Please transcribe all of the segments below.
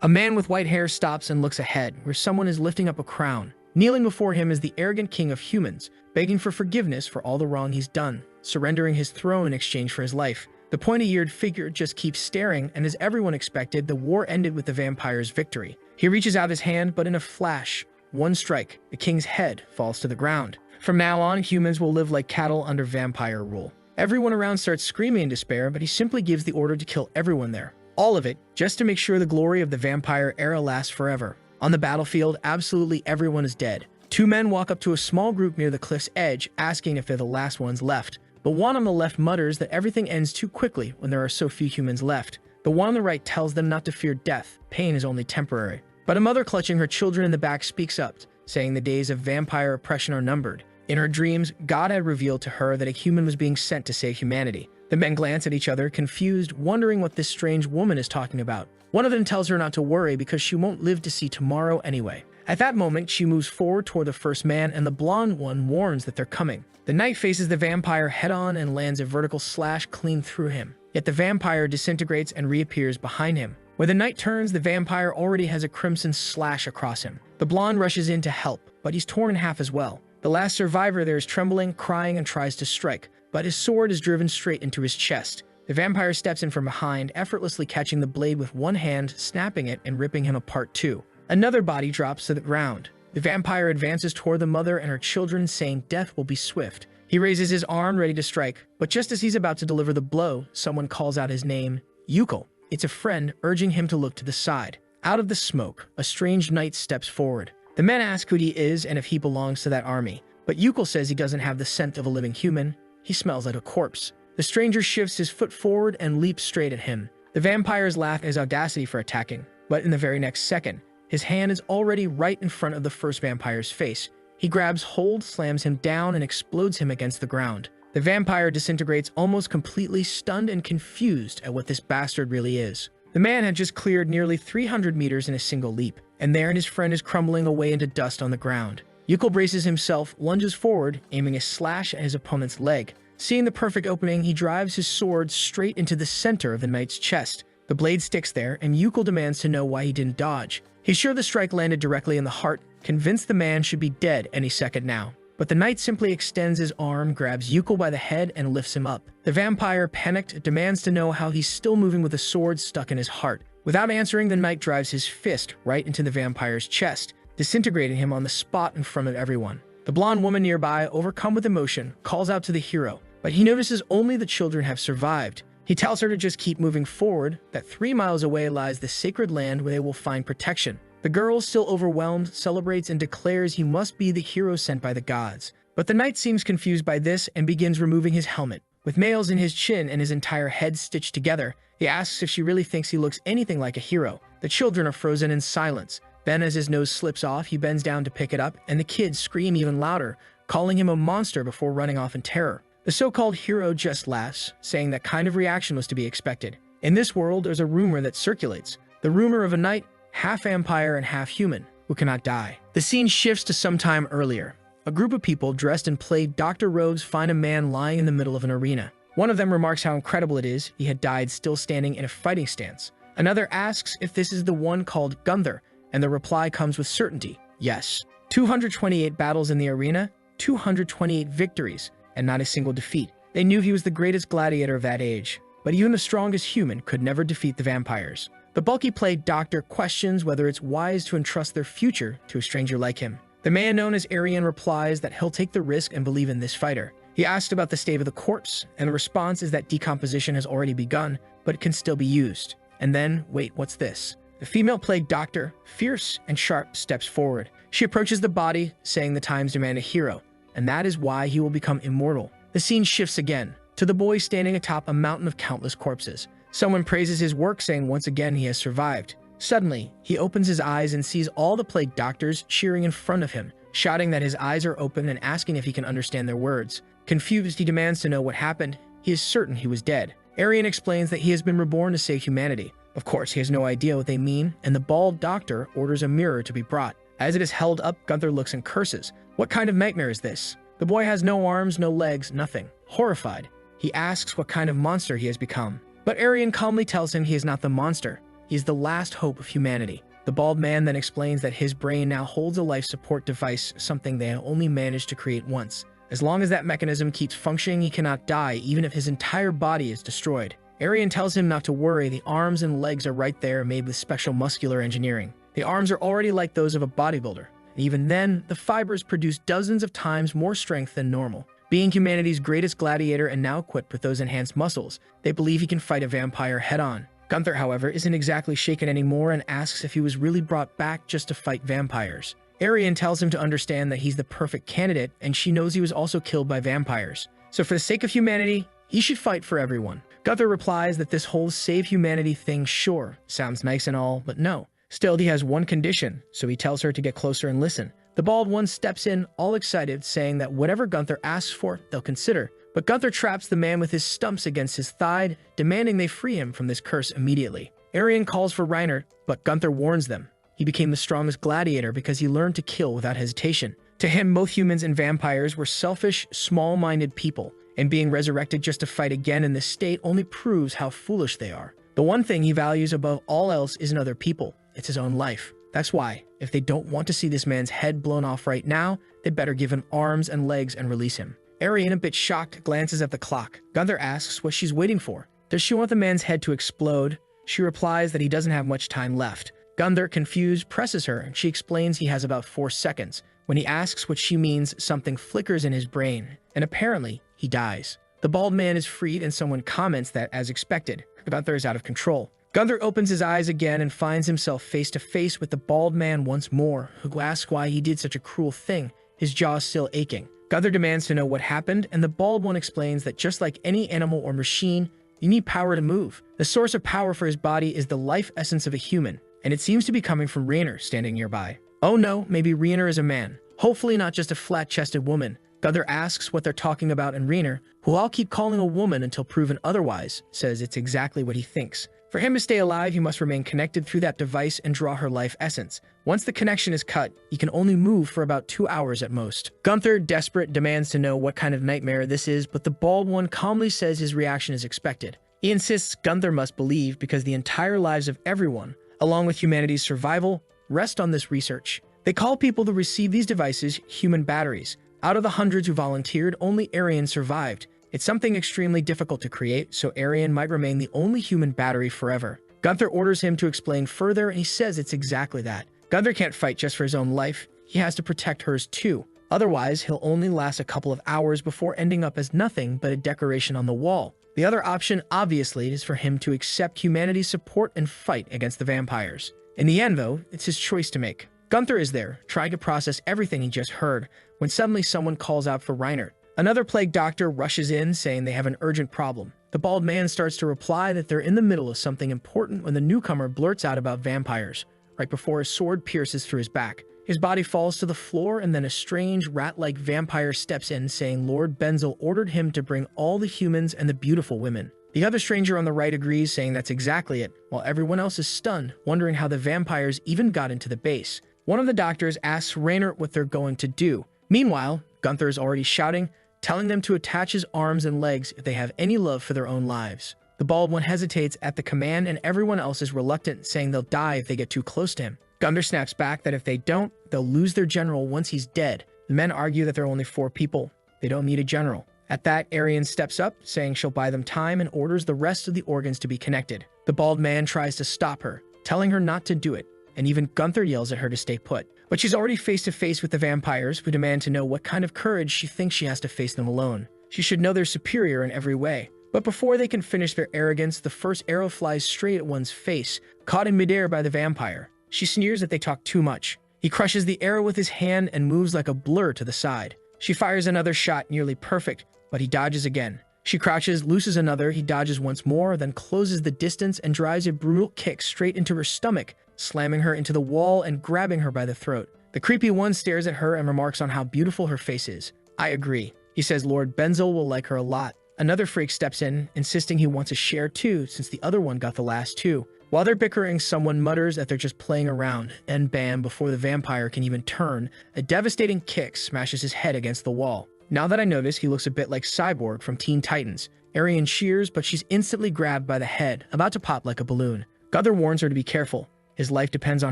A man with white hair stops and looks ahead, where someone is lifting up a crown. Kneeling before him is the arrogant king of humans, begging for forgiveness for all the wrong he's done, surrendering his throne in exchange for his life. The pointy-eared figure just keeps staring, and as everyone expected, the war ended with the vampire's victory. He reaches out his hand, but in a flash, one strike, the king's head falls to the ground. From now on, humans will live like cattle under vampire rule. Everyone around starts screaming in despair, but he simply gives the order to kill everyone there. All of it, just to make sure the glory of the vampire era lasts forever. On the battlefield, absolutely everyone is dead. Two men walk up to a small group near the cliff's edge, asking if they're the last ones left. The one on the left mutters that everything ends too quickly when there are so few humans left. The one on the right tells them not to fear death, pain is only temporary. But a mother clutching her children in the back speaks up, saying the days of vampire oppression are numbered. In her dreams, God had revealed to her that a human was being sent to save humanity. The men glance at each other, confused, wondering what this strange woman is talking about. One of them tells her not to worry because she won't live to see tomorrow anyway. At that moment, she moves forward toward the first man, and the blonde one warns that they're coming. The knight faces the vampire head-on and lands a vertical slash clean through him. Yet the vampire disintegrates and reappears behind him. When the knight turns, the vampire already has a crimson slash across him. The blonde rushes in to help, but he's torn in half as well. The last survivor there is trembling, crying, and tries to strike, but his sword is driven straight into his chest. The vampire steps in from behind, effortlessly catching the blade with one hand, snapping it, and ripping him apart too. Another body drops to the ground. The vampire advances toward the mother and her children, saying death will be swift. He raises his arm, ready to strike, but just as he's about to deliver the blow, someone calls out his name, Immortal. It's a friend, urging him to look to the side. Out of the smoke, a strange knight steps forward. The men ask who he is and if he belongs to that army, but Immortal says he doesn't have the scent of a living human. He smells like a corpse. The stranger shifts his foot forward and leaps straight at him. The vampires laugh at his audacity for attacking, but in the very next second, his hand is already right in front of the first vampire's face. He grabs hold, slams him down, and explodes him against the ground. The vampire disintegrates almost completely, stunned and confused at what this bastard really is. The man had just cleared nearly 300 meters in a single leap, and there his friend is crumbling away into dust on the ground. Immortal braces himself, lunges forward, aiming a slash at his opponent's leg. Seeing the perfect opening, he drives his sword straight into the center of the knight's chest. The blade sticks there, and Immortal demands to know why he didn't dodge. He's sure the strike landed directly in the heart, convinced the man should be dead any second now. But the knight simply extends his arm, grabs Immortal by the head, and lifts him up. The vampire, panicked, demands to know how he's still moving with a sword stuck in his heart. Without answering, the knight drives his fist right into the vampire's chest, disintegrating him on the spot in front of everyone. The blonde woman nearby, overcome with emotion, calls out to the hero, but he notices only the children have survived. He tells her to just keep moving forward, that 3 miles away lies the sacred land where they will find protection. The girl, still overwhelmed, celebrates and declares he must be the hero sent by the gods. But the knight seems confused by this and begins removing his helmet. With nails in his chin and his entire head stitched together, he asks if she really thinks he looks anything like a hero. The children are frozen in silence. Then, as his nose slips off, he bends down to pick it up, and the kids scream even louder, calling him a monster before running off in terror. The so-called hero just laughs, saying that kind of reaction was to be expected. In this world, there's a rumor that circulates. The rumor of a knight, half vampire and half human, who cannot die. The scene shifts to some time earlier. A group of people dressed in plaid doctor robes find a man lying in the middle of an arena. One of them remarks how incredible it is he had died still standing in a fighting stance. Another asks if this is the one called Gunther, and the reply comes with certainty, yes. 228 battles in the arena, 228 victories, and not a single defeat. They knew he was the greatest gladiator of that age, but even the strongest human could never defeat the vampires. The bulky plaid doctor questions whether it's wise to entrust their future to a stranger like him. The man known as Aryan replies that he'll take the risk and believe in this fighter. He asks about the state of the corpse, and the response is that decomposition has already begun, but it can still be used. And then, wait, what's this? The female plague doctor, fierce and sharp, steps forward. She approaches the body, saying the times demand a hero, and that is why he will become immortal. The scene shifts again, to the boy standing atop a mountain of countless corpses. Someone praises his work, saying once again he has survived. Suddenly, he opens his eyes and sees all the plague doctors cheering in front of him, shouting that his eyes are open and asking if he can understand their words. Confused, he demands to know what happened. He is certain he was dead. Aryan explains that he has been reborn to save humanity. Of course, he has no idea what they mean, and the bald doctor orders a mirror to be brought. As it is held up, Gunther looks and curses. What kind of nightmare is this? The boy has no arms, no legs, nothing. Horrified, he asks what kind of monster he has become. But Aryan calmly tells him he is not the monster. He's the last hope of humanity. The bald man then explains that his brain now holds a life support device, something they only managed to create once. As long as that mechanism keeps functioning, he cannot die, even if his entire body is destroyed. Arian tells him not to worry, the arms and legs are right there, made with special muscular engineering. The arms are already like those of a bodybuilder. And even then, the fibers produce dozens of times more strength than normal. Being humanity's greatest gladiator and now equipped with those enhanced muscles, they believe he can fight a vampire head-on. Gunther, however, isn't exactly shaken anymore and asks if he was really brought back just to fight vampires. Arian tells him to understand that he's the perfect candidate, and she knows he was also killed by vampires. So for the sake of humanity, he should fight for everyone. Gunther replies that this whole save humanity thing sure sounds nice and all, but no. Still, he has one condition, so he tells her to get closer and listen. The bald one steps in, all excited, saying that whatever Gunther asks for, they'll consider. But Gunther traps the man with his stumps against his thigh, demanding they free him from this curse immediately. Arian calls for Reinhardt, but Gunther warns them. He became the strongest gladiator because he learned to kill without hesitation. To him, both humans and vampires were selfish, small-minded people, and being resurrected just to fight again in this state only proves how foolish they are. The one thing he values above all else isn't other people, it's his own life. That's why, if they don't want to see this man's head blown off right now, they'd better give him arms and legs and release him. Arian, a bit shocked, glances at the clock. Gunther asks what she's waiting for. Does she want the man's head to explode? She replies that he doesn't have much time left. Gunther, confused, presses her, and she explains he has about 4 seconds. When he asks what she means, something flickers in his brain, and apparently, he dies. The bald man is freed, and someone comments that, as expected, Gunther is out of control. Gunther opens his eyes again and finds himself face to face with the bald man once more, who asks why he did such a cruel thing, his jaw still aching. Gunther demands to know what happened, and the bald one explains that just like any animal or machine, you need power to move. The source of power for his body is the life essence of a human, and it seems to be coming from Rainer standing nearby. Oh no, maybe Rainer is a man. Hopefully not just a flat-chested woman. Gunther asks what they're talking about, and Rainer, who I'll keep calling a woman until proven otherwise, says it's exactly what he thinks. For him to stay alive, he must remain connected through that device and draw her life essence. Once the connection is cut, he can only move for about 2 hours at most. Gunther, desperate, demands to know what kind of nightmare this is, but the bald one calmly says his reaction is expected. He insists Gunther must believe because the entire lives of everyone, along with humanity's survival, rest on this research. They call people to receive these devices human batteries. Out of the hundreds who volunteered, only Arian survived. It's something extremely difficult to create, so Arian might remain the only human battery forever. Gunther orders him to explain further, and he says it's exactly that. Gunther can't fight just for his own life, he has to protect hers too. Otherwise, he'll only last a couple of hours before ending up as nothing but a decoration on the wall. The other option, obviously, is for him to accept humanity's support and fight against the vampires. In the end, though, it's his choice to make. Gunther is there, trying to process everything he just heard, when suddenly someone calls out for Reinhardt. Another plague doctor rushes in, saying they have an urgent problem. The bald man starts to reply that they're in the middle of something important when the newcomer blurts out about vampires, right before his sword pierces through his back. His body falls to the floor, and then a strange, rat-like vampire steps in, saying Lord Benzel ordered him to bring all the humans and the beautiful women. The other stranger on the right agrees, saying that's exactly it, while everyone else is stunned, wondering how the vampires even got into the base. One of the doctors asks Reinhardt what they're going to do. Meanwhile, Gunther is already shouting, telling them to attach his arms and legs if they have any love for their own lives. The bald one hesitates at the command, and everyone else is reluctant, saying they'll die if they get too close to him. Gunther snaps back that if they don't, they'll lose their general once he's dead. The men argue that there are only 4 people. They don't need a general. At that, Arian steps up, saying she'll buy them time, and orders the rest of the organs to be connected. The bald man tries to stop her, telling her not to do it, and even Gunther yells at her to stay put. But she's already face to face with the vampires, who demand to know what kind of courage she thinks she has to face them alone. She should know they're superior in every way. But before they can finish their arrogance, the first arrow flies straight at one's face, caught in midair by the vampire. She sneers that they talk too much. He crushes the arrow with his hand and moves like a blur to the side. She fires another shot, nearly perfect, but he dodges again. She crouches, looses another, he dodges once more, then closes the distance and drives a brutal kick straight into her stomach, slamming her into the wall and grabbing her by the throat. The creepy one stares at her and remarks on how beautiful her face is. I agree. He says Lord Benzel will like her a lot. Another freak steps in, insisting he wants a share too, since the other one got the last 2. While they're bickering, someone mutters that they're just playing around, and bam, before the vampire can even turn, a devastating kick smashes his head against the wall. Now that I notice, he looks a bit like Cyborg from Teen Titans. Arian cheers, but she's instantly grabbed by the head, about to pop like a balloon. Gunther warns her to be careful. His life depends on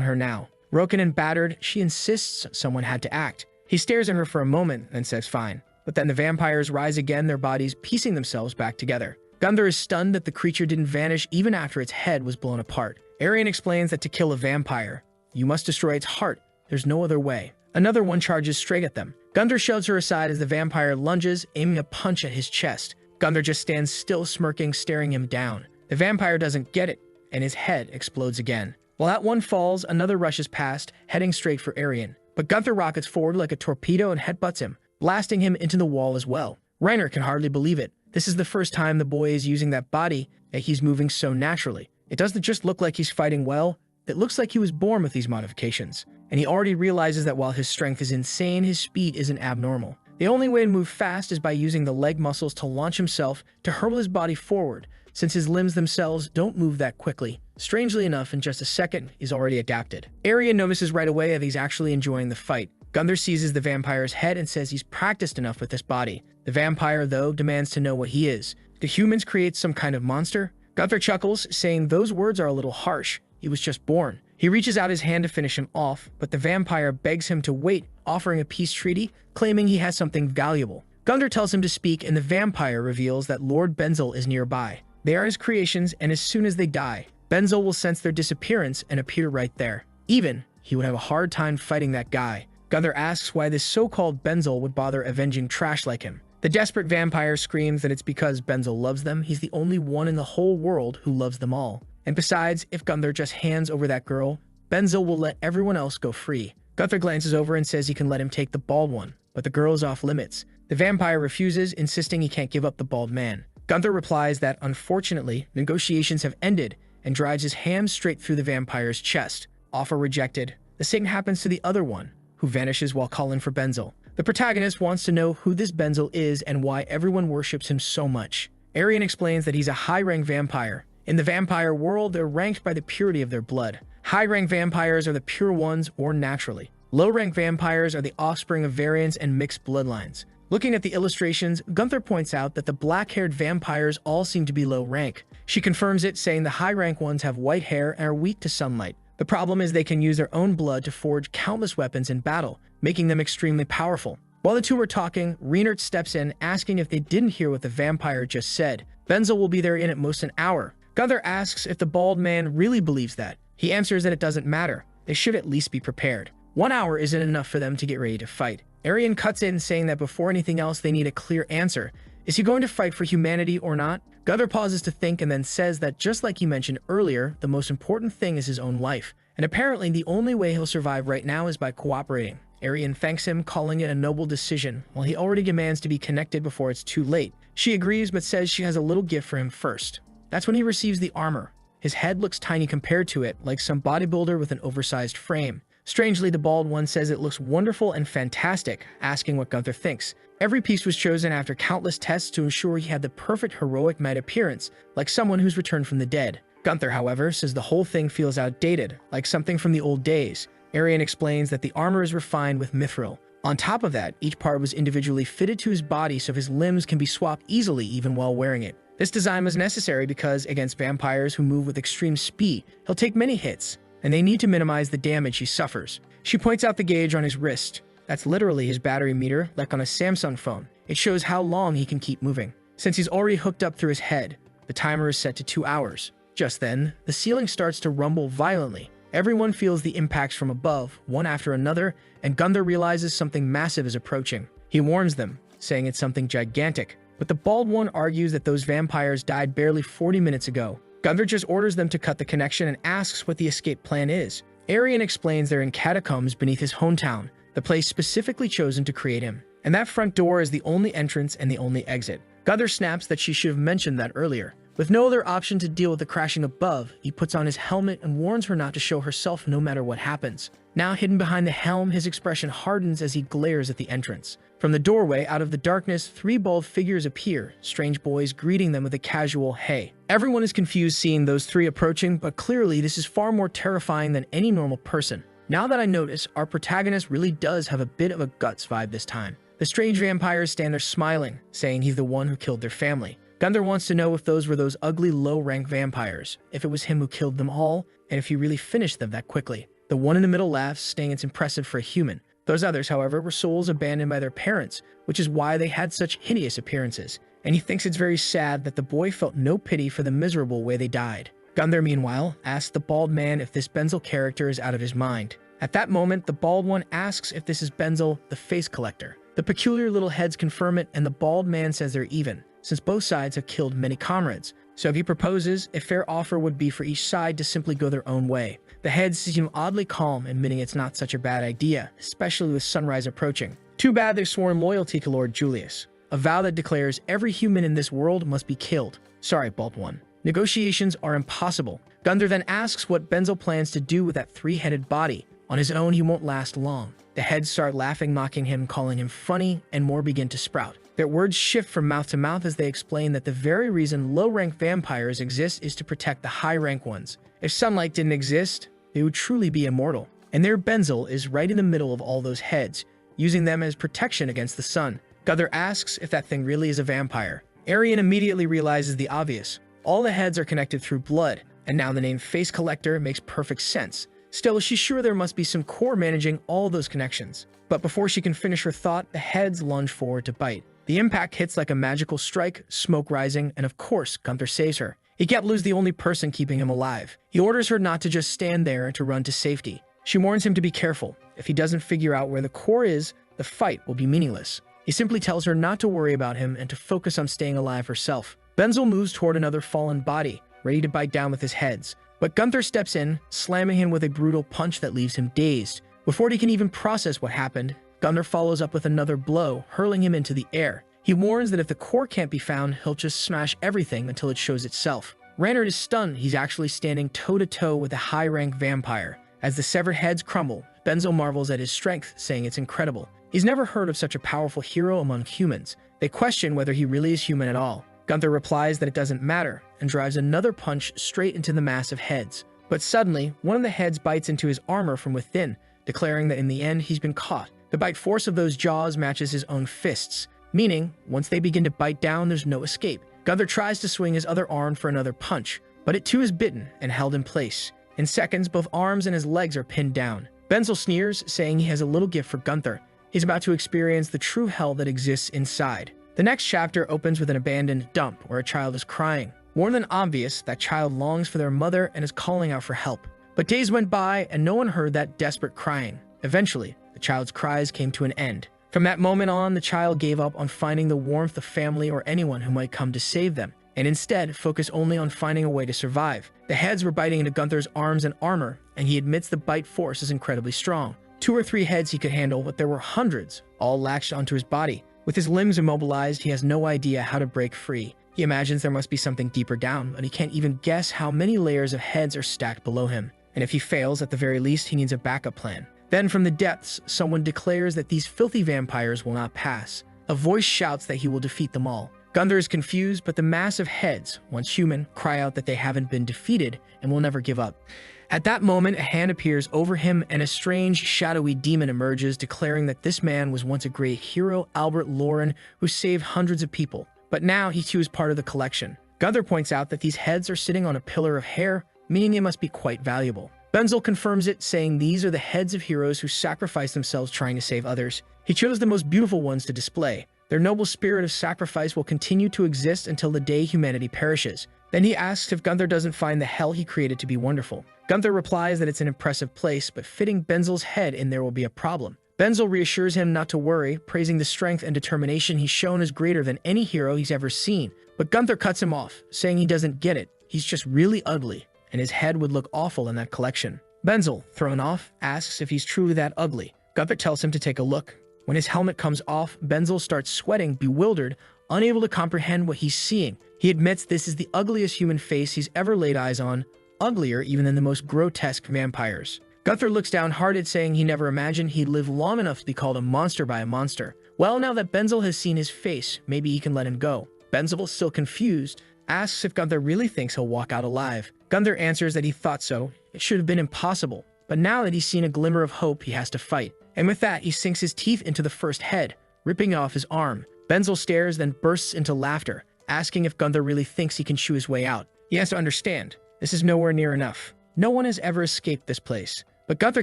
her now. Broken and battered, she insists someone had to act. He stares at her for a moment and says fine. But then the vampires rise again, their bodies piecing themselves back together. Gunther is stunned that the creature didn't vanish even after its head was blown apart. Arian explains that to kill a vampire, you must destroy its heart. There's no other way. Another one charges straight at them. Gunther shoves her aside as the vampire lunges, aiming a punch at his chest. Gunther just stands still, smirking, staring him down. The vampire doesn't get it, and his head explodes again. While that one falls, another rushes past, heading straight for Arian. But Gunther rockets forward like a torpedo and headbutts him, blasting him into the wall as well. Reiner can hardly believe it. This is the first time the boy is using that body, that he's moving so naturally. It doesn't just look like he's fighting well, it looks like he was born with these modifications. And he already realizes that while his strength is insane, his speed isn't abnormal. The only way to move fast is by using the leg muscles to launch himself, to hurl his body forward, since his limbs themselves don't move that quickly. Strangely enough, in just a second, he's already adapted. Arian notices right away that he's actually enjoying the fight. Gunther seizes the vampire's head and says he's practiced enough with this body. The vampire, though, demands to know what he is. Do humans create some kind of monster? Gunther chuckles, saying those words are a little harsh. He was just born. He reaches out his hand to finish him off, but the vampire begs him to wait, offering a peace treaty, claiming he has something valuable. Gunther tells him to speak, and the vampire reveals that Lord Benzel is nearby. They are his creations, and as soon as they die, Benzel will sense their disappearance and appear right there. Even, he would have a hard time fighting that guy. Gunther asks why this so-called Benzel would bother avenging trash like him. The desperate vampire screams that it's because Benzel loves them. He's the only one in the whole world who loves them all. And besides, if Gunther just hands over that girl, Benzel will let everyone else go free. Gunther glances over and says he can let him take the bald one, but the girl is off limits. The vampire refuses, insisting he can't give up the bald man. Gunther replies that, unfortunately, negotiations have ended, and drives his ham straight through the vampire's chest. Offer rejected. The same happens to the other one, who vanishes while calling for Benzel. The protagonist wants to know who this Benzel is and why everyone worships him so much. Arian explains that he's a high-rank vampire. In the vampire world, they're ranked by the purity of their blood. High-rank vampires are the pure ones, or naturally. Low-rank vampires are the offspring of variants and mixed bloodlines. Looking at the illustrations, Gunther points out that the black-haired vampires all seem to be low rank. She confirms it, saying the high-rank ones have white hair and are weak to sunlight. The problem is they can use their own blood to forge countless weapons in battle, making them extremely powerful. While the two were talking, Reinert steps in, asking if they didn't hear what the vampire just said. Benzel will be there in at most an hour. Gunther asks if the bald man really believes that. He answers that it doesn't matter. They should at least be prepared. 1 hour isn't enough for them to get ready to fight. Arian cuts in, saying that before anything else, they need a clear answer. Is he going to fight for humanity or not? Gunther pauses to think and then says that just like he mentioned earlier, the most important thing is his own life. And apparently the only way he'll survive right now is by cooperating. Arian thanks him, calling it a noble decision, while he already demands to be connected before it's too late. She agrees but says she has a little gift for him first. That's when he receives the armor. His head looks tiny compared to it, like some bodybuilder with an oversized frame. Strangely, the bald one says it looks wonderful and fantastic, asking what Gunther thinks. Every piece was chosen after countless tests to ensure he had the perfect heroic knight appearance, like someone who's returned from the dead. Gunther, however, says the whole thing feels outdated, like something from the old days. Arian explains that the armor is refined with mithril. On top of that, each part was individually fitted to his body so his limbs can be swapped easily even while wearing it. This design was necessary because, against vampires who move with extreme speed, he'll take many hits, and they need to minimize the damage he suffers. She points out the gauge on his wrist. That's literally his battery meter, like on a Samsung phone. It shows how long he can keep moving. Since he's already hooked up through his head, the timer is set to 2 hours. Just then, the ceiling starts to rumble violently. Everyone feels the impacts from above, one after another, and Gunther realizes something massive is approaching. He warns them, saying it's something gigantic. But the bald one argues that those vampires died barely 40 minutes ago. Gunther just orders them to cut the connection and asks what the escape plan is. Arian explains they're in catacombs beneath his hometown, the place specifically chosen to create him. And that front door is the only entrance and the only exit. Gunther snaps that she should have mentioned that earlier. With no other option to deal with the crashing above, he puts on his helmet and warns her not to show herself no matter what happens. Now hidden behind the helm, his expression hardens as he glares at the entrance. From the doorway, out of the darkness, 3 bald figures appear, strange boys greeting them with a casual hey. Everyone is confused seeing those 3 approaching, but clearly this is far more terrifying than any normal person. Now that I notice, our protagonist really does have a bit of a Guts vibe this time. The strange vampires stand there smiling, saying he's the one who killed their family. Gunther wants to know if those were those ugly low-rank vampires, if it was him who killed them all, and if he really finished them that quickly. The one in the middle laughs, saying it's impressive for a human. Those others, however, were souls abandoned by their parents, which is why they had such hideous appearances. And he thinks it's very sad that the boy felt no pity for the miserable way they died. Gunther, meanwhile, asks the bald man if this Benzel character is out of his mind. At that moment, the bald one asks if this is Benzel, the face collector. The peculiar little heads confirm it, and the bald man says they're even, since both sides have killed many comrades. So if he proposes, a fair offer would be for each side to simply go their own way. The heads seem oddly calm, admitting it's not such a bad idea, especially with sunrise approaching. Too bad they've sworn loyalty to Lord Julius, a vow that declares every human in this world must be killed. Sorry, bald one. Negotiations are impossible. Gunther then asks what Benzel plans to do with that three-headed body. On his own, he won't last long. The heads start laughing, mocking him, calling him funny, and more begin to sprout. Their words shift from mouth to mouth as they explain that the very reason low-rank vampires exist is to protect the high-rank ones. If sunlight didn't exist, they would truly be immortal. And their Benzel is right in the middle of all those heads, using them as protection against the sun. Gunther asks if that thing really is a vampire. Arian immediately realizes the obvious. All the heads are connected through blood, and now the name Face Collector makes perfect sense. Still, she's sure there must be some core managing all those connections. But before she can finish her thought, the heads lunge forward to bite. The impact hits like a magical strike, smoke rising, and of course, Gunther saves her. He can't lose the only person keeping him alive. He orders her not to just stand there and to run to safety. She warns him to be careful. If he doesn't figure out where the core is, the fight will be meaningless. He simply tells her not to worry about him and to focus on staying alive herself. Benzel moves toward another fallen body, ready to bite down with his heads. But Gunther steps in, slamming him with a brutal punch that leaves him dazed. Before he can even process what happened, Gunther follows up with another blow, hurling him into the air. He warns that if the core can't be found, he'll just smash everything until it shows itself. Reinhard is stunned. He's actually standing toe-to-toe with a high-rank vampire. As the severed heads crumble, Benzel marvels at his strength, saying it's incredible. He's never heard of such a powerful hero among humans. They question whether he really is human at all. Gunther replies that it doesn't matter, and drives another punch straight into the mass of heads. But suddenly, one of the heads bites into his armor from within, declaring that in the end he's been caught. The bite force of those jaws matches his own fists, meaning once they begin to bite down, there's no escape. Gunther tries to swing his other arm for another punch, but it too is bitten and held in place. In seconds, both arms and his legs are pinned down. Benzel sneers, saying he has a little gift for Gunther. He's about to experience the true hell that exists inside. The next chapter opens with an abandoned dump where a child is crying. More than obvious, that child longs for their mother and is calling out for help. But days went by and no one heard that desperate crying. Eventually, the child's cries came to an end. From that moment on, the child gave up on finding the warmth of family or anyone who might come to save them, and instead focused only on finding a way to survive. The heads were biting into Gunther's arms and armor, and he admits the bite force is incredibly strong. 2 or 3 heads he could handle, but there were hundreds, all latched onto his body. With his limbs immobilized, he has no idea how to break free. He imagines there must be something deeper down, but he can't even guess how many layers of heads are stacked below him. And if he fails, at the very least, he needs a backup plan. Then from the depths, someone declares that these filthy vampires will not pass. A voice shouts that he will defeat them all. Gunther is confused, but the mass of heads, once human, cry out that they haven't been defeated and will never give up. At that moment, a hand appears over him and a strange, shadowy demon emerges, declaring that this man was once a great hero, Albert Lauren, who saved hundreds of people. But now he too is part of the collection. Gunther points out that these heads are sitting on a pillar of hair, meaning they must be quite valuable. Benzel confirms it, saying these are the heads of heroes who sacrifice themselves trying to save others. He chose the most beautiful ones to display. Their noble spirit of sacrifice will continue to exist until the day humanity perishes. Then he asks if Gunther doesn't find the hell he created to be wonderful. Gunther replies that it's an impressive place, but fitting Benzel's head in there will be a problem. Benzel reassures him not to worry, praising the strength and determination he's shown as greater than any hero he's ever seen. But Gunther cuts him off, saying he doesn't get it. He's just really ugly, and his head would look awful in that collection. Benzel, thrown off, asks if he's truly that ugly. Gunther tells him to take a look. When his helmet comes off, Benzel starts sweating, bewildered, unable to comprehend what he's seeing. He admits this is the ugliest human face he's ever laid eyes on, uglier even than the most grotesque vampires. Gunther looks downhearted, saying he never imagined he'd live long enough to be called a monster by a monster. Well, now that Benzel has seen his face, maybe he can let him go. Benzel, still confused, asks if Gunther really thinks he'll walk out alive. Gunther answers that he thought so. It should have been impossible. But now that he's seen a glimmer of hope, he has to fight. And with that, he sinks his teeth into the first head, ripping off his arm. Benzel stares, then bursts into laughter. asking if Gunther really thinks he can chew his way out. He has to understand, this is nowhere near enough. No one has ever escaped this place. But Gunther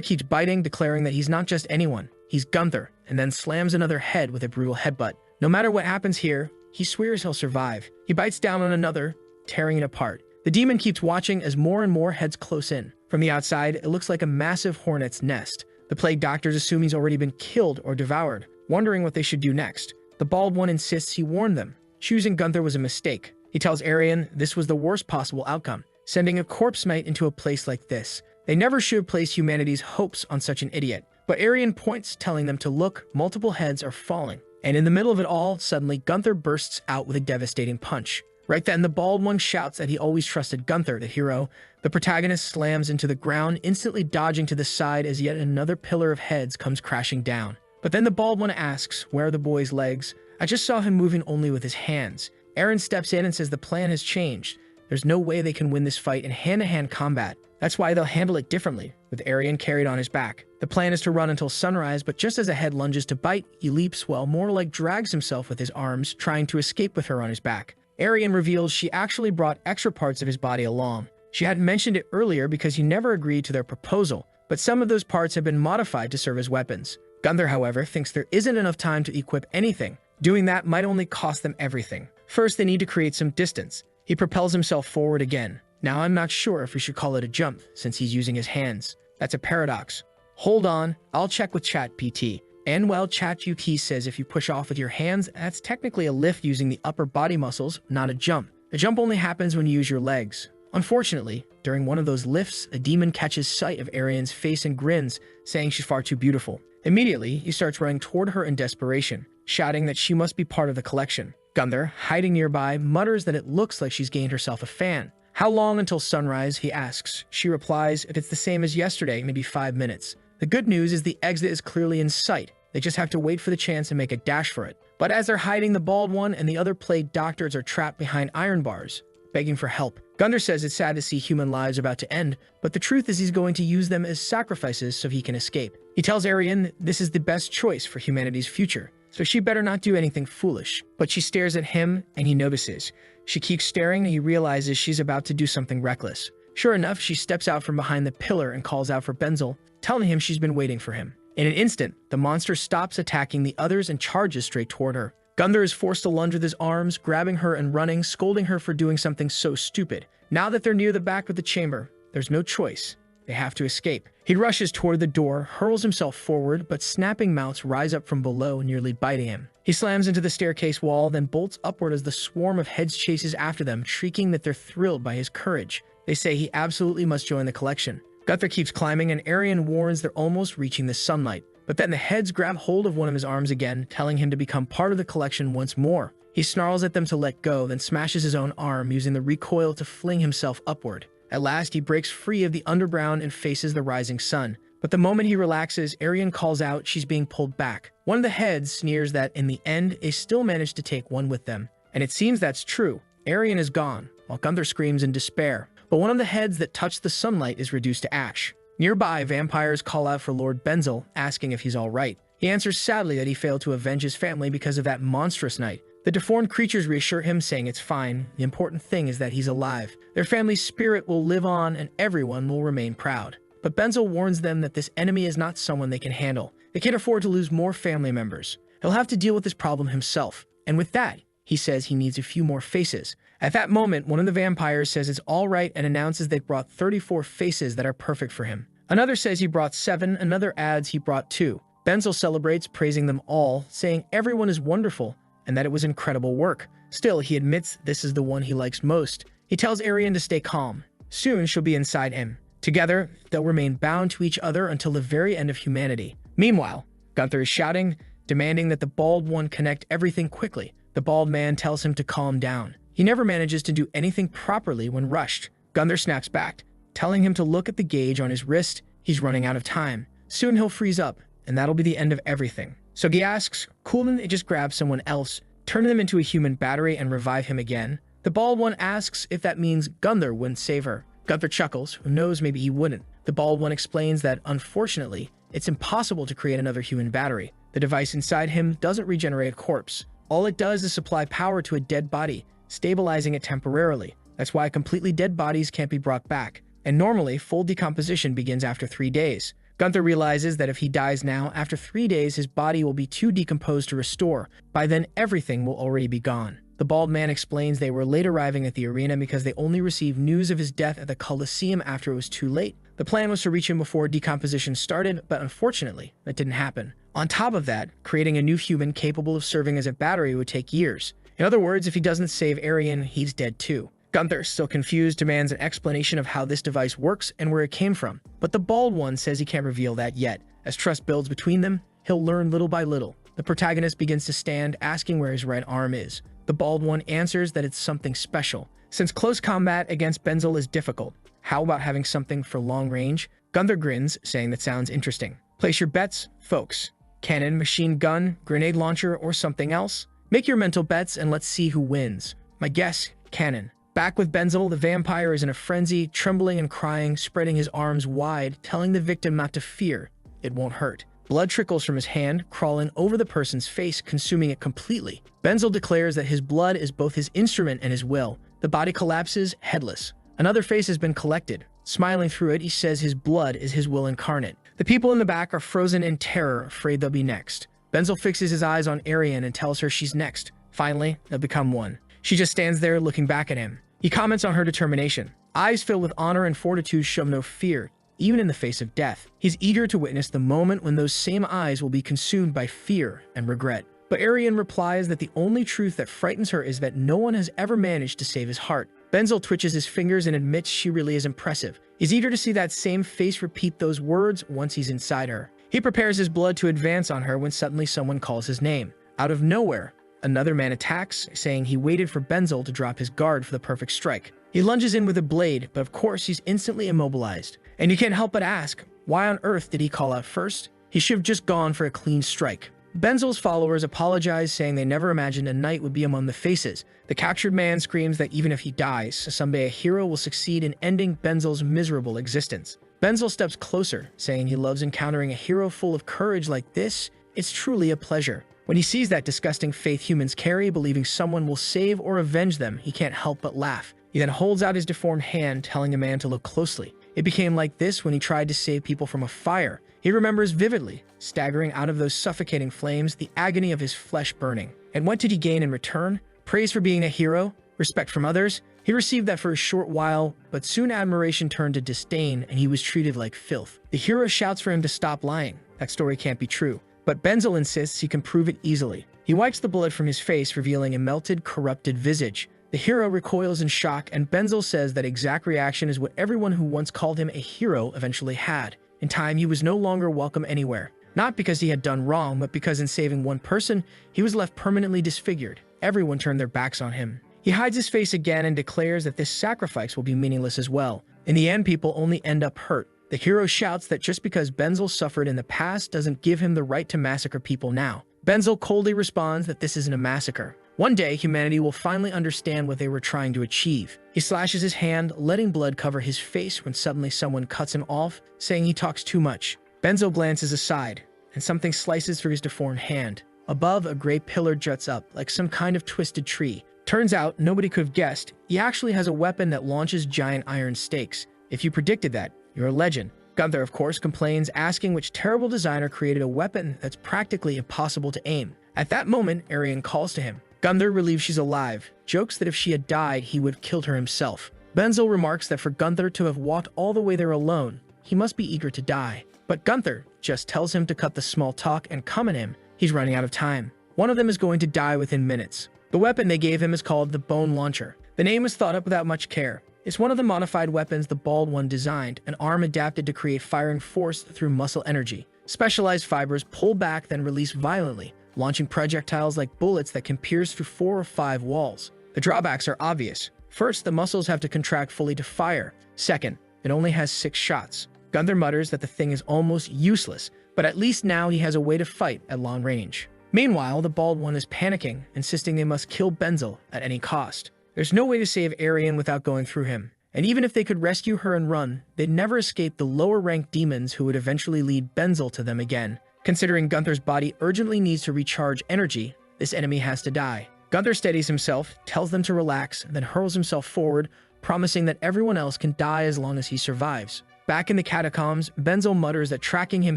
keeps biting, declaring that he's not just anyone, he's Gunther, and then slams another head with a brutal headbutt. No matter what happens here, he swears he'll survive. He bites down on another, tearing it apart. The demon keeps watching as more and more heads close in. From the outside, it looks like a massive hornet's nest. The plague doctors assume he's already been killed or devoured, wondering what they should do next. The bald one insists he warned them. Choosing Gunther was a mistake. He tells Aryan this was the worst possible outcome, sending a corpse knight into a place like this. They never should place humanity's hopes on such an idiot. But Aryan points, telling them to look, multiple heads are falling. And in the middle of it all, suddenly Gunther bursts out with a devastating punch. Right then, the bald one shouts that he always trusted Gunther, the hero. The protagonist slams into the ground, instantly dodging to the side as yet another pillar of heads comes crashing down. But then the bald one asks, where are the boy's legs? I just saw him moving only with his hands. Aryan steps in and says the plan has changed. There's no way they can win this fight in hand-to-hand combat. That's why they'll handle it differently, with Aryan carried on his back. The plan is to run until sunrise, but just as a head lunges to bite, he leaps while more like drags himself with his arms, trying to escape with her on his back. Aryan reveals she actually brought extra parts of his body along. She hadn't mentioned it earlier because he never agreed to their proposal, but some of those parts have been modified to serve as weapons. Gunther, however, thinks there isn't enough time to equip anything. Doing that might only cost them everything. First, they need to create some distance. He propels himself forward again. Now I'm not sure if we should call it a jump, since he's using his hands. That's a paradox. Hold on, I'll check with ChatGPT. And while ChatGPT says if you push off with your hands, that's technically a lift using the upper body muscles, not a jump. A jump only happens when you use your legs. Unfortunately, during one of those lifts, a demon catches sight of Aryan's face and grins, saying she's far too beautiful. Immediately, he starts running toward her in desperation, shouting that she must be part of the collection. Gunther, hiding nearby, mutters that it looks like she's gained herself a fan. How long until sunrise, he asks. She replies, if it's the same as yesterday, maybe 5 minutes. The good news is the exit is clearly in sight. They just have to wait for the chance and make a dash for it. But as they're hiding, the bald one and the other plague doctors are trapped behind iron bars, begging for help. Gunther says it's sad to see human lives about to end, but the truth is he's going to use them as sacrifices so he can escape. He tells Aryan this is the best choice for humanity's future, so she better not do anything foolish. But she stares at him, and he notices. She keeps staring, and he realizes she's about to do something reckless. Sure enough, she steps out from behind the pillar and calls out for Benzel, telling him she's been waiting for him. In an instant, the monster stops attacking the others and charges straight toward her. Gunther is forced to lunge with his arms, grabbing her and running, scolding her for doing something so stupid. Now that they're near the back of the chamber, there's no choice. They have to escape. He rushes toward the door, hurls himself forward, but snapping mouths rise up from below, nearly biting him. He slams into the staircase wall, then bolts upward as the swarm of heads chases after them, shrieking that they're thrilled by his courage. They say he absolutely must join the collection. Gunther keeps climbing, and Aryan warns they're almost reaching the sunlight. But then the heads grab hold of one of his arms again, telling him to become part of the collection once more. He snarls at them to let go, then smashes his own arm, using the recoil to fling himself upward. At last, he breaks free of the underground and faces the rising sun. But the moment he relaxes, Aryan calls out she's being pulled back. One of the heads sneers that in the end, they still managed to take one with them. And it seems that's true. Aryan is gone, while Gunther screams in despair. But one of the heads that touched the sunlight is reduced to ash. Nearby, vampires call out for Lord Benzel, asking if he's all right. He answers sadly that he failed to avenge his family because of that monstrous night. The deformed creatures reassure him, saying it's fine. The important thing is that he's alive. Their family's spirit will live on, and everyone will remain proud. But Benzel warns them that this enemy is not someone they can handle. They can't afford to lose more family members. He'll have to deal with this problem himself. And with that, he says he needs a few more faces. At that moment, one of the vampires says it's all right and announces they've brought 34 faces that are perfect for him. Another says he brought 7, another adds he brought 2. Benzel celebrates, praising them all, saying everyone is wonderful and that it was incredible work. Still, he admits this is the one he likes most. He tells Aryan to stay calm. Soon she'll be inside him. Together, they'll remain bound to each other until the very end of humanity. Meanwhile, Gunther is shouting, demanding that the bald one connect everything quickly. The bald man tells him to calm down. He never manages to do anything properly when rushed. Gunther snaps back, telling him to look at the gauge on his wrist. He's running out of time. Soon he'll freeze up, and that'll be the end of everything. So he asks, cool then they just grab someone else, turn them into a human battery, and revive him again. The bald one asks if that means Gunther wouldn't save her. Gunther chuckles, who knows maybe he wouldn't. The bald one explains that, unfortunately, it's impossible to create another human battery. The device inside him doesn't regenerate a corpse. All it does is supply power to a dead body, stabilizing it temporarily. That's why completely dead bodies can't be brought back, and normally full decomposition begins after 3 days. Gunther realizes that if he dies now, after 3 days his body will be too decomposed to restore. By then everything will already be gone. The bald man explains they were late arriving at the arena because they only received news of his death at the Colosseum after it was too late. The plan was to reach him before decomposition started, but unfortunately, that didn't happen. On top of that, creating a new human capable of serving as a battery would take years. In other words, if he doesn't save Aryan, he's dead too. Gunther, still confused, demands an explanation of how this device works and where it came from. But the bald one says he can't reveal that yet. As trust builds between them, he'll learn little by little. The protagonist begins to stand, asking where his right arm is. The bald one answers that it's something special. Since close combat against Benzel is difficult, how about having something for long range? Gunther grins, saying that sounds interesting. Place your bets, folks. Cannon, machine gun, grenade launcher, or something else? Make your mental bets and let's see who wins. My guess, cannon. Back with Benzel, the vampire is in a frenzy, trembling and crying, spreading his arms wide, telling the victim not to fear. It won't hurt. Blood trickles from his hand, crawling over the person's face, consuming it completely. Benzel declares that his blood is both his instrument and his will. The body collapses, headless. Another face has been collected. Smiling through it, he says his blood is his will incarnate. The people in the back are frozen in terror, afraid they'll be next. Benzel fixes his eyes on Aryan and tells her she's next. Finally, they'll become one. She just stands there looking back at him. He comments on her determination. Eyes filled with honor and fortitude show no fear, even in the face of death. He's eager to witness the moment when those same eyes will be consumed by fear and regret. But Aryan replies that the only truth that frightens her is that no one has ever managed to save his heart. Benzel twitches his fingers and admits she really is impressive. He's eager to see that same face repeat those words once he's inside her. He prepares his blood to advance on her when suddenly someone calls his name. Out of nowhere, another man attacks, saying he waited for Benzel to drop his guard for the perfect strike. He lunges in with a blade, but of course he's instantly immobilized. And you can't help but ask, why on earth did he call out first? He should have just gone for a clean strike. Benzel's followers apologize, saying they never imagined a knight would be among the faces. The captured man screams that even if he dies, someday a hero will succeed in ending Benzel's miserable existence. Benzel steps closer, saying he loves encountering a hero full of courage like this. It's truly a pleasure. When he sees that disgusting faith humans carry, believing someone will save or avenge them, he can't help but laugh. He then holds out his deformed hand, telling the man to look closely. It became like this when he tried to save people from a fire. He remembers vividly, staggering out of those suffocating flames, the agony of his flesh burning. And what did he gain in return? Praise for being a hero? Respect from others? He received that for a short while, but soon admiration turned to disdain and he was treated like filth. The hero shouts for him to stop lying. That story can't be true. But Benzel insists he can prove it easily. He wipes the blood from his face, revealing a melted, corrupted visage. The hero recoils in shock, and Benzel says that exact reaction is what everyone who once called him a hero eventually had. In time, he was no longer welcome anywhere. Not because he had done wrong, but because in saving one person, he was left permanently disfigured. Everyone turned their backs on him. He hides his face again and declares that this sacrifice will be meaningless as well. In the end, people only end up hurt. The hero shouts that just because Benzel suffered in the past doesn't give him the right to massacre people now. Benzel coldly responds that this isn't a massacre. One day, humanity will finally understand what they were trying to achieve. He slashes his hand, letting blood cover his face when suddenly someone cuts him off, saying he talks too much. Benzel glances aside, and something slices through his deformed hand. Above, a gray pillar juts up, like some kind of twisted tree. Turns out, nobody could have guessed, he actually has a weapon that launches giant iron stakes. If you predicted that, you're a legend. Gunther, of course, complains, asking which terrible designer created a weapon that's practically impossible to aim. At that moment, Aryan calls to him. Gunther relieves she's alive, jokes that if she had died, he would have killed her himself. Benzel remarks that for Gunther to have walked all the way there alone, he must be eager to die. But Gunther just tells him to cut the small talk and come at him. He's running out of time. One of them is going to die within minutes. The weapon they gave him is called the Bone Launcher. The name was thought up without much care. It's one of the modified weapons the Bald One designed, an arm adapted to create firing force through muscle energy. Specialized fibers pull back then release violently, launching projectiles like bullets that can pierce through 4 or 5 walls. The drawbacks are obvious. First, the muscles have to contract fully to fire. Second, it only has 6 shots. Gunther mutters that the thing is almost useless, but at least now he has a way to fight at long range. Meanwhile, the Bald One is panicking, insisting they must kill Benzel at any cost. There's no way to save Aryan without going through him, and even if they could rescue her and run, they'd never escape the lower-ranked demons who would eventually lead Benzel to them again. Considering Gunther's body urgently needs to recharge energy, this enemy has to die. Gunther steadies himself, tells them to relax, then hurls himself forward, promising that everyone else can die as long as he survives. Back in the catacombs, Benzel mutters that tracking him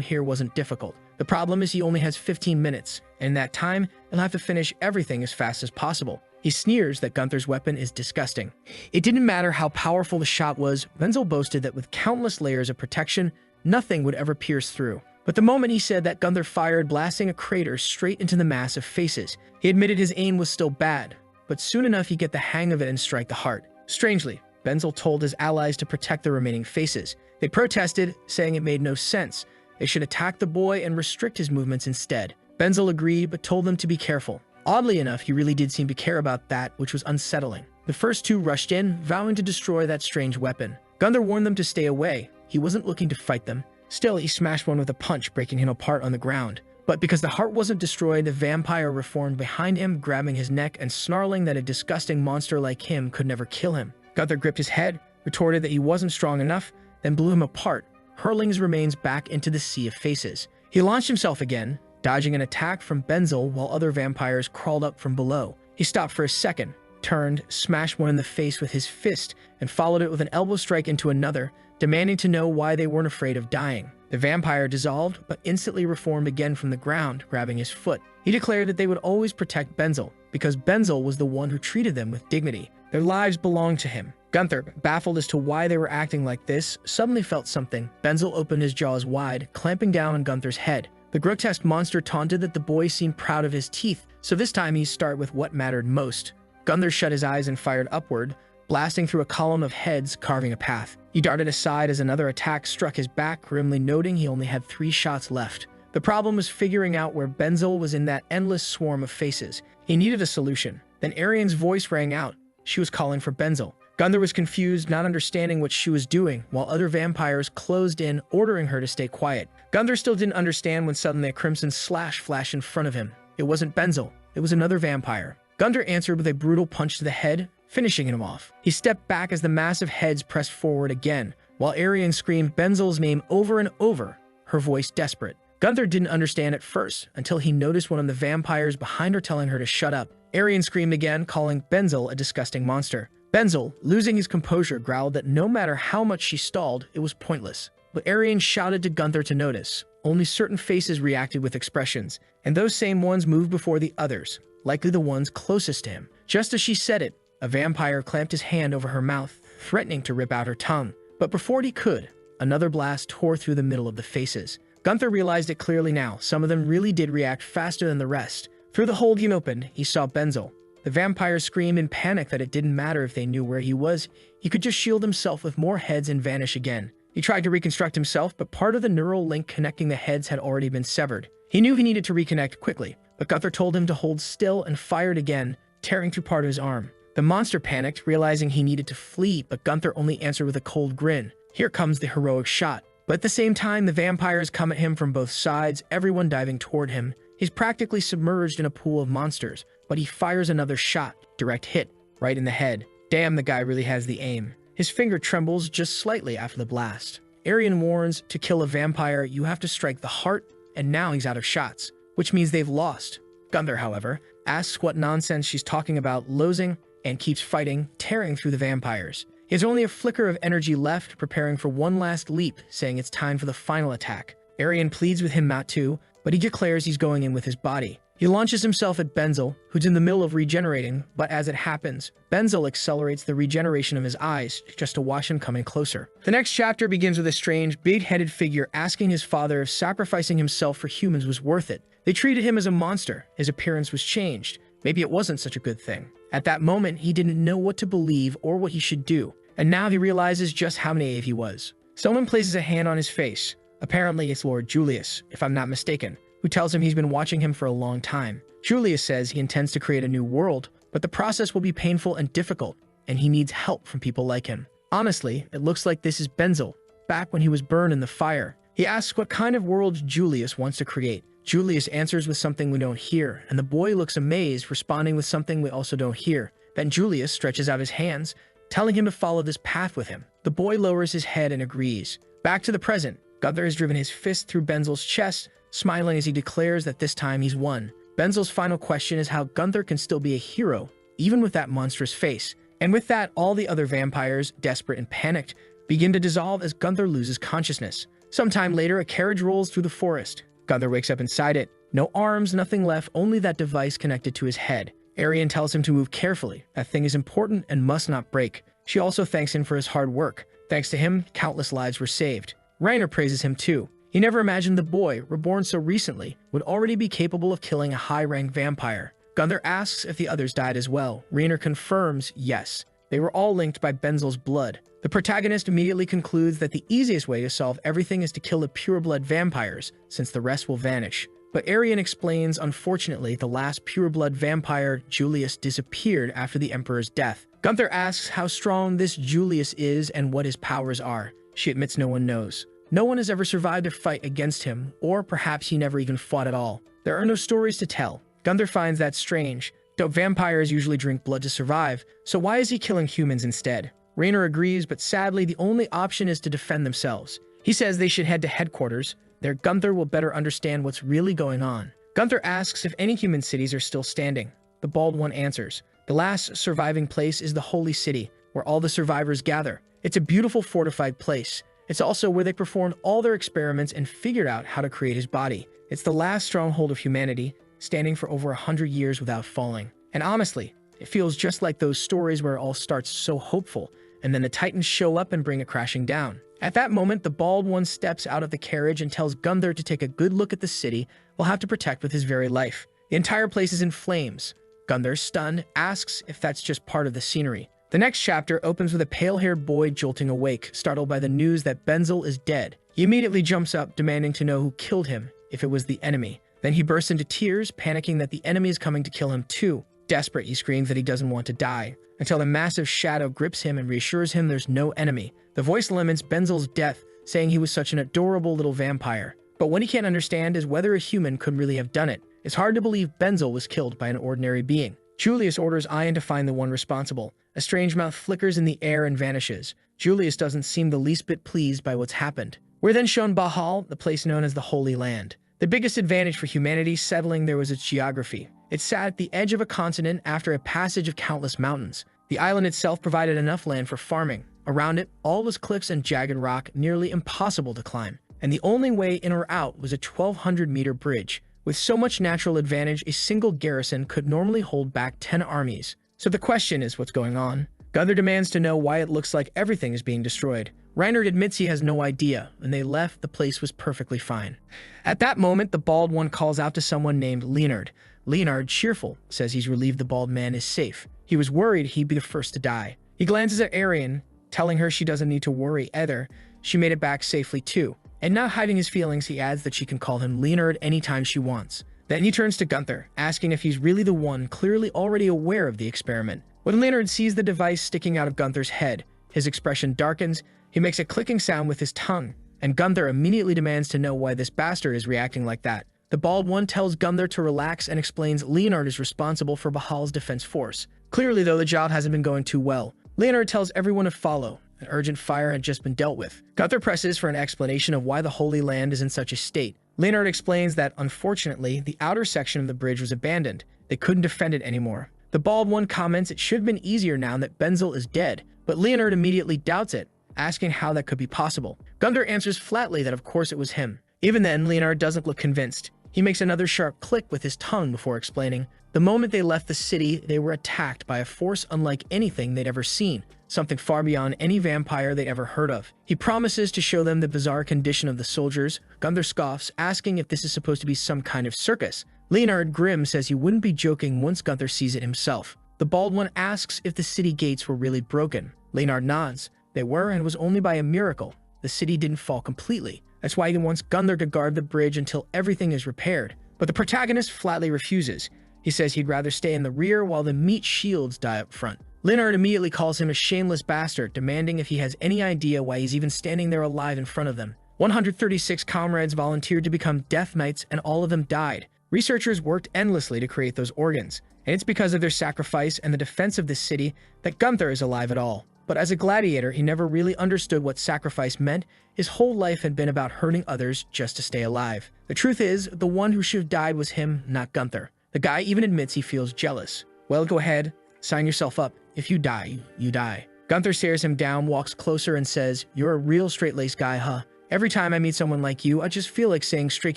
here wasn't difficult. The problem is he only has 15 minutes, and in that time, he'll have to finish everything as fast as possible. He sneers that Gunther's weapon is disgusting. It didn't matter how powerful the shot was, Benzel boasted that with countless layers of protection, nothing would ever pierce through. But the moment he said that, Gunther fired, blasting a crater straight into the mass of faces. He admitted his aim was still bad, but soon enough he'd get the hang of it and strike the heart. Strangely, Benzel told his allies to protect the remaining faces. They protested, saying it made no sense. They should attack the boy and restrict his movements instead. Benzel agreed, but told them to be careful. Oddly enough, he really did seem to care about that, which was unsettling. The first two rushed in, vowing to destroy that strange weapon. Gunther warned them to stay away. He wasn't looking to fight them. Still, he smashed one with a punch, breaking him apart on the ground. But because the heart wasn't destroyed, the vampire reformed behind him, grabbing his neck and snarling that a disgusting monster like him could never kill him. Gunther gripped his head, retorted that he wasn't strong enough, then blew him apart, hurling his remains back into the sea of faces. He launched himself again, dodging an attack from Benzel while other vampires crawled up from below. He stopped for a second, turned, smashed one in the face with his fist, and followed it with an elbow strike into another, demanding to know why they weren't afraid of dying. The vampire dissolved, but instantly reformed again from the ground, grabbing his foot. He declared that they would always protect Benzel, because Benzel was the one who treated them with dignity. Their lives belonged to him. Gunther, baffled as to why they were acting like this, suddenly felt something. Benzel opened his jaws wide, clamping down on Gunther's head. The grotesque monster taunted that the boy seemed proud of his teeth, so this time he'd start with what mattered most. Gunther shut his eyes and fired upward, blasting through a column of heads, carving a path. He darted aside as another attack struck his back, grimly noting he only had 3 shots left. The problem was figuring out where Benzel was in that endless swarm of faces. He needed a solution. Then Arian's voice rang out. She was calling for Benzel. Gunther was confused, not understanding what she was doing, while other vampires closed in, ordering her to stay quiet. Gunther still didn't understand when suddenly a crimson slash flashed in front of him. It wasn't Benzel. It was another vampire. Gunther answered with a brutal punch to the head, finishing him off. He stepped back as the massive heads pressed forward again, while Arian screamed Benzel's name over and over, her voice desperate. Gunther didn't understand at first, until he noticed one of the vampires behind her telling her to shut up. Arian screamed again, calling Benzel a disgusting monster. Benzel, losing his composure, growled that no matter how much she stalled, it was pointless. But Arian shouted to Gunther to notice. Only certain faces reacted with expressions, and those same ones moved before the others, likely the ones closest to him. Just as she said it, a vampire clamped his hand over her mouth, threatening to rip out her tongue. But before he could, another blast tore through the middle of the faces. Gunther realized it clearly now. Some of them really did react faster than the rest. Through the hole he opened, he saw Benzel. The vampire screamed in panic that it didn't matter if they knew where he was. He could just shield himself with more heads and vanish again. He tried to reconstruct himself, but part of the neural link connecting the heads had already been severed. He knew he needed to reconnect quickly, but Gunther told him to hold still and fired again, tearing through part of his arm. The monster panicked, realizing he needed to flee, but Gunther only answered with a cold grin. Here comes the heroic shot. But at the same time, the vampires come at him from both sides, everyone diving toward him. He's practically submerged in a pool of monsters, but he fires another shot, direct hit, right in the head. Damn, the guy really has the aim. His finger trembles just slightly after the blast. Arian warns, to kill a vampire, you have to strike the heart, and now he's out of shots, which means they've lost. Gunther, however, asks what nonsense she's talking about losing, and keeps fighting, tearing through the vampires. He has only a flicker of energy left, preparing for one last leap, saying it's time for the final attack. Arian pleads with him not to, but he declares he's going in with his body. He launches himself at Benzel, who's in the middle of regenerating, but as it happens, Benzel accelerates the regeneration of his eyes, just to watch him coming closer. The next chapter begins with a strange, big-headed figure asking his father if sacrificing himself for humans was worth it. They treated him as a monster. His appearance was changed. Maybe it wasn't such a good thing. At that moment, he didn't know what to believe or what he should do, and now he realizes just how naive he was. Someone places a hand on his face. Apparently, it's Lord Julius, if I'm not mistaken, who tells him he's been watching him for a long time. Julius says he intends to create a new world, but the process will be painful and difficult, and he needs help from people like him. Honestly, it looks like this is Benzel, back when he was burned in the fire. He asks what kind of world Julius wants to create. Julius answers with something we don't hear, and the boy looks amazed, responding with something we also don't hear. Then Julius stretches out his hands, telling him to follow this path with him. The boy lowers his head and agrees. Back to the present, Gunther has driven his fist through Benzel's chest, smiling as he declares that this time he's won. Benzel's final question is how Gunther can still be a hero, even with that monstrous face. And with that, all the other vampires, desperate and panicked, begin to dissolve as Gunther loses consciousness. Sometime later, a carriage rolls through the forest. Gunther wakes up inside it. No arms, nothing left, only that device connected to his head. Arian tells him to move carefully. That thing is important and must not break. She also thanks him for his hard work. Thanks to him, countless lives were saved. Reiner praises him too. He never imagined the boy, reborn so recently, would already be capable of killing a high-ranked vampire. Gunther asks if the others died as well. Reiner confirms yes. They were all linked by Benzel's blood. The protagonist immediately concludes that the easiest way to solve everything is to kill the pureblood vampires, since the rest will vanish. But Arian explains, unfortunately, the last pureblood vampire, Julius, disappeared after the Emperor's death. Gunther asks how strong this Julius is and what his powers are. She admits no one knows. No one has ever survived a fight against him, or perhaps he never even fought at all. There are no stories to tell. Gunther finds that strange. Though vampires usually drink blood to survive, so why is he killing humans instead? Reiner agrees, but sadly the only option is to defend themselves. He says they should head to headquarters. There Gunther will better understand what's really going on. Gunther asks if any human cities are still standing. The Bald One answers. The last surviving place is the Holy City, where all the survivors gather. It's a beautiful fortified place. It's also where they performed all their experiments and figured out how to create his body. It's the last stronghold of humanity, standing for over 100 years without falling. And honestly, it feels just like those stories where it all starts so hopeful, and then the Titans show up and bring it crashing down. At that moment, the Bald One steps out of the carriage and tells Gunther to take a good look at the city we'll have to protect with his very life. The entire place is in flames. Gunther, stunned, asks if that's just part of the scenery. The next chapter opens with a pale-haired boy jolting awake, startled by the news that Benzel is dead. He immediately jumps up, demanding to know who killed him, if it was the enemy. Then he bursts into tears, panicking that the enemy is coming to kill him too. Desperate, he screams that he doesn't want to die, until a massive shadow grips him and reassures him there's no enemy. The voice laments Benzel's death, saying he was such an adorable little vampire. But what he can't understand is whether a human could really have done it. It's hard to believe Benzel was killed by an ordinary being. Julius orders Ian to find the one responsible. A strange mouth flickers in the air and vanishes. Julius doesn't seem the least bit pleased by what's happened. We're then shown Bahal, the place known as the Holy Land. The biggest advantage for humanity settling there was its geography. It sat at the edge of a continent after a passage of countless mountains. The island itself provided enough land for farming. Around it, all was cliffs and jagged rock, nearly impossible to climb. And the only way in or out was a 1,200-meter bridge. With so much natural advantage, a single garrison could normally hold back 10 armies. So the question is, what's going on? Gunther demands to know why it looks like everything is being destroyed. Reiner admits he has no idea. When they left, the place was perfectly fine. At that moment, the Bald One calls out to someone named Leonard. Leonard, cheerful, says he's relieved the bald man is safe. He was worried he'd be the first to die. He glances at Arian, telling her she doesn't need to worry either. She made it back safely too. And not hiding his feelings, he adds that she can call him Leonard anytime she wants. Then he turns to Gunther, asking if he's really the one clearly already aware of the experiment. When Leonard sees the device sticking out of Gunther's head, his expression darkens. He makes a clicking sound with his tongue, and Gunther immediately demands to know why this bastard is reacting like that. The Bald One tells Gunther to relax and explains Leonard is responsible for Bahal's defense force. Clearly, though, the job hasn't been going too well. Leonard tells everyone to follow. An urgent fire had just been dealt with. Gunther presses for an explanation of why the Holy Land is in such a state. Leonard explains that, unfortunately, the outer section of the bridge was abandoned. They couldn't defend it anymore. The Bald One comments it should have been easier now that Benzel is dead, but Leonard immediately doubts it, asking how that could be possible. Gunther answers flatly that of course it was him. Even then, Leonard doesn't look convinced. He makes another sharp click with his tongue before explaining. The moment they left the city, they were attacked by a force unlike anything they'd ever seen, something far beyond any vampire they'd ever heard of. He promises to show them the bizarre condition of the soldiers. Gunther scoffs, asking if this is supposed to be some kind of circus. Leonard, grim, says he wouldn't be joking once Gunther sees it himself. The Bald One asks if the city gates were really broken. Leonard nods. They were, and it was only by a miracle. The city didn't fall completely. That's why he wants Gunther to guard the bridge until everything is repaired. But the protagonist flatly refuses. He says he'd rather stay in the rear while the meat shields die up front. Leonard immediately calls him a shameless bastard, demanding if he has any idea why he's even standing there alive in front of them. 136 comrades volunteered to become Death Knights, and all of them died. Researchers worked endlessly to create those organs, and it's because of their sacrifice and the defense of this city that Gunther is alive at all. But as a gladiator, he never really understood what sacrifice meant. His whole life had been about hurting others just to stay alive. The truth is, the one who should have died was him, not Gunther. The guy even admits he feels jealous. Well, go ahead, sign yourself up. If you die, you die. Gunther stares him down, walks closer, and says, "You're a real straight-laced guy, huh? Every time I meet someone like you, I just feel like saying straight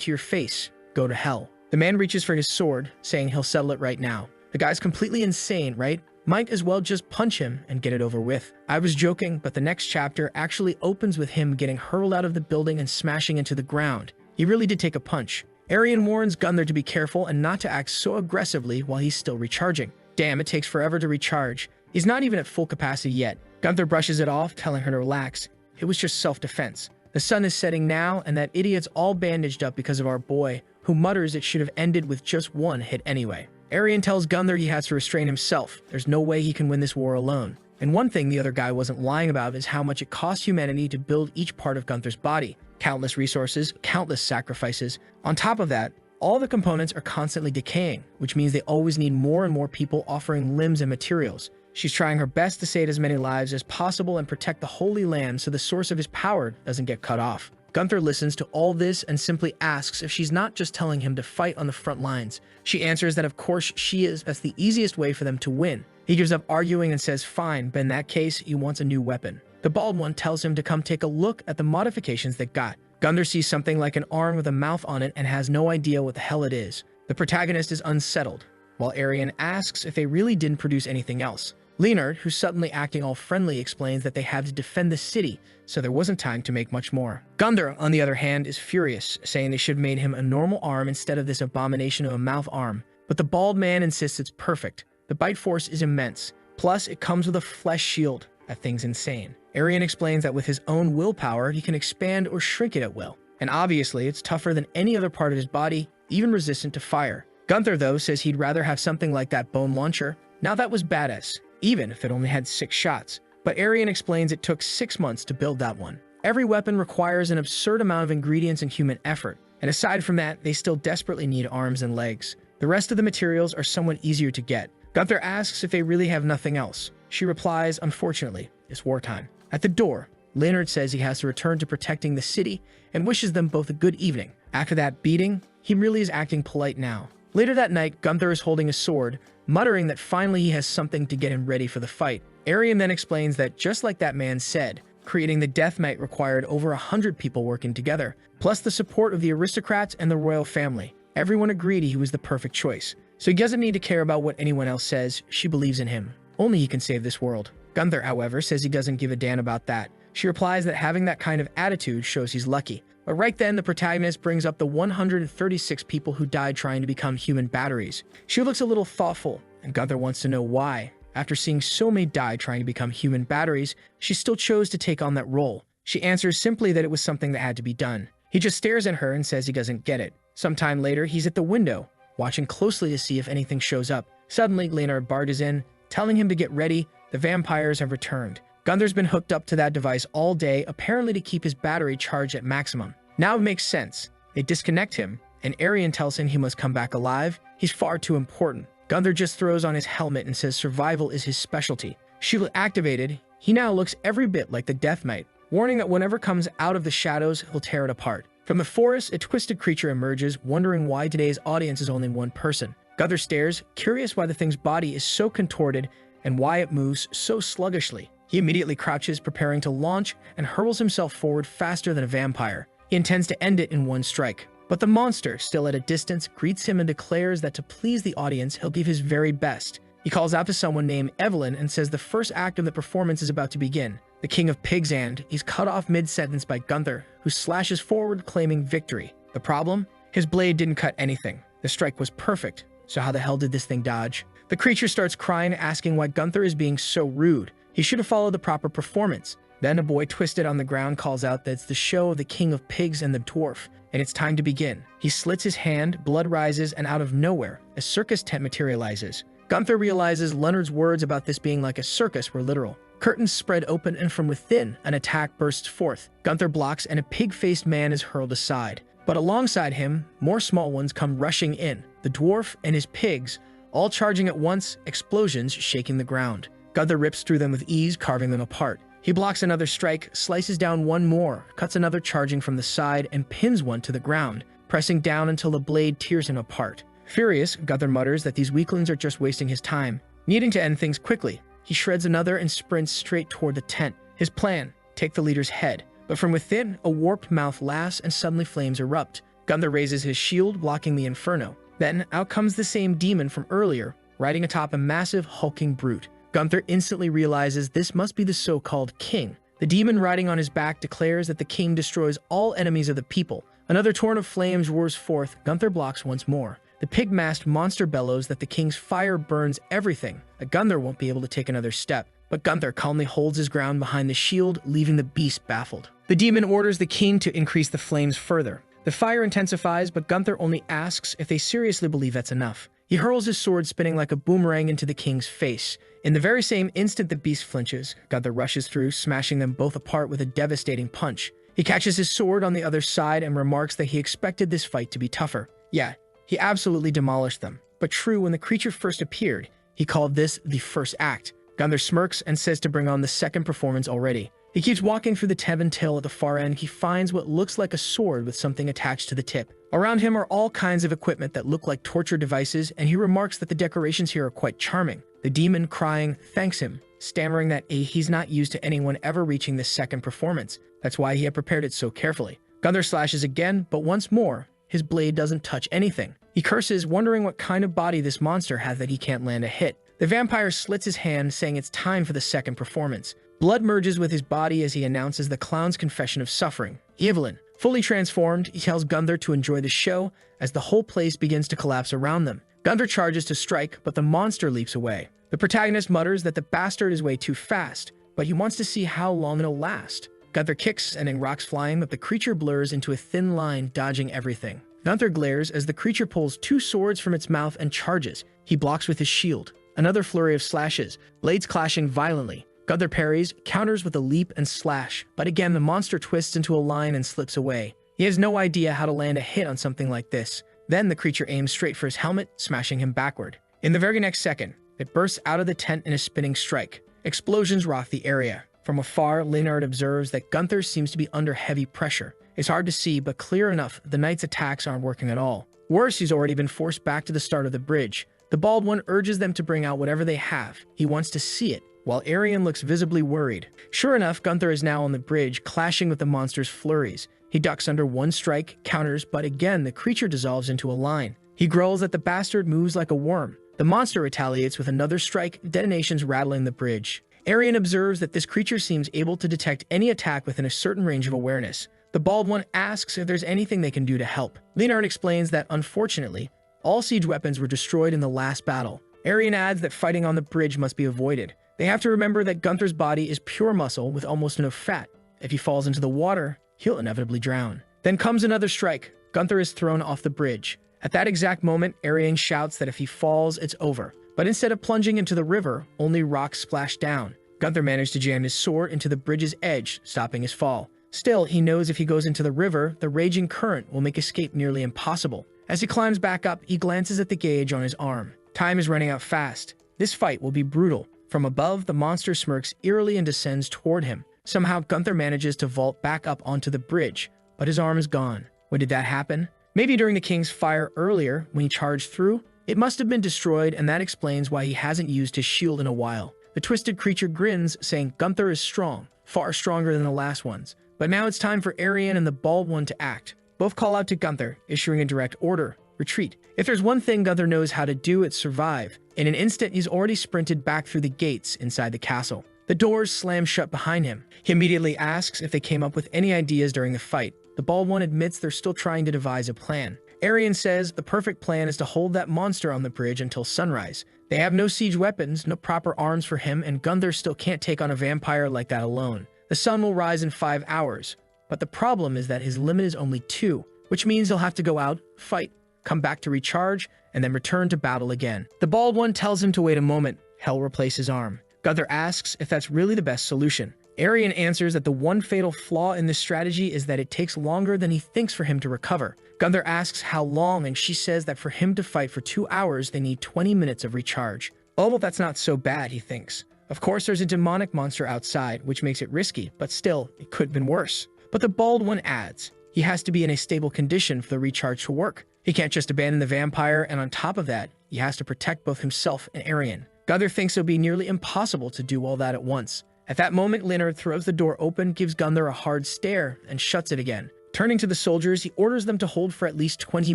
to your face, go to hell." The man reaches for his sword, saying he'll settle it right now. The guy's completely insane, right? Might as well just punch him and get it over with. I was joking, but the next chapter actually opens with him getting hurled out of the building and smashing into the ground. He really did take a punch. Arian warns Gunther to be careful and not to act so aggressively while he's still recharging. Damn, it takes forever to recharge. He's not even at full capacity yet. Gunther brushes it off, telling her to relax. It was just self-defense. The sun is setting now, and that idiot's all bandaged up because of our boy, who mutters it should have ended with just one hit anyway. Arian tells Gunther he has to restrain himself. There's no way he can win this war alone. And one thing the other guy wasn't lying about is how much it costs humanity to build each part of Gunther's body. Countless resources, countless sacrifices. On top of that, all the components are constantly decaying, which means they always need more and more people offering limbs and materials. She's trying her best to save as many lives as possible and protect the Holy Land so the source of his power doesn't get cut off. Gunther listens to all this and simply asks if she's not just telling him to fight on the front lines. She answers that of course she is, that's the easiest way for them to win. He gives up arguing and says fine, but in that case, he wants a new weapon. The bald one tells him to come take a look at the modifications they got. Gunther sees something like an arm with a mouth on it and has no idea what the hell it is. The protagonist is unsettled, while Arian asks if they really didn't produce anything else. Leonard, who's suddenly acting all friendly, explains that they had to defend the city, so there wasn't time to make much more. Gunther, on the other hand, is furious, saying they should have made him a normal arm instead of this abomination of a mouth arm. But the bald man insists it's perfect. The bite force is immense. Plus, it comes with a flesh shield. That thing's insane. Arian explains that with his own willpower, he can expand or shrink it at will. And obviously, it's tougher than any other part of his body, even resistant to fire. Gunther, though, says he'd rather have something like that bone launcher. Now that was badass, even if it only had 6 shots. But Arian explains it took 6 months to build that one. Every weapon requires an absurd amount of ingredients and human effort. And aside from that, they still desperately need arms and legs. The rest of the materials are somewhat easier to get. Gunther asks if they really have nothing else. She replies, unfortunately, it's wartime. At the door, Leonard says he has to return to protecting the city and wishes them both a good evening. After that beating, he really is acting polite now. Later that night, Gunther is holding a sword, muttering that finally he has something to get him ready for the fight. Arian then explains that just like that man said, creating the Death Knight required over 100 people working together, plus the support of the aristocrats and the royal family. Everyone agreed he was the perfect choice. So he doesn't need to care about what anyone else says. She believes in him. Only he can save this world. Gunther, however, says he doesn't give a damn about that. She replies that having that kind of attitude shows he's lucky. But right then, the protagonist brings up the 136 people who died trying to become human batteries. She looks a little thoughtful, and Gunther wants to know why. After seeing so many die trying to become human batteries, she still chose to take on that role. She answers simply that it was something that had to be done. He just stares at her and says he doesn't get it. Sometime later, he's at the window, watching closely to see if anything shows up. Suddenly, Leonard barges in, telling him to get ready. The vampires have returned. Gunther's been hooked up to that device all day, apparently to keep his battery charged at maximum. Now it makes sense. They disconnect him, and Arian tells him he must come back alive. He's far too important. Gunther just throws on his helmet and says survival is his specialty. Shield activated, he now looks every bit like the Death Knight, warning that whatever comes out of the shadows, he'll tear it apart. From the forest, a twisted creature emerges, wondering why today's audience is only one person. Gunther stares, curious why the thing's body is so contorted and why it moves so sluggishly. He immediately crouches, preparing to launch, and hurls himself forward faster than a vampire. He intends to end it in one strike. But the monster, still at a distance, greets him and declares that to please the audience, he'll give his very best. He calls out to someone named Evelyn and says the first act of the performance is about to begin. The King of Pigs and he's cut off mid-sentence by Gunther, who slashes forward, claiming victory. The problem? His blade didn't cut anything. The strike was perfect. So how the hell did this thing dodge? The creature starts crying, asking why Gunther is being so rude. He should have followed the proper performance. Then a boy twisted on the ground calls out that it's the show of the King of Pigs and the dwarf, and it's time to begin. He slits his hand, blood rises, and out of nowhere, a circus tent materializes. Gunther realizes Leonard's words about this being like a circus were literal. Curtains spread open, and from within, an attack bursts forth. Gunther blocks, and a pig-faced man is hurled aside. But alongside him, more small ones come rushing in. The dwarf and his pigs, all charging at once, explosions shaking the ground. Gunther rips through them with ease, carving them apart. He blocks another strike, slices down one more, cuts another charging from the side, and pins one to the ground, pressing down until the blade tears him apart. Furious, Gunther mutters that these weaklings are just wasting his time. Needing to end things quickly, he shreds another and sprints straight toward the tent. His plan: take the leader's head. But from within, a warped mouth laughs and suddenly flames erupt. Gunther raises his shield, blocking the inferno. Then, out comes the same demon from earlier, riding atop a massive, hulking brute. Gunther instantly realizes this must be the so-called king. The demon riding on his back declares that the king destroys all enemies of the people. Another torrent of flames roars forth. Gunther blocks once more. The pig-masked monster bellows that the king's fire burns everything. Gunther won't be able to take another step, but Gunther calmly holds his ground behind the shield, leaving the beast baffled. The demon orders the king to increase the flames further. The fire intensifies, but Gunther only asks if they seriously believe that's enough. He hurls his sword spinning like a boomerang into the king's face. In the very same instant the beast flinches, Gunther rushes through, smashing them both apart with a devastating punch. He catches his sword on the other side and remarks that he expected this fight to be tougher. Yeah, he absolutely demolished them. But true, when the creature first appeared, he called this the first act. Gunther smirks and says to bring on the second performance already. He keeps walking through the Tevin Till. At the far end, he finds what looks like a sword with something attached to the tip. Around him are all kinds of equipment that look like torture devices, and he remarks that the decorations here are quite charming. The demon, crying, thanks him, stammering that he's not used to anyone ever reaching this second performance. That's why he had prepared it so carefully. Gunther slashes again, but once more, his blade doesn't touch anything. He curses, wondering what kind of body this monster has that he can't land a hit. The vampire slits his hand, saying it's time for the second performance. Blood merges with his body as he announces the clown's confession of suffering. Evelyn, fully transformed, he tells Gunther to enjoy the show as the whole place begins to collapse around them. Gunther charges to strike, but the monster leaps away. The protagonist mutters that the bastard is way too fast, but he wants to see how long it'll last. Gunther kicks, sending rocks flying, but the creature blurs into a thin line, dodging everything. Gunther glares as the creature pulls two swords from its mouth and charges. He blocks with his shield. Another flurry of slashes, blades clashing violently. Gunther parries, counters with a leap and slash, but again the monster twists into a line and slips away. He has no idea how to land a hit on something like this. Then the creature aims straight for his helmet, smashing him backward. In the very next second, it bursts out of the tent in a spinning strike. Explosions rock the area. From afar, Leonard observes that Gunther seems to be under heavy pressure. It's hard to see, but clear enough, the knight's attacks aren't working at all. Worse, he's already been forced back to the start of the bridge. The Bald One urges them to bring out whatever they have. He wants to see it, while Arian looks visibly worried. Sure enough, Gunther is now on the bridge, clashing with the monster's flurries. He ducks under one strike, counters, but again the creature dissolves into a line. He growls that the bastard moves like a worm. The monster retaliates with another strike, detonations rattling the bridge. Arian observes that this creature seems able to detect any attack within a certain range of awareness. The Bald One asks if there's anything they can do to help. Leonard explains that, unfortunately, all siege weapons were destroyed in the last battle. Arian adds that fighting on the bridge must be avoided. They have to remember that Gunther's body is pure muscle with almost no fat. If he falls into the water, he'll inevitably drown. Then comes another strike. Gunther is thrown off the bridge. At that exact moment, Arian shouts that if he falls, it's over. But instead of plunging into the river, only rocks splash down. Gunther managed to jam his sword into the bridge's edge, stopping his fall. Still, he knows if he goes into the river, the raging current will make escape nearly impossible. As he climbs back up, he glances at the gauge on his arm. Time is running out fast. This fight will be brutal. From above, the monster smirks eerily and descends toward him. Somehow, Gunther manages to vault back up onto the bridge, but his arm is gone. When did that happen? Maybe during the king's fire earlier, when he charged through? It must have been destroyed, and that explains why he hasn't used his shield in a while. The twisted creature grins, saying Gunther is strong, far stronger than the last ones. But now it's time for Arian and the Bald One to act. Both call out to Gunther, issuing a direct order: retreat. If there's one thing Gunther knows how to do, it's survive. In an instant, he's already sprinted back through the gates inside the castle. The doors slam shut behind him. He immediately asks if they came up with any ideas during the fight. The Bald One admits they're still trying to devise a plan. Arian says the perfect plan is to hold that monster on the bridge until sunrise. They have no siege weapons, no proper arms for him, and Gunther still can't take on a vampire like that alone. The sun will rise in 5 hours, but the problem is that his limit is only 2, which means he'll have to go out, fight, come back to recharge, and then return to battle again. The Bald One tells him to wait a moment. Hell replace his arm. Gunther asks if that's really the best solution. Arian answers that the one fatal flaw in this strategy is that it takes longer than he thinks for him to recover. Gunther asks how long, and she says that for him to fight for 2 hours, they need 20 minutes of recharge. Oh, well, that's not so bad, he thinks. Of course, there's a demonic monster outside, which makes it risky, but still, it could have been worse. But the Bald One adds, He has to be in a stable condition for the recharge to work. He can't just abandon the vampire, and on top of that, he has to protect both himself and Arian. Gunther thinks it would be nearly impossible to do all that at once. At that moment, Leonard throws the door open, gives Gunther a hard stare, and shuts it again. Turning to the soldiers, he orders them to hold for at least 20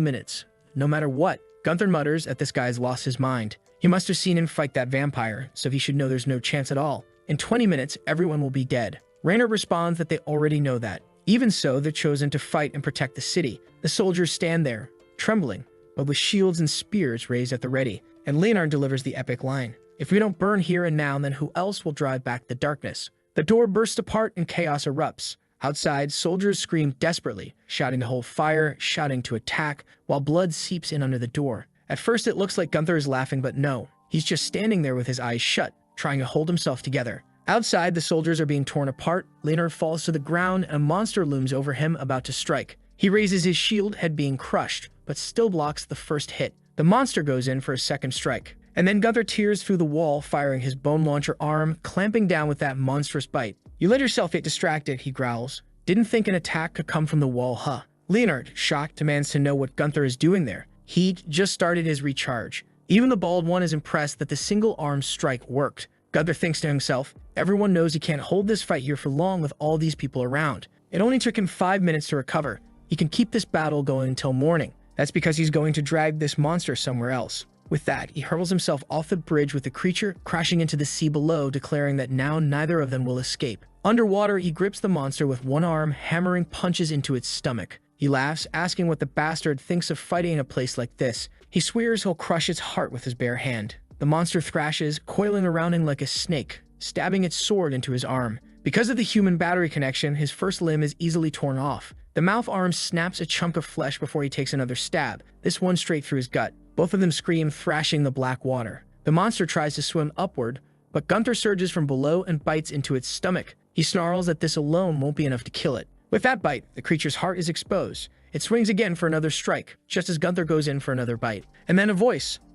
minutes. No matter what, Gunther mutters that this guy's lost his mind. He must have seen him fight that vampire, so he should know there's no chance at all. In 20 minutes, everyone will be dead. Reynard responds that they already know that. Even so, they're chosen to fight and protect the city. The soldiers stand there, trembling, but with shields and spears raised at the ready. And Leonard delivers the epic line, "If we don't burn here and now, then who else will drive back the darkness?" The door bursts apart and chaos erupts. Outside, soldiers scream desperately, shouting to hold fire, shouting to attack, while blood seeps in under the door. At first, it looks like Gunther is laughing, but no. He's just standing there with his eyes shut, trying to hold himself together. Outside, the soldiers are being torn apart. Leonard falls to the ground, and a monster looms over him, about to strike. He raises his shield, head being crushed, but still blocks the first hit. The monster goes in for a second strike. And then Gunther tears through the wall, firing his bone launcher arm, clamping down with that monstrous bite. "You let yourself get distracted," he growls. "Didn't think an attack could come from the wall, huh?" Leonard, shocked, demands to know what Gunther is doing there. He just started his recharge. Even the bald one is impressed that the single-arm strike worked. Gunther thinks to himself, everyone knows he can't hold this fight here for long with all these people around. It only took him 5 minutes to recover. He can keep this battle going until morning. That's because he's going to drag this monster somewhere else. With that, he hurls himself off the bridge with the creature, crashing into the sea below, declaring that now neither of them will escape. Underwater, he grips the monster with one arm, hammering punches into its stomach. He laughs, asking what the bastard thinks of fighting in a place like this. He swears he'll crush its heart with his bare hand. The monster thrashes, coiling around him like a snake, stabbing its sword into his arm. Because of the human battery connection, his first limb is easily torn off. The mouth arm snaps a chunk of flesh before he takes another stab, this one straight through his gut. Both of them scream, thrashing the black water. The monster tries to swim upward, but Gunther surges from below and bites into its stomach. He snarls that this alone won't be enough to kill it. With that bite, the creature's heart is exposed. It swings again for another strike, just as Gunther goes in for another bite. And then a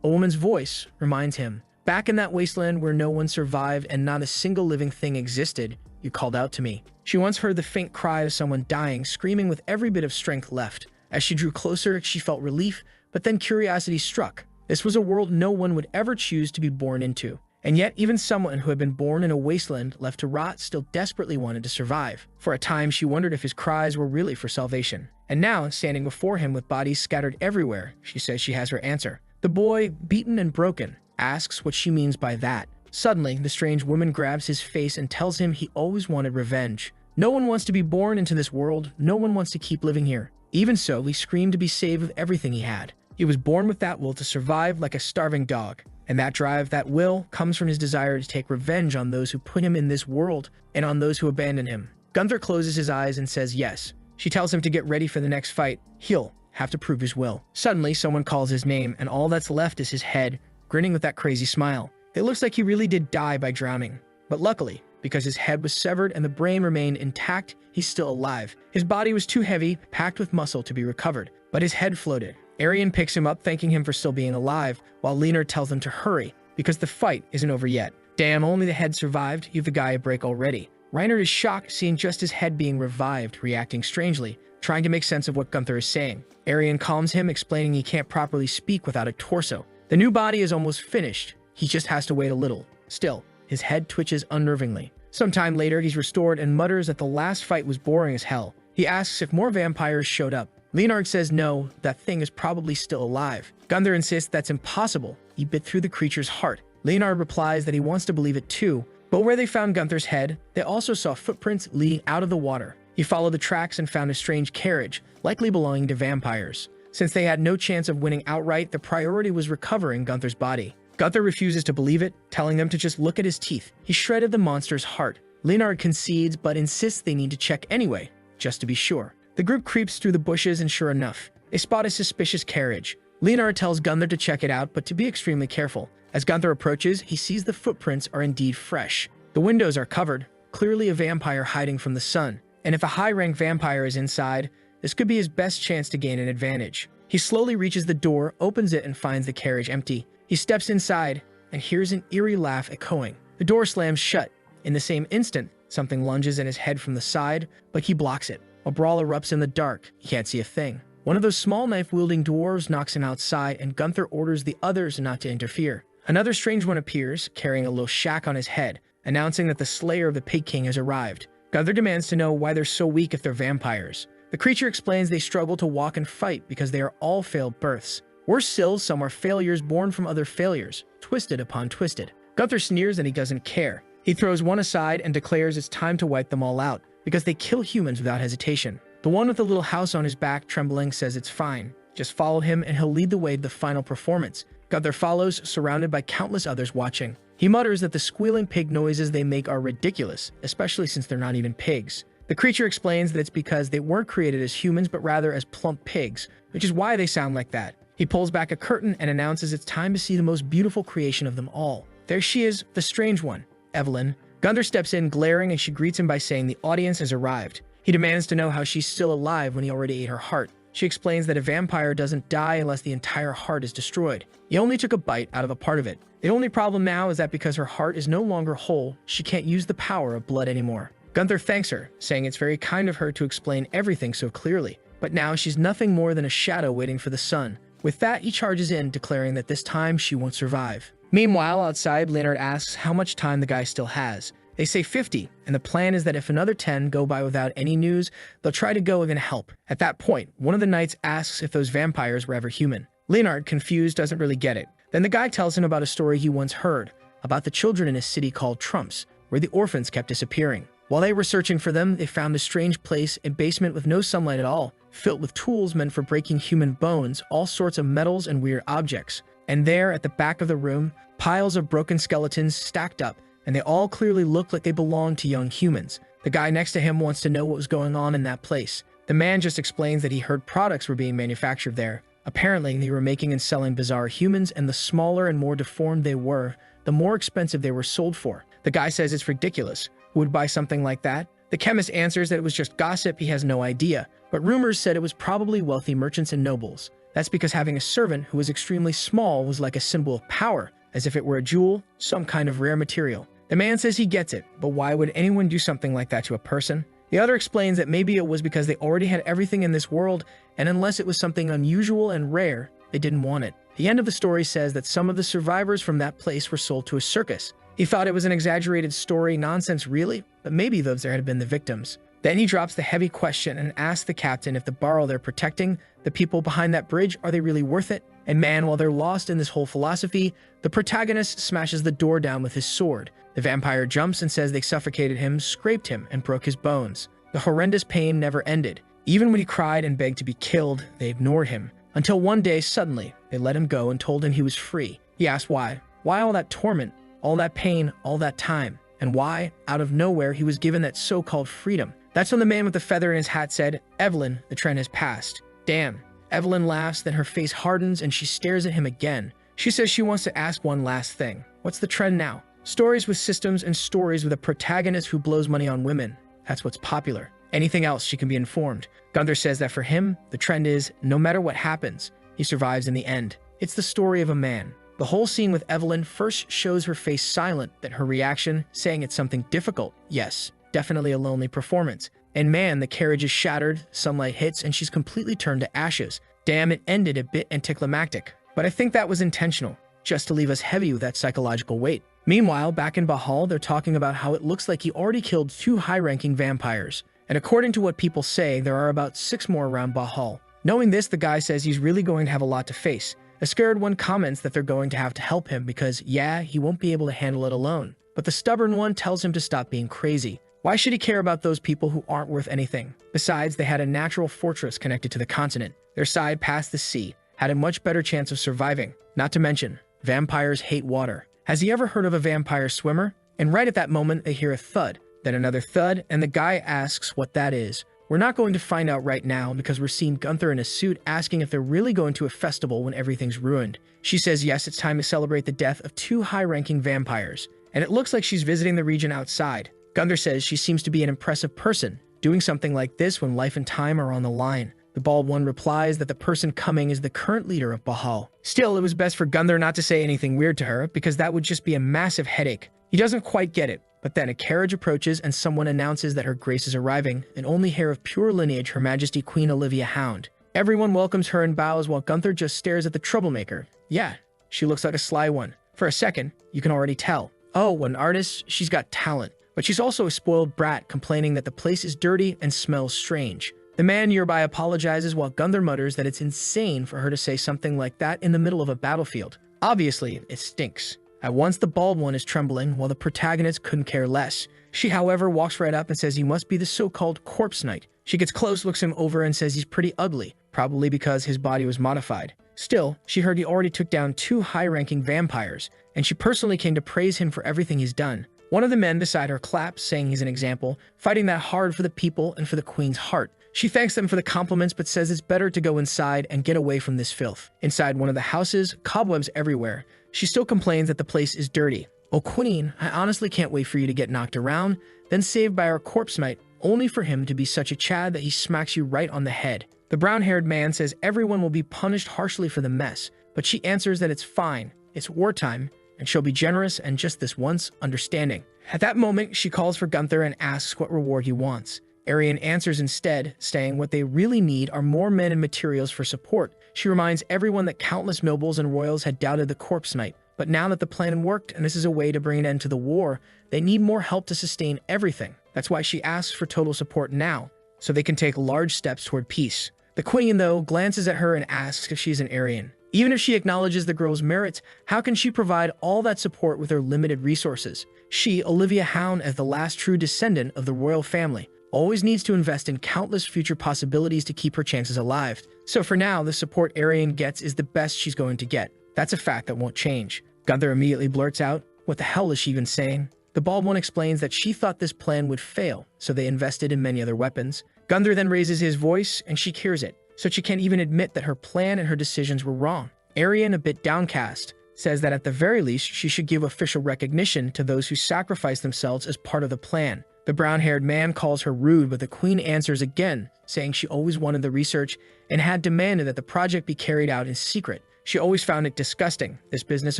woman's voice, reminds him, "Back in that wasteland where no one survived and not a single living thing existed, you called out to me." She once heard the faint cry of someone dying, screaming with every bit of strength left. As she drew closer, she felt relief, but then curiosity struck. This was a world no one would ever choose to be born into. And yet, even someone who had been born in a wasteland left to rot still desperately wanted to survive. For a time, she wondered if his cries were really for salvation. And now, standing before him with bodies scattered everywhere, she says she has her answer. The boy, beaten and broken, asks what she means by that. Suddenly, the strange woman grabs his face and tells him he always wanted revenge. No one wants to be born into this world. No one wants to keep living here. Even so, he screamed to be saved with everything he had. He was born with that will to survive like a starving dog. And that drive, that will, comes from his desire to take revenge on those who put him in this world and on those who abandoned him. Gunther closes his eyes and says yes. She tells him to get ready for the next fight. He'll have to prove his will. Suddenly, someone calls his name, and all that's left is his head, grinning with that crazy smile. It looks like he really did die by drowning. But luckily, because his head was severed and the brain remained intact, he's still alive. His body was too heavy, packed with muscle to be recovered, but his head floated. Arian picks him up, thanking him for still being alive, while Leonard tells him to hurry, because the fight isn't over yet. Damn, only the head survived. Give the guy a break already. Reinhard is shocked, seeing just his head being revived, reacting strangely, trying to make sense of what Gunther is saying. Arian calms him, explaining he can't properly speak without a torso. The new body is almost finished. He just has to wait a little. Still, his head twitches unnervingly. Sometime later, he's restored and mutters that the last fight was boring as hell. He asks if more vampires showed up. Leonard says no, that thing is probably still alive. Gunther insists that's impossible. He bit through the creature's heart. Leonard replies that he wants to believe it too, but where they found Gunther's head, they also saw footprints leading out of the water. He followed the tracks and found a strange carriage, likely belonging to vampires. Since they had no chance of winning outright, the priority was recovering Gunther's body. Gunther refuses to believe it, telling them to just look at his teeth. He shredded the monster's heart. Leonard concedes, but insists they need to check anyway, just to be sure. The group creeps through the bushes, and sure enough, they spot a suspicious carriage. Leonard tells Gunther to check it out, but to be extremely careful. As Gunther approaches, he sees the footprints are indeed fresh. The windows are covered, clearly a vampire hiding from the sun. And if a high-ranked vampire is inside, this could be his best chance to gain an advantage. He slowly reaches the door, opens it, and finds the carriage empty. He steps inside and hears an eerie laugh echoing. The door slams shut. In the same instant, something lunges at his head from the side, but he blocks it. A brawl erupts in the dark. He can't see a thing. One of those small knife-wielding dwarves knocks him outside, and Gunther orders the others not to interfere. Another strange one appears, carrying a little shack on his head, announcing that the slayer of the Pig King has arrived. Gunther demands to know why they're so weak if they're vampires. The creature explains they struggle to walk and fight because they are all failed births. Worse still, some are failures born from other failures, twisted upon twisted. Gunther sneers and he doesn't care. He throws one aside and declares it's time to wipe them all out, because they kill humans without hesitation. The one with the little house on his back trembling says it's fine. Just follow him and he'll lead the way to the final performance. Gunther follows, surrounded by countless others watching. He mutters that the squealing pig noises they make are ridiculous, especially since they're not even pigs. The creature explains that it's because they weren't created as humans but rather as plump pigs, which is why they sound like that. He pulls back a curtain and announces it's time to see the most beautiful creation of them all. There she is, the strange one, Evelyn. Gunther steps in, glaring, and she greets him by saying the audience has arrived. He demands to know how she's still alive when he already ate her heart. She explains that a vampire doesn't die unless the entire heart is destroyed. He only took a bite out of a part of it. The only problem now is that because her heart is no longer whole, she can't use the power of blood anymore. Gunther thanks her, saying it's very kind of her to explain everything so clearly. But now she's nothing more than a shadow waiting for the sun. With that, he charges in, declaring that this time she won't survive. Meanwhile, outside, Leonard asks how much time the guy still has. They say 50, and the plan is that if another 10 go by without any news, they'll try to go and help. At that point, one of the knights asks if those vampires were ever human. Leonard, confused, doesn't really get it. Then the guy tells him about a story he once heard, about the children in a city called Trumps, where the orphans kept disappearing. While they were searching for them, they found a strange place, a basement with no sunlight at all, filled with tools meant for breaking human bones, all sorts of metals and weird objects. And there, at the back of the room, piles of broken skeletons stacked up, and they all clearly looked like they belonged to young humans. The guy next to him wants to know what was going on in that place. The man just explains that he heard products were being manufactured there. Apparently, they were making and selling bizarre humans, and the smaller and more deformed they were, the more expensive they were sold for. The guy says it's ridiculous. Who would buy something like that? The chemist answers that it was just gossip, he has no idea, but rumors said it was probably wealthy merchants and nobles. That's because having a servant who was extremely small was like a symbol of power, as if it were a jewel, some kind of rare material. The man says he gets it, but why would anyone do something like that to a person? The other explains that maybe it was because they already had everything in this world, and unless it was something unusual and rare, they didn't want it. The end of the story says that some of the survivors from that place were sold to a circus. He thought it was an exaggerated story, nonsense really, but maybe those there had been the victims. Then he drops the heavy question and asks the captain if the barrel they're protecting, the people behind that bridge, are they really worth it? And man, while they're lost in this whole philosophy, the protagonist smashes the door down with his sword. The vampire jumps and says they suffocated him, scraped him, and broke his bones. The horrendous pain never ended. Even when he cried and begged to be killed, they ignored him. Until one day, suddenly, they let him go and told him he was free. He asked why. Why all that torment, all that pain, all that time? And why, out of nowhere, he was given that so-called freedom? That's when the man with the feather in his hat said, "Evelyn, the trend has passed." Damn. Evelyn laughs, then her face hardens and she stares at him again. She says she wants to ask one last thing. What's the trend now? Stories with systems and stories with a protagonist who blows money on women. That's what's popular. Anything else, she can be informed. Gunther says that for him, the trend is, no matter what happens, he survives in the end. It's the story of a man. The whole scene with Evelyn first shows her face silent, then her reaction, saying it's something difficult. Yes, definitely a lonely performance. And man, the carriage is shattered, sunlight hits, and she's completely turned to ashes. Damn, it ended a bit anticlimactic. But I think that was intentional, just to leave us heavy with that psychological weight. Meanwhile, back in Bahal, they're talking about how it looks like he already killed 2 high-ranking vampires. And according to what people say, there are about 6 more around Bahal. Knowing this, the guy says he's really going to have a lot to face. A scared one comments that they're going to have to help him because, yeah, he won't be able to handle it alone. But the stubborn one tells him to stop being crazy. Why should he care about those people who aren't worth anything? Besides, they had a natural fortress connected to the continent. Their side past the sea had a much better chance of surviving. Not to mention, vampires hate water. Has he ever heard of a vampire swimmer? And right at that moment, they hear a thud, then another thud, and the guy asks what that is. We're not going to find out right now because we're seeing Gunther in a suit asking if they're really going to a festival when everything's ruined. She says yes, it's time to celebrate the death of 2 high-ranking vampires. And it looks like she's visiting the region outside. Gunther says she seems to be an impressive person, doing something like this when life and time are on the line. The bald one replies that the person coming is the current leader of Bahal. Still, it was best for Gunther not to say anything weird to her, because that would just be a massive headache. He doesn't quite get it, But then a carriage approaches and someone announces that Her Grace is arriving, an only heir of pure lineage, Her Majesty Queen Olivia Hound. Everyone welcomes her and bows while Gunther just stares at the troublemaker. Yeah, she looks like a sly one. For a second, you can already tell. Oh, an artist, she's got talent. But she's also a spoiled brat, complaining that the place is dirty and smells strange. The man nearby apologizes while Gunther mutters that it's insane for her to say something like that in the middle of a battlefield. Obviously, it stinks. At once, the bald one is trembling, while the protagonist couldn't care less. She, however, walks right up and says he must be the so-called corpse knight. She gets close, looks him over, and says he's pretty ugly, probably because his body was modified. Still, she heard he already took down 2 high-ranking vampires, and she personally came to praise him for everything he's done. One of the men beside her claps, saying he's an example, fighting that hard for the people and for the queen's heart. She thanks them for the compliments but says it's better to go inside and get away from this filth. Inside one of the houses, cobwebs everywhere. She still complains that the place is dirty. "Oh, Queen, I honestly can't wait for you to get knocked around, then saved by our corpse knight, only for him to be such a Chad that he smacks you right on the head." The brown-haired man says everyone will be punished harshly for the mess, but she answers that it's fine, it's wartime, and she'll be generous and just this once understanding. At that moment, she calls for Gunther and asks what reward he wants. Arian answers instead, saying what they really need are more men and materials for support. She reminds everyone that countless nobles and royals had doubted the corpse knight, but now that the plan worked and this is a way to bring an end to the war, they need more help to sustain everything. That's why she asks for total support now, so they can take large steps toward peace. The queen, though, glances at her and asks if she's an Aryan. Even if she acknowledges the girl's merits, how can she provide all that support with her limited resources? She, Olivia Hound, as the last true descendant of the royal family, always needs to invest in countless future possibilities to keep her chances alive. So for now, the support Arian gets is the best she's going to get. That's a fact that won't change. Gunther immediately blurts out, "What the hell is she even saying?" The bald one explains that she thought this plan would fail, so they invested in many other weapons. Gunther then raises his voice, and she hears it, so she can't even admit that her plan and her decisions were wrong. Arian, a bit downcast, says that at the very least she should give official recognition to those who sacrificed themselves as part of the plan. The brown-haired man calls her rude, but the queen answers again, saying she always wanted the research and had demanded that the project be carried out in secret. She always found it disgusting, this business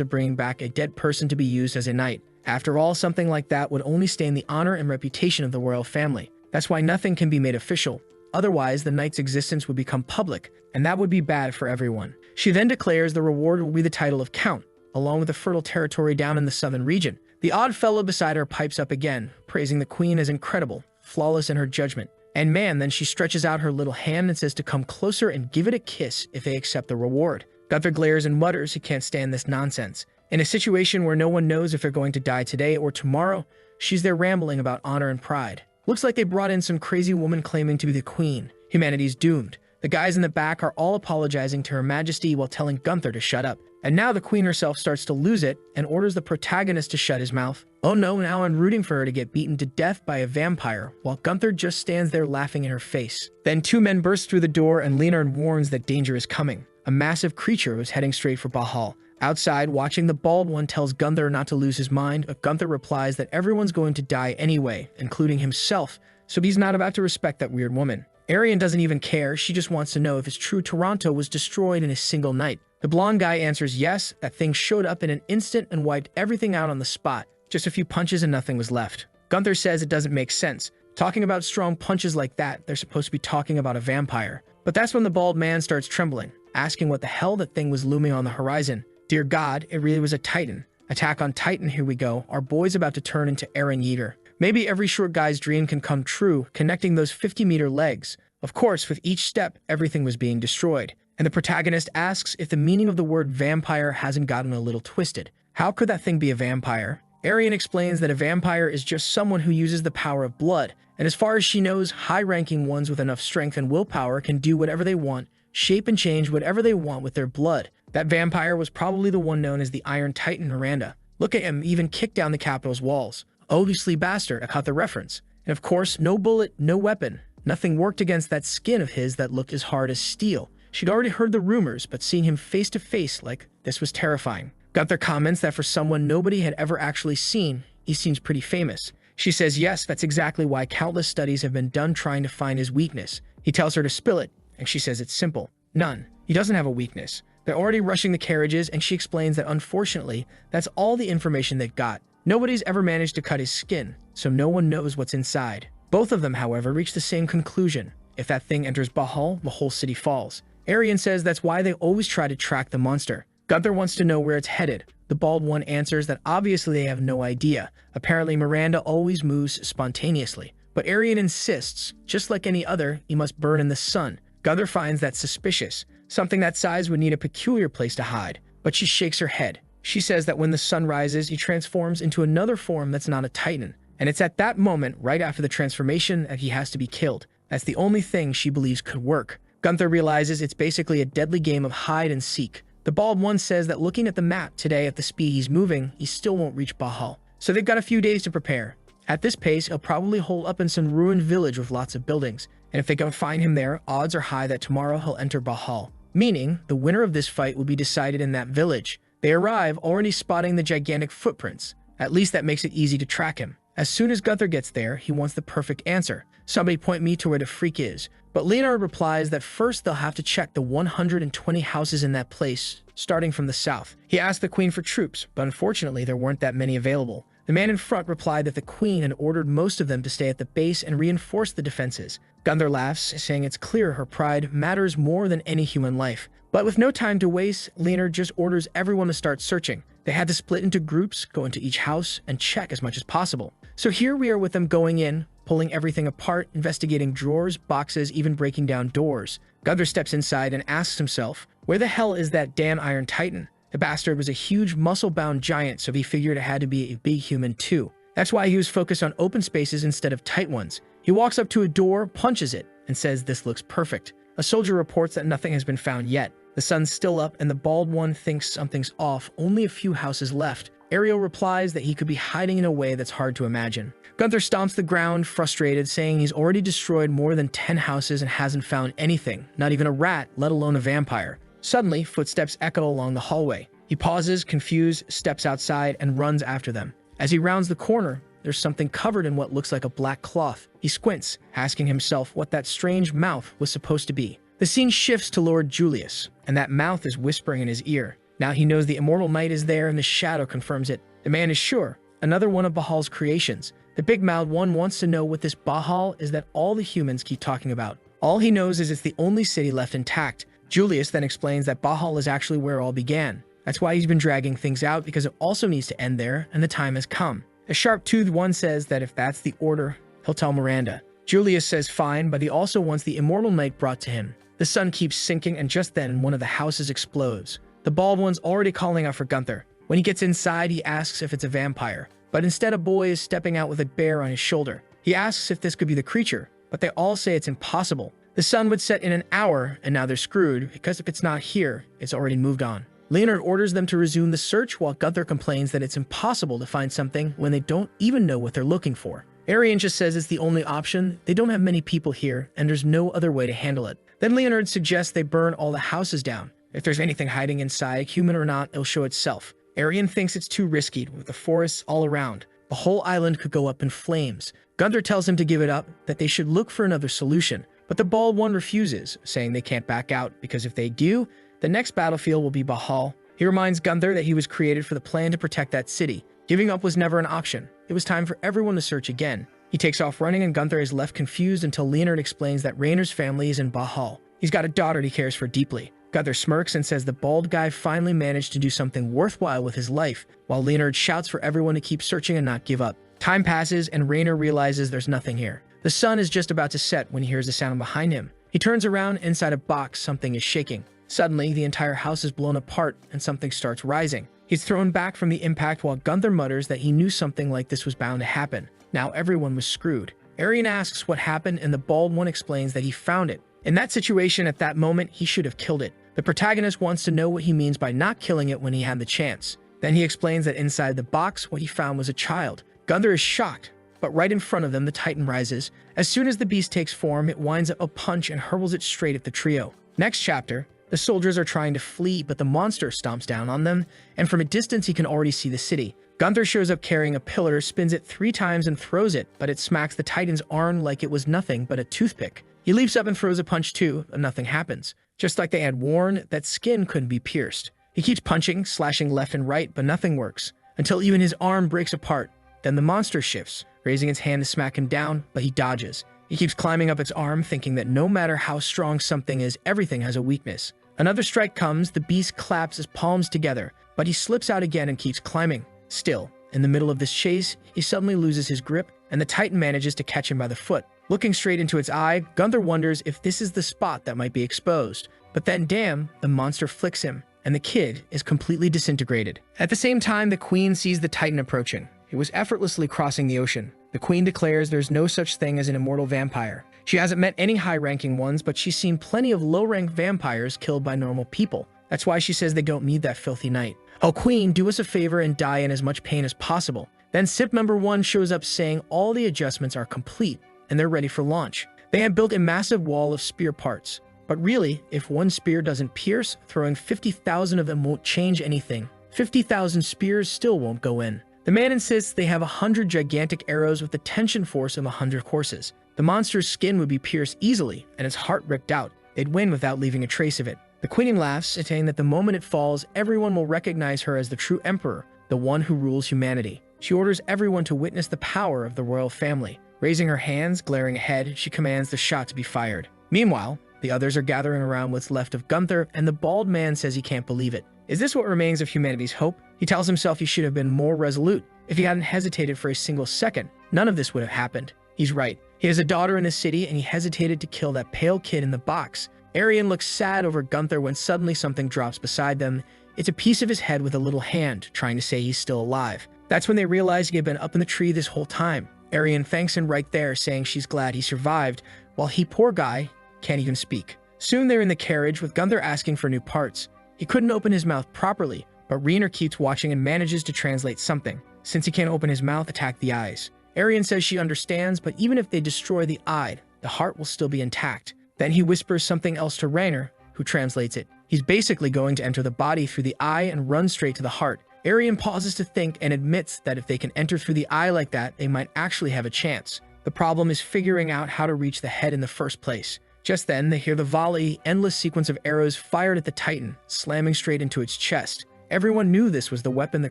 of bringing back a dead person to be used as a knight. After all, something like that would only stain the honor and reputation of the royal family. That's why nothing can be made official. Otherwise, the knight's existence would become public, and that would be bad for everyone. She then declares the reward will be the title of Count, along with the fertile territory down in the southern region. The odd fellow beside her pipes up again, praising the queen as incredible, flawless in her judgment. And man, then she stretches out her little hand and says to come closer and give it a kiss if they accept the reward. Gunther glares and mutters he can't stand this nonsense. In a situation where no one knows if they're going to die today or tomorrow, she's there rambling about honor and pride. Looks like they brought in some crazy woman claiming to be the queen. Humanity's doomed. The guys in the back are all apologizing to Her Majesty while telling Gunther to shut up. And now the queen herself starts to lose it and orders the protagonist to shut his mouth. Oh no, now I'm rooting for her to get beaten to death by a vampire, while Gunther just stands there laughing in her face. Then 2 men burst through the door and Leonard warns that danger is coming. A massive creature was heading straight for Bahal. Outside, watching, the bald one tells Gunther not to lose his mind, but Gunther replies that everyone's going to die anyway, including himself, so he's not about to respect that weird woman. Arian doesn't even care, she just wants to know if it's true Toronto was destroyed in a single night. The blonde guy answers yes, that thing showed up in an instant and wiped everything out on the spot. Just a few punches and nothing was left. Gunther says it doesn't make sense. Talking about strong punches like that, they're supposed to be talking about a vampire. But that's when the bald man starts trembling, asking what the hell that thing was looming on the horizon. Dear God, it really was a Titan. Attack on Titan, here we go. Our boy's about to turn into Eren Yeager. Maybe every short guy's dream can come true, connecting those 50-meter legs. Of course, with each step, everything was being destroyed. And the protagonist asks if the meaning of the word vampire hasn't gotten a little twisted. How could that thing be a vampire? Arian explains that a vampire is just someone who uses the power of blood, and as far as she knows, high-ranking ones with enough strength and willpower can do whatever they want, shape and change whatever they want with their blood. That vampire was probably the one known as the Iron Titan Miranda. Look at him even kick down the capital's walls. Obviously bastard, I caught the reference. And of course, no bullet, no weapon. Nothing worked against that skin of his that looked as hard as steel. She'd already heard the rumors, but seeing him face to face like this was terrifying. Gunther comments that for someone nobody had ever actually seen, he seems pretty famous. She says yes, that's exactly why countless studies have been done trying to find his weakness. He tells her to spill it, and she says it's simple. None. He doesn't have a weakness. They're already rushing the carriages, and she explains that unfortunately, that's all the information they've got. Nobody's ever managed to cut his skin, so no one knows what's inside. Both of them, however, reach the same conclusion. If that thing enters Ba'al, the whole city falls. Arian says that's why they always try to track the monster. Gunther wants to know where it's headed. The bald one answers that obviously they have no idea. Apparently Miranda always moves spontaneously. But Arian insists, just like any other, he must burn in the sun. Gunther finds that suspicious. Something that size would need a peculiar place to hide. But she shakes her head. She says that when the sun rises, he transforms into another form that's not a Titan. And it's at that moment, right after the transformation, that he has to be killed. That's the only thing she believes could work. Gunther realizes it's basically a deadly game of hide and seek. The bald one says that looking at the map today at the speed he's moving, he still won't reach Ba'al. So they've got a few days to prepare. At this pace, he'll probably hole up in some ruined village with lots of buildings. And if they can find him there, odds are high that tomorrow he'll enter Ba'al. Meaning, the winner of this fight will be decided in that village. They arrive already spotting the gigantic footprints. At least that makes it easy to track him. As soon as Gunther gets there, he wants the perfect answer. Somebody point me to where the freak is. But Leonard replies that first they'll have to check the 120 houses in that place, starting from the south. He asked the queen for troops, but unfortunately there weren't that many available. The man in front replied that the queen had ordered most of them to stay at the base and reinforce the defenses. Gunther laughs, saying it's clear her pride matters more than any human life. But with no time to waste, Leonard just orders everyone to start searching. They had to split into groups, go into each house, and check as much as possible. So here we are with them going in, pulling everything apart, investigating drawers, boxes, even breaking down doors. Gunther steps inside and asks himself, where the hell is that damn Iron Titan? The bastard was a huge, muscle-bound giant, so he figured it had to be a big human too. That's why he was focused on open spaces instead of tight ones. He walks up to a door, punches it, and says this looks perfect. A soldier reports that nothing has been found yet. The sun's still up, and the bald one thinks something's off, only a few houses left. Ariel replies that he could be hiding in a way that's hard to imagine. Gunther stomps the ground, frustrated, saying he's already destroyed more than 10 houses and hasn't found anything, not even a rat, let alone a vampire. Suddenly, footsteps echo along the hallway. He pauses, confused, steps outside, and runs after them. As he rounds the corner, there's something covered in what looks like a black cloth. He squints, asking himself what that strange mouth was supposed to be. The scene shifts to Lord Julius, and that mouth is whispering in his ear. Now he knows the Immortal Knight is there, and the shadow confirms it. The man is sure, another one of Ba'al's creations. The big-mouthed one wants to know what this Ba'al is that all the humans keep talking about. All he knows is it's the only city left intact. Julius then explains that Ba'al is actually where it all began. That's why he's been dragging things out, because it also needs to end there, and the time has come. The sharp-toothed one says that if that's the order, he'll tell Miranda. Julius says fine, but he also wants the Immortal Knight brought to him. The sun keeps sinking, and just then, one of the houses explodes. The bald one's already calling out for Gunther. When he gets inside, he asks if it's a vampire. But instead, a boy is stepping out with a bear on his shoulder. He asks if this could be the creature, but they all say it's impossible. The sun would set in an hour, and now they're screwed, because if it's not here, it's already moved on. Leonard orders them to resume the search, while Gunther complains that it's impossible to find something when they don't even know what they're looking for. Arian just says it's the only option, they don't have many people here, and there's no other way to handle it. Then Leonard suggests they burn all the houses down. If there's anything hiding inside, human or not, it'll show itself. Arian thinks it's too risky, with the forests all around. The whole island could go up in flames. Gunther tells him to give it up, that they should look for another solution. But the bald one refuses, saying they can't back out, because if they do, the next battlefield will be Ba'al. He reminds Gunther that he was created for the plan to protect that city. Giving up was never an option. It was time for everyone to search again. He takes off running, and Gunther is left confused until Leonard explains that Rainer's family is in Ba'al. He's got a daughter he cares for deeply. Gunther smirks and says the bald guy finally managed to do something worthwhile with his life, while Leonard shouts for everyone to keep searching and not give up. Time passes, and Rainer realizes there's nothing here. The sun is just about to set when he hears a sound behind him. He turns around. Inside a box, something is shaking. Suddenly, the entire house is blown apart, and something starts rising. He's thrown back from the impact while Gunther mutters that he knew something like this was bound to happen. Now everyone was screwed. Arian asks what happened, and the bald one explains that he found it. In that situation, at that moment, he should have killed it. The protagonist wants to know what he means by not killing it when he had the chance. Then he explains that inside the box, what he found was a child. Gunther is shocked, but right in front of them, the Titan rises. As soon as the beast takes form, it winds up a punch and hurls it straight at the trio. Next chapter, the soldiers are trying to flee, but the monster stomps down on them, and from a distance he can already see the city. Gunther shows up carrying a pillar, spins it 3 times and throws it, but it smacks the Titan's arm like it was nothing but a toothpick. He leaps up and throws a punch too, and nothing happens. Just like they had warned, that skin couldn't be pierced. He keeps punching, slashing left and right, but nothing works. until even his arm breaks apart. Then the monster shifts, raising its hand to smack him down, but he dodges. He keeps climbing up its arm, thinking that no matter how strong something is, everything has a weakness. Another strike comes, the beast claps his palms together, but he slips out again and keeps climbing. Still, in the middle of this chase, he suddenly loses his grip, and the Titan manages to catch him by the foot. Looking straight into its eye, Gunther wonders if this is the spot that might be exposed. But then, damn, the monster flicks him, and the kid is completely disintegrated. At the same time, the Queen sees the Titan approaching. It was effortlessly crossing the ocean. The Queen declares there's no such thing as an immortal vampire. She hasn't met any high-ranking ones, but she's seen plenty of low-ranked vampires killed by normal people. That's why she says they don't need that filthy night. Oh, Queen, do us a favor and die in as much pain as possible. Then SIP member 1 shows up saying all the adjustments are complete, and they're ready for launch. They have built a massive wall of spear parts. But really, if one spear doesn't pierce, throwing 50,000 of them won't change anything. 50,000 spears still won't go in. The man insists they have 100 gigantic arrows with the tension force of 100 horses. The monster's skin would be pierced easily, and its heart ripped out. They'd win without leaving a trace of it. The Queen laughs, saying that the moment it falls, everyone will recognize her as the true emperor, the one who rules humanity. She orders everyone to witness the power of the royal family. Raising her hands, glaring ahead, she commands the shot to be fired. Meanwhile, the others are gathering around what's left of Gunther, and the bald man says he can't believe it. Is this what remains of humanity's hope? He tells himself he should have been more resolute. If he hadn't hesitated for a single second, none of this would have happened. He's right. He has a daughter in the city, and he hesitated to kill that pale kid in the box. Arian looks sad over Gunther when suddenly something drops beside them. It's a piece of his head with a little hand, trying to say he's still alive. That's when they realize he had been up in the tree this whole time. Arian thanks him right there, saying she's glad he survived, while he, poor guy, can't even speak. Soon they're in the carriage, with Gunther asking for new parts. He couldn't open his mouth properly, but Rainer keeps watching and manages to translate something. Since he can't open his mouth, attack the eyes. Arian says she understands, but even if they destroy the eye, the heart will still be intact. Then he whispers something else to Rainer, who translates it. He's basically going to enter the body through the eye and run straight to the heart. Arian pauses to think and admits that if they can enter through the eye like that, they might actually have a chance. The problem is figuring out how to reach the head in the first place. Just then, they hear the volley, endless sequence of arrows fired at the Titan, slamming straight into its chest. Everyone knew this was the weapon the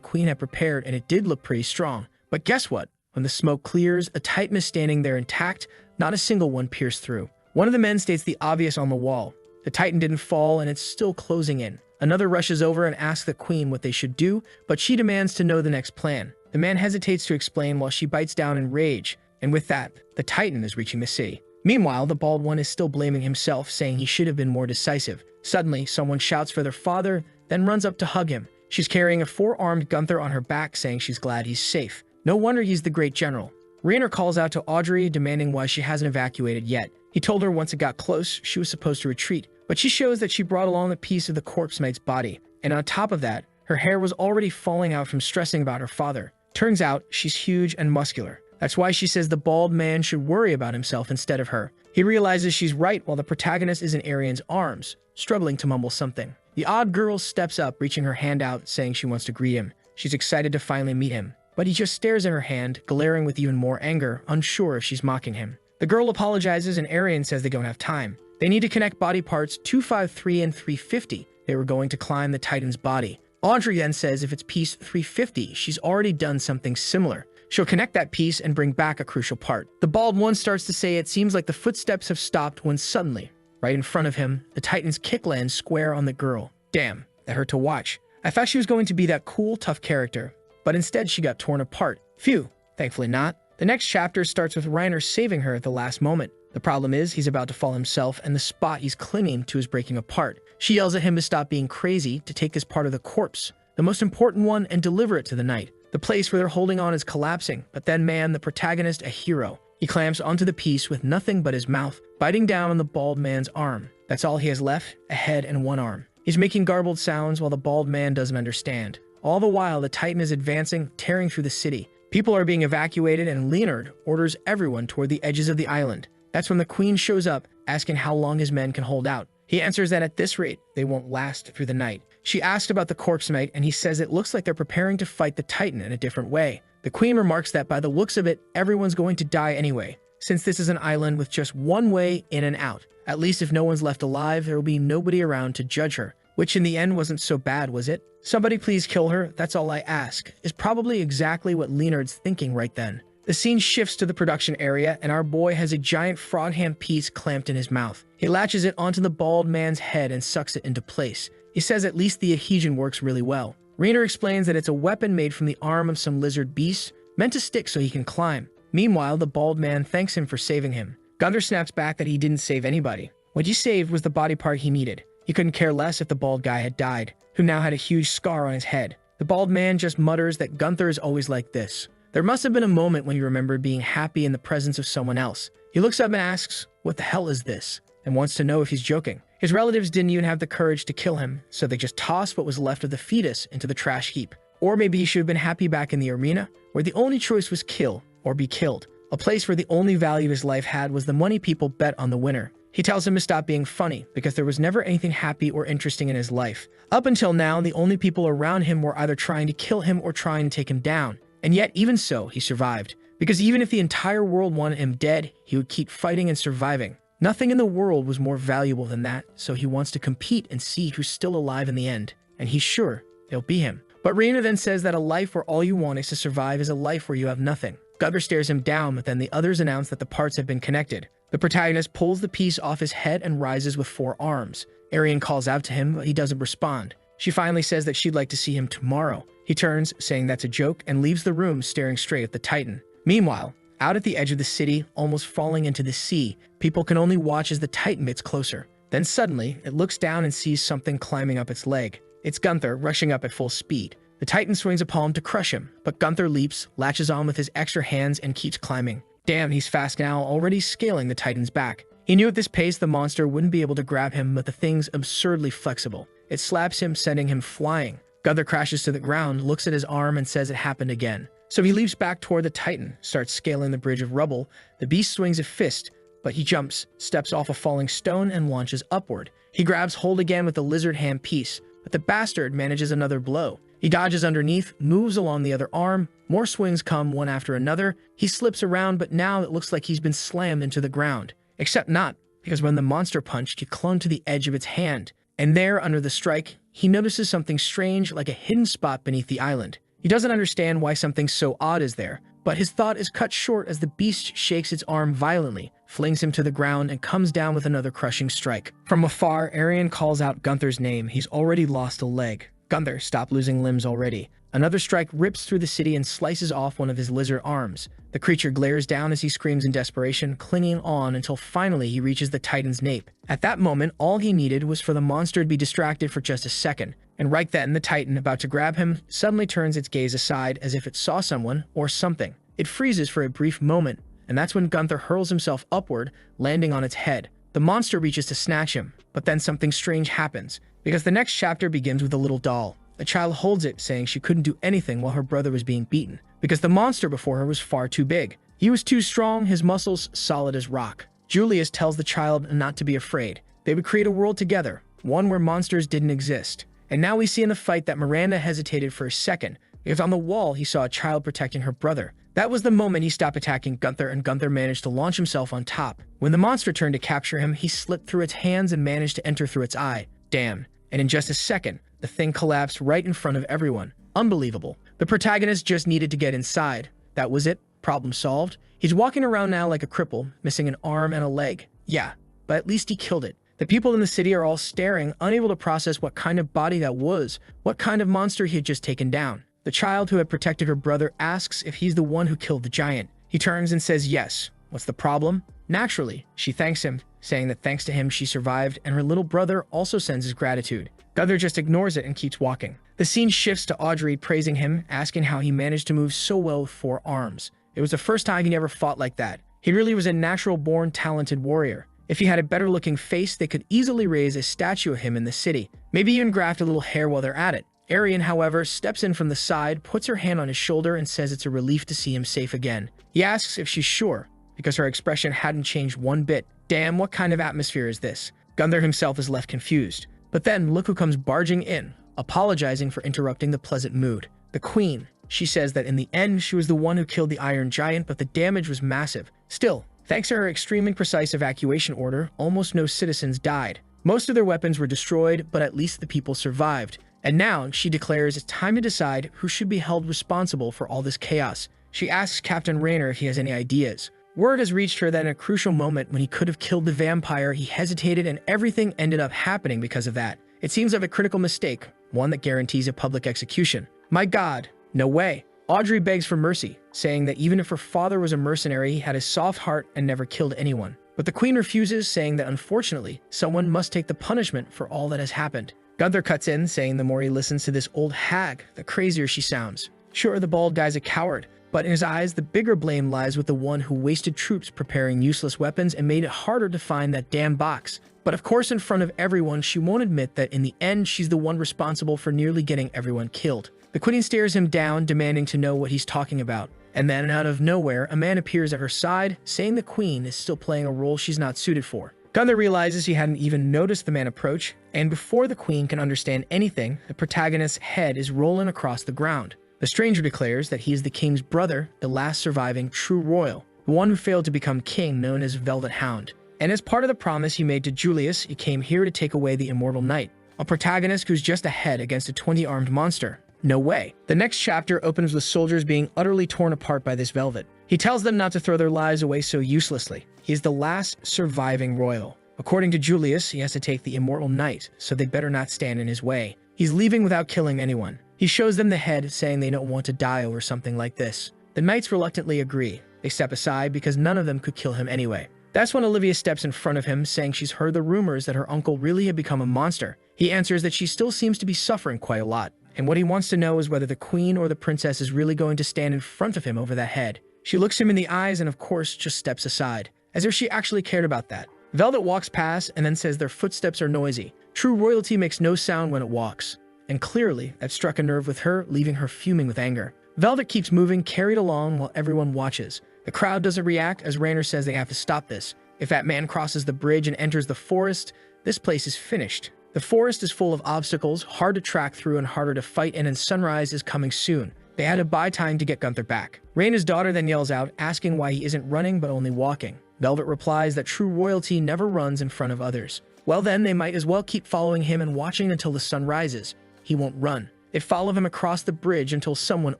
Queen had prepared, and it did look pretty strong. But guess what? When the smoke clears, a Titan is standing there intact, not a single one pierced through. One of the men states the obvious on the wall. The Titan didn't fall, and it's still closing in. Another rushes over and asks the Queen what they should do, but she demands to know the next plan. The man hesitates to explain while she bites down in rage, and with that, the Titan is reaching the sea. Meanwhile, the bald one is still blaming himself, saying he should have been more decisive. Suddenly, someone shouts for their father, then runs up to hug him. She's carrying a four-armed Gunther on her back, saying she's glad he's safe. No wonder he's the great general. Rainer calls out to Audrey, demanding why she hasn't evacuated yet. He told her once it got close, she was supposed to retreat, but she shows that she brought along a piece of the corpse knight's body. And on top of that, her hair was already falling out from stressing about her father. Turns out, she's huge and muscular. That's why she says the bald man should worry about himself instead of her. He realizes she's right while the protagonist is in Arian's arms, struggling to mumble something. The odd girl steps up, reaching her hand out, saying she wants to greet him. She's excited to finally meet him. But he just stares at her hand, glaring with even more anger, unsure if she's mocking him. The girl apologizes and Arian says they don't have time. They need to connect body parts 253 and 350. They were going to climb the Titan's body. Audrey then says if it's piece 350, she's already done something similar. She'll connect that piece and bring back a crucial part. The bald one starts to say it seems like the footsteps have stopped when suddenly, right in front of him, the Titan's kick lands square on the girl. Damn, that hurt to watch. I thought she was going to be that cool, tough character, but instead she got torn apart. Phew, thankfully not. The next chapter starts with Reiner saving her at the last moment. The problem is he's about to fall himself and the spot he's clinging to is breaking apart. She yells at him to stop being crazy, to take this part of the corpse, the most important one, and deliver it to the knight. The place where they're holding on is collapsing, but then man, the protagonist, a hero. He clamps onto the piece with nothing but his mouth, biting down on the bald man's arm. That's all he has left, a head and one arm. He's making garbled sounds while the bald man doesn't understand. All the while, the Titan is advancing, tearing through the city. People are being evacuated and Leonard orders everyone toward the edges of the island. That's when the Queen shows up, asking how long his men can hold out. He answers that at this rate, they won't last through the night. She asks about the corpse knight, and he says it looks like they're preparing to fight the Titan in a different way. The Queen remarks that by the looks of it, everyone's going to die anyway, since this is an island with just one way in and out. At least if no one's left alive, there will be nobody around to judge her. which in the end wasn't so bad, was it? Somebody please kill her, that's all I ask, is probably exactly what Leonard's thinking right then. The scene shifts to the production area, and our boy has a giant frog hand piece clamped in his mouth. He latches it onto the bald man's head and sucks it into place. He says at least the adhesion works really well. Rainer explains that it's a weapon made from the arm of some lizard beast, meant to stick so he can climb. Meanwhile, the bald man thanks him for saving him. Gunther snaps back that he didn't save anybody. What he saved was the body part he needed. He couldn't care less if the bald guy had died, who now had a huge scar on his head. The bald man just mutters that Gunther is always like this. There must have been a moment when he remembered being happy in the presence of someone else. He looks up and asks, "What the hell is this?" and wants to know if he's joking. His relatives didn't even have the courage to kill him, so they just tossed what was left of the fetus into the trash heap. Or maybe he should have been happy back in the arena, where the only choice was kill or be killed. A place where the only value his life had was the money people bet on the winner. He tells him to stop being funny, because there was never anything happy or interesting in his life. Up until now, the only people around him were either trying to kill him or trying to take him down. And yet, even so, he survived. Because even if the entire world wanted him dead, he would keep fighting and surviving. Nothing in the world was more valuable than that, so he wants to compete and see who's still alive in the end. And he's sure it'll be him. But Rainer then says that a life where all you want is to survive is a life where you have nothing. Gunther stares him down, but then the others announce that the parts have been connected. The protagonist pulls the piece off his head and rises with 4 arms. Arian calls out to him, but he doesn't respond. She finally says that she'd like to see him tomorrow. He turns, saying that's a joke, and leaves the room staring straight at the Titan. Meanwhile, out at the edge of the city, almost falling into the sea, people can only watch as the Titan gets closer. Then suddenly, it looks down and sees something climbing up its leg. It's Gunther, rushing up at full speed. The Titan swings a palm to crush him, but Gunther leaps, latches on with his extra hands, and keeps climbing. Damn, he's fast now, already scaling the Titan's back. He knew at this pace the monster wouldn't be able to grab him, but the thing's absurdly flexible. It slaps him, sending him flying. Gunther crashes to the ground, looks at his arm, and says it happened again. So he leaps back toward the Titan, starts scaling the bridge of rubble. The beast swings a fist, but he jumps, steps off a falling stone, and launches upward. He grabs hold again with the lizard hand piece, but the bastard manages another blow. He dodges underneath, moves along the other arm. More swings come one after another. He slips around, but now it looks like he's been slammed into the ground. Except not, because when the monster punched, he clung to the edge of its hand. And there, under the strike, he notices something strange, like a hidden spot beneath the island. He doesn't understand why something so odd is there, but his thought is cut short as the beast shakes its arm violently, flings him to the ground, and comes down with another crushing strike. From afar, Arian calls out Gunther's name. He's already lost a leg. Gunther, stop losing limbs already. Another strike rips through the city and slices off one of his lizard arms. The creature glares down as he screams in desperation, clinging on until finally he reaches the Titan's nape. At that moment, all he needed was for the monster to be distracted for just a second. And right then, the Titan, about to grab him, suddenly turns its gaze aside as if it saw someone or something. It freezes for a brief moment, and that's when Gunther hurls himself upward, landing on its head. The monster reaches to snatch him, but then something strange happens, because the next chapter begins with a little doll. The child holds it, saying she couldn't do anything while her brother was being beaten, because the monster before her was far too big. He was too strong, his muscles solid as rock. Julius tells the child not to be afraid. They would create a world together, one where monsters didn't exist. And now we see in the fight that Miranda hesitated for a second, because on the wall he saw a child protecting her brother. That was the moment he stopped attacking Gunther, and Gunther managed to launch himself on top. When the monster turned to capture him, he slipped through its hands and managed to enter through its eye. Damn. And in just a second, the thing collapsed right in front of everyone. Unbelievable. The protagonist just needed to get inside. That was it. Problem solved. He's walking around now like a cripple, missing an arm and a leg. Yeah, but at least he killed it. The people in the city are all staring, unable to process what kind of body that was, what kind of monster he had just taken down. The child who had protected her brother asks if he's the one who killed the giant. He turns and says yes. What's the problem? Naturally, she thanks him, saying that thanks to him she survived, and her little brother also sends his gratitude. Gunther just ignores it and keeps walking. The scene shifts to Audrey praising him, asking how he managed to move so well with 4 arms. It was the first time he ever fought like that. He really was a natural-born talented warrior. If he had a better-looking face, they could easily raise a statue of him in the city. Maybe even graft a little hair while they're at it. Arian, however, steps in from the side, puts her hand on his shoulder, and says it's a relief to see him safe again. He asks if she's sure, because her expression hadn't changed one bit. Damn, what kind of atmosphere is this? Gunther himself is left confused. But then, look who comes barging in, apologizing for interrupting the pleasant mood. The Queen. She says that in the end, she was the one who killed the Iron Giant, but the damage was massive. Still, thanks to her extremely precise evacuation order, almost no citizens died. Most of their weapons were destroyed, but at least the people survived. And now, she declares it's time to decide who should be held responsible for all this chaos. She asks Captain Raynor if he has any ideas. Word has reached her that in a crucial moment when he could have killed the vampire, he hesitated and everything ended up happening because of that. It seems like a critical mistake, one that guarantees a public execution. My God, no way. Audrey begs for mercy, saying that even if her father was a mercenary, he had a soft heart and never killed anyone. But the queen refuses, saying that unfortunately, someone must take the punishment for all that has happened. Gunther cuts in, saying the more he listens to this old hag, the crazier she sounds. Sure, the bald guy's a coward, but in his eyes, the bigger blame lies with the one who wasted troops preparing useless weapons and made it harder to find that damn box. But of course, in front of everyone, she won't admit that in the end, she's the one responsible for nearly getting everyone killed. The queen stares him down, demanding to know what he's talking about. And then, out of nowhere, a man appears at her side, saying the queen is still playing a role she's not suited for. Gunther realizes he hadn't even noticed the man approach, and before the queen can understand anything, the protagonist's head is rolling across the ground. The stranger declares that he is the king's brother, the last surviving true royal, the one who failed to become king, known as Velvet Hound. And as part of the promise he made to Julius, he came here to take away the Immortal Knight, a protagonist who's just a head against a 20-armed monster. No way. The next chapter opens with soldiers being utterly torn apart by this Velvet. He tells them not to throw their lives away so uselessly. He is the last surviving royal. According to Julius, he has to take the Immortal Knight, so they better not stand in his way. He's leaving without killing anyone. He shows them the head, saying they don't want to die over something like this. The knights reluctantly agree. They step aside because none of them could kill him anyway. That's when Olivia steps in front of him, saying she's heard the rumors that her uncle really had become a monster. He answers that she still seems to be suffering quite a lot, and what he wants to know is whether the queen or the princess is really going to stand in front of him over that head. She looks him in the eyes and of course just steps aside, as if she actually cared about that. Velvet walks past and then says their footsteps are noisy. True royalty makes no sound when it walks. And clearly, that struck a nerve with her, leaving her fuming with anger. Velvet keeps moving, carried along while everyone watches. The crowd doesn't react as Raynor says they have to stop this. If that man crosses the bridge and enters the forest, this place is finished. The forest is full of obstacles, hard to track through and harder to fight, and sunrise is coming soon. They had to buy time to get Gunther back. Raynor's daughter then yells out, asking why he isn't running but only walking. Velvet replies that true royalty never runs in front of others. Well then, they might as well keep following him and watching until the sun rises. He won't run. They follow him across the bridge until someone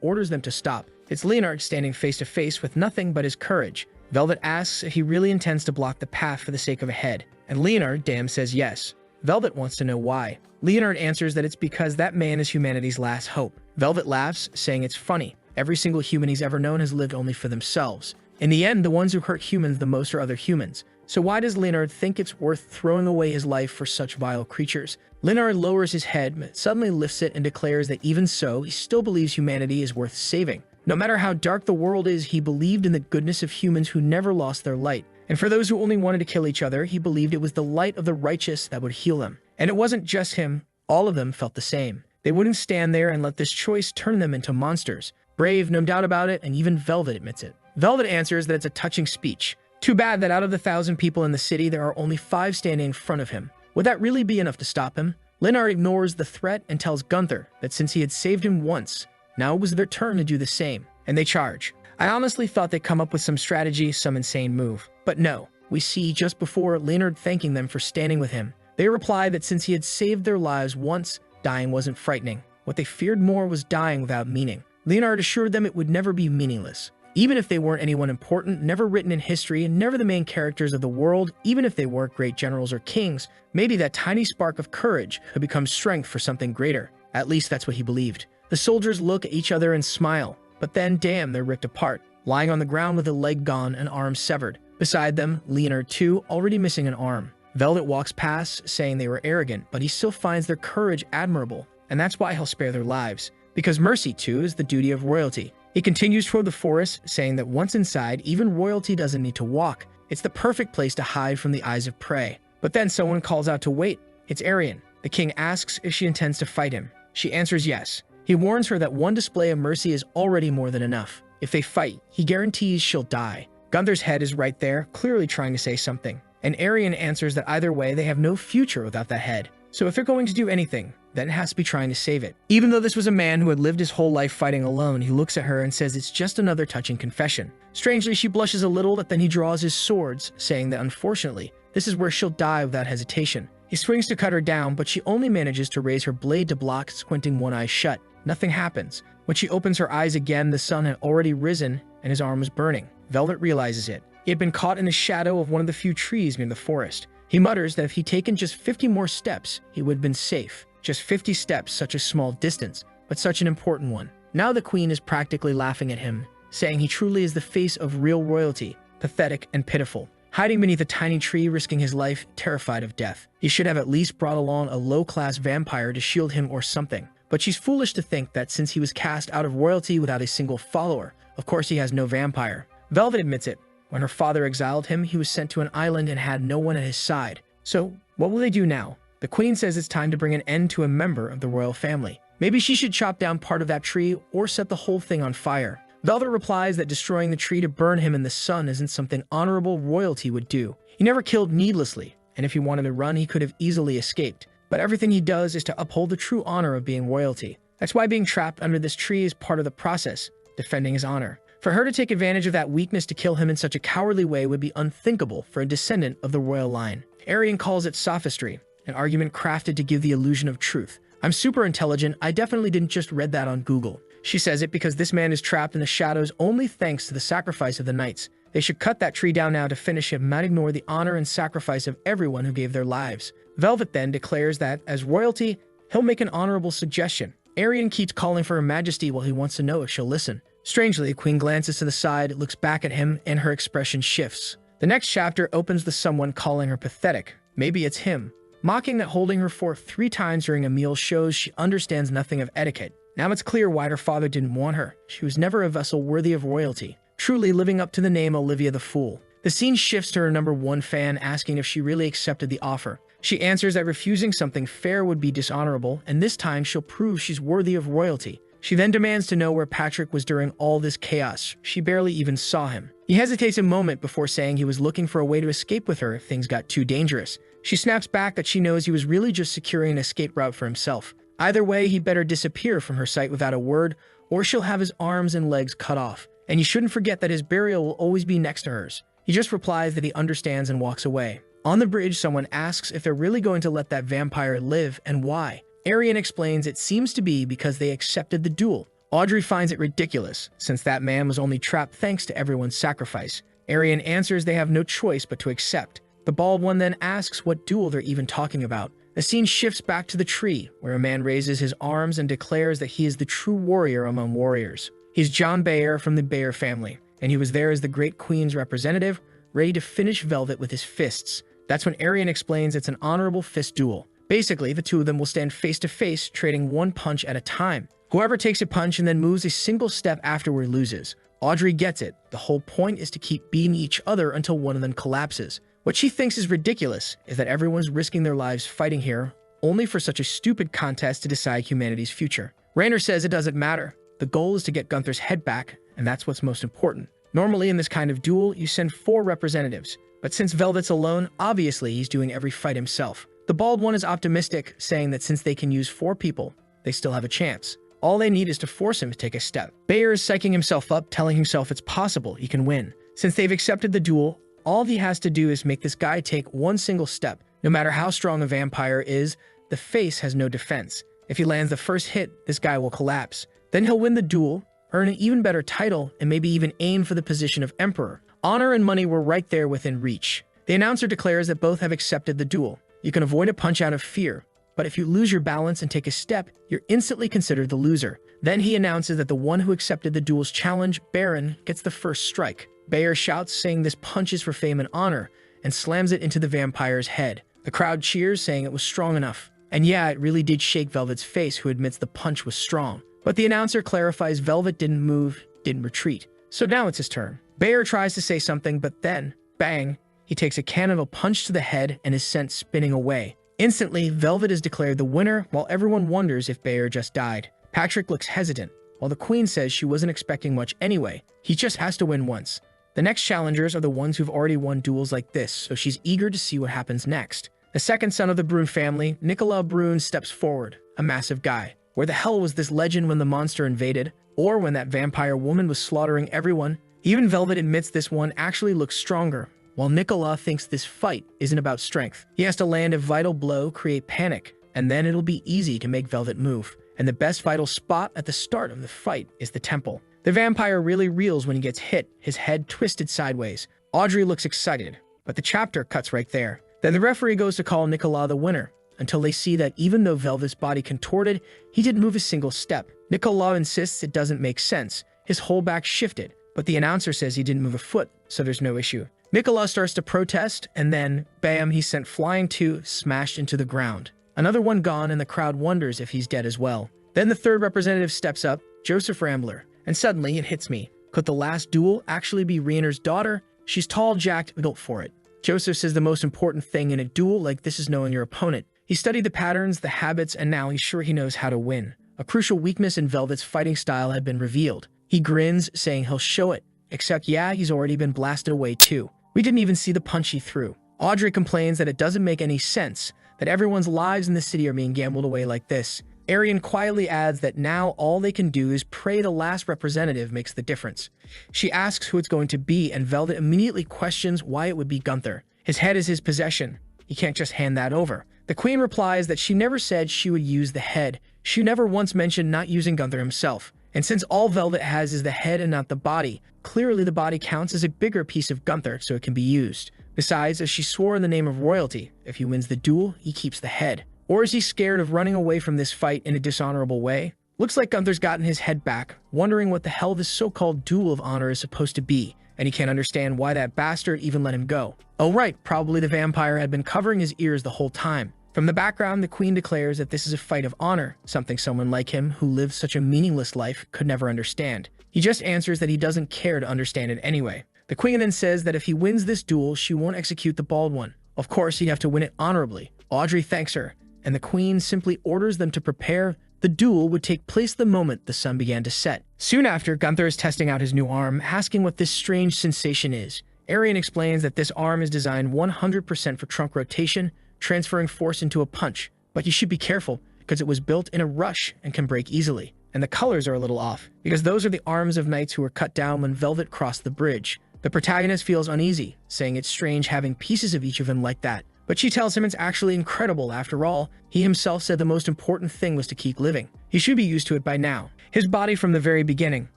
orders them to stop. It's Leonard standing face to face with nothing but his courage. Velvet asks if he really intends to block the path for the sake of a head, and Leonard, says yes. Velvet wants to know why. Leonard answers that it's because that man is humanity's last hope. Velvet laughs, saying it's funny. Every single human he's ever known has lived only for themselves. In the end, the ones who hurt humans the most are other humans. So why does Leonard think it's worth throwing away his life for such vile creatures? Leonard lowers his head, but suddenly lifts it and declares that even so, he still believes humanity is worth saving. No matter how dark the world is, he believed in the goodness of humans who never lost their light. And for those who only wanted to kill each other, he believed it was the light of the righteous that would heal them. And it wasn't just him. All of them felt the same. They wouldn't stand there and let this choice turn them into monsters. Brave, no doubt about it, and even Velvet admits it. Velvet answers that it's a touching speech. Too bad that out of the 1,000 people in the city, there are only 5 standing in front of him. Would that really be enough to stop him? Leonard ignores the threat and tells Gunther that since he had saved him once, now it was their turn to do the same, and they charge. I honestly thought they'd come up with some strategy, some insane move. But no, we see just before Leonard thanking them for standing with him. They reply that since he had saved their lives once, dying wasn't frightening. What they feared more was dying without meaning. Leonard assured them it would never be meaningless. Even if they weren't anyone important, never written in history, and never the main characters of the world, even if they weren't great generals or kings, maybe that tiny spark of courage could become strength for something greater. At least that's what he believed. The soldiers look at each other and smile, but then, damn, they're ripped apart, lying on the ground with a leg gone and arm severed. Beside them, Leonard too, already missing an arm. Velvet walks past, saying they were arrogant, but he still finds their courage admirable, and that's why he'll spare their lives. Because mercy, too, is the duty of royalty. He continues toward the forest, saying that once inside, even royalty doesn't need to walk. It's the perfect place to hide from the eyes of prey. But then someone calls out to wait. It's Arian. The king asks if she intends to fight him. She answers yes. He warns her that one display of mercy is already more than enough. If they fight, he guarantees she'll die. Gunther's head is right there, clearly trying to say something. And Arian answers that either way, they have no future without that head. So if they're going to do anything, then it has to be trying to save it. Even though this was a man who had lived his whole life fighting alone, he looks at her and says it's just another touching confession. Strangely, she blushes a little, but then he draws his swords, saying that unfortunately, this is where she'll die without hesitation. He swings to cut her down, but she only manages to raise her blade to block, squinting one eye shut. Nothing happens. When she opens her eyes again, the sun had already risen and his arm was burning. Velvet realizes it. He had been caught in the shadow of one of the few trees near the forest. He mutters that if he'd taken just 50 more steps, he would have been safe. Just 50 steps, such a small distance, but such an important one. Now the queen is practically laughing at him, saying he truly is the face of real royalty, pathetic and pitiful. Hiding beneath a tiny tree, risking his life, terrified of death. He should have at least brought along a low-class vampire to shield him or something. But she's foolish to think that since he was cast out of royalty without a single follower, of course he has no vampire. Velvet admits it. When her father exiled him, he was sent to an island and had no one at his side. So, what will they do now? The queen says it's time to bring an end to a member of the royal family. Maybe she should chop down part of that tree or set the whole thing on fire. Velvet replies that destroying the tree to burn him in the sun isn't something honorable royalty would do. He never killed needlessly, and if he wanted to run, he could have easily escaped. But everything he does is to uphold the true honor of being royalty. That's why being trapped under this tree is part of the process, defending his honor. For her to take advantage of that weakness to kill him in such a cowardly way would be unthinkable for a descendant of the royal line. Arian calls it sophistry, an argument crafted to give the illusion of truth. I'm super intelligent, I definitely didn't just read that on Google. She says it because this man is trapped in the shadows only thanks to the sacrifice of the knights. They should cut that tree down now to finish him, not ignore the honor and sacrifice of everyone who gave their lives. Velvet then declares that, as royalty, he'll make an honorable suggestion. Arian keeps calling for Her Majesty while he wants to know if she'll listen. Strangely, the queen glances to the side, looks back at him, and her expression shifts. The next chapter opens with someone calling her pathetic. Maybe it's him. Mocking that holding her forth 3 times during a meal shows she understands nothing of etiquette. Now it's clear why her father didn't want her. She was never a vessel worthy of royalty, truly living up to the name Olivia the Fool. The scene shifts to her #1 fan asking if she really accepted the offer. She answers that refusing something fair would be dishonorable, and this time she'll prove she's worthy of royalty. She then demands to know where Patrick was during all this chaos. She barely even saw him. He hesitates a moment before saying he was looking for a way to escape with her if things got too dangerous. She snaps back that she knows he was really just securing an escape route for himself. Either way, he better disappear from her sight without a word, or she'll have his arms and legs cut off. And you shouldn't forget that his burial will always be next to hers. He just replies that he understands and walks away. On the bridge, someone asks if they're really going to let that vampire live and why. Arian explains it seems to be because they accepted the duel. Audrey finds it ridiculous, since that man was only trapped thanks to everyone's sacrifice. Arian answers they have no choice but to accept. The bald one then asks what duel they're even talking about. The scene shifts back to the tree, where a man raises his arms and declares that he is the true warrior among warriors. He's John Bayer from the Bayer family, and he was there as the great queen's representative, ready to finish Velvet with his fists. That's when Arian explains it's an honorable fist duel. Basically, the two of them will stand face to face, trading one punch at a time. Whoever takes a punch and then moves a single step afterward loses. Audrey gets it. The whole point is to keep beating each other until one of them collapses. What she thinks is ridiculous is that everyone's risking their lives fighting here, only for such a stupid contest to decide humanity's future. Raynor says it doesn't matter. The goal is to get Gunther's head back, and that's what's most important. Normally in this kind of duel, you send 4 representatives, but since Velvet's alone, obviously he's doing every fight himself. The bald one is optimistic, saying that since they can use 4 people, they still have a chance. All they need is to force him to take a step. Bayer is psyching himself up, telling himself it's possible he can win. Since they've accepted the duel, all he has to do is make this guy take one single step. No matter how strong a vampire is, the face has no defense. If he lands the first hit, this guy will collapse. Then he'll win the duel, earn an even better title, and maybe even aim for the position of emperor. Honor and money were right there within reach. The announcer declares that both have accepted the duel. You can avoid a punch out of fear, but if you lose your balance and take a step, you're instantly considered the loser. Then he announces that the one who accepted the duel's challenge, Baron, gets the first strike. Bayer shouts, saying this punch is for fame and honor, and slams it into the vampire's head. The crowd cheers, saying it was strong enough. And yeah, it really did shake Velvet's face, who admits the punch was strong. But the announcer clarifies Velvet didn't move, didn't retreat. So now it's his turn. Bayer tries to say something, but then, bang, he takes a cannonball punch to the head and is sent spinning away. Instantly, Velvet is declared the winner, while everyone wonders if Bayer just died. Patrick looks hesitant, while the queen says she wasn't expecting much anyway. He just has to win once. The next challengers are the ones who've already won duels like this, so she's eager to see what happens next. The second son of the Brune family, Nicolas Brune, steps forward, a massive guy. Where the hell was this legend when the monster invaded? Or when that vampire woman was slaughtering everyone? Even Velvet admits this one actually looks stronger, while Nicola thinks this fight isn't about strength. He has to land a vital blow, create panic, and then it'll be easy to make Velvet move. And the best vital spot at the start of the fight is the temple. The vampire really reels when he gets hit, his head twisted sideways. Audrey looks excited, but the chapter cuts right there. Then the referee goes to call Nicola the winner, until they see that even though Velvet's body contorted, he didn't move a single step. Nicola insists it doesn't make sense. His whole back shifted, but the announcer says he didn't move a foot, so there's no issue. Nicola starts to protest, and then, bam, he's sent flying too, smashed into the ground. Another one gone, and the crowd wonders if he's dead as well. Then the third representative steps up, Joseph Rambler, and suddenly it hits me. Could the last duel actually be Rainer's daughter? She's tall, jacked, built for it. Joseph says the most important thing in a duel like this is knowing your opponent. He studied the patterns, the habits, and now he's sure he knows how to win. A crucial weakness in Velvet's fighting style had been revealed. He grins, saying he'll show it. Except, yeah, he's already been blasted away too. We didn't even see the punch he threw. Audrey complains that it doesn't make any sense, that everyone's lives in the city are being gambled away like this. Arian quietly adds that now all they can do is pray the last representative makes the difference. She asks who it's going to be, and Velvet immediately questions why it would be Gunther. His head is his possession. He can't just hand that over. The queen replies that she never said she would use the head. She never once mentioned not using Gunther himself. And since all Velvet has is the head and not the body, clearly the body counts as a bigger piece of Gunther so it can be used. Besides, as she swore in the name of royalty, if he wins the duel, he keeps the head. Or is he scared of running away from this fight in a dishonorable way? Looks like Gunther's gotten his head back, wondering what the hell this so-called duel of honor is supposed to be, and he can't understand why that bastard even let him go. Oh right, probably the vampire had been covering his ears the whole time. From the background, the queen declares that this is a fight of honor, something someone like him, who lived such a meaningless life, could never understand. He just answers that he doesn't care to understand it anyway. The queen then says that if he wins this duel, she won't execute the bald one. Of course, he'd have to win it honorably. Audrey thanks her, and the queen simply orders them to prepare. The duel would take place the moment the sun began to set. Soon after, Gunther is testing out his new arm, asking what this strange sensation is. Arian explains that this arm is designed 100% for trunk rotation, transferring force into a punch, but you should be careful because it was built in a rush and can break easily. And the colors are a little off, because those are the arms of knights who were cut down when Velvet crossed the bridge. The protagonist feels uneasy, saying it's strange having pieces of each of him like that. But she tells him it's actually incredible. After all, he himself said the most important thing was to keep living. He should be used to it by now. His body from the very beginning,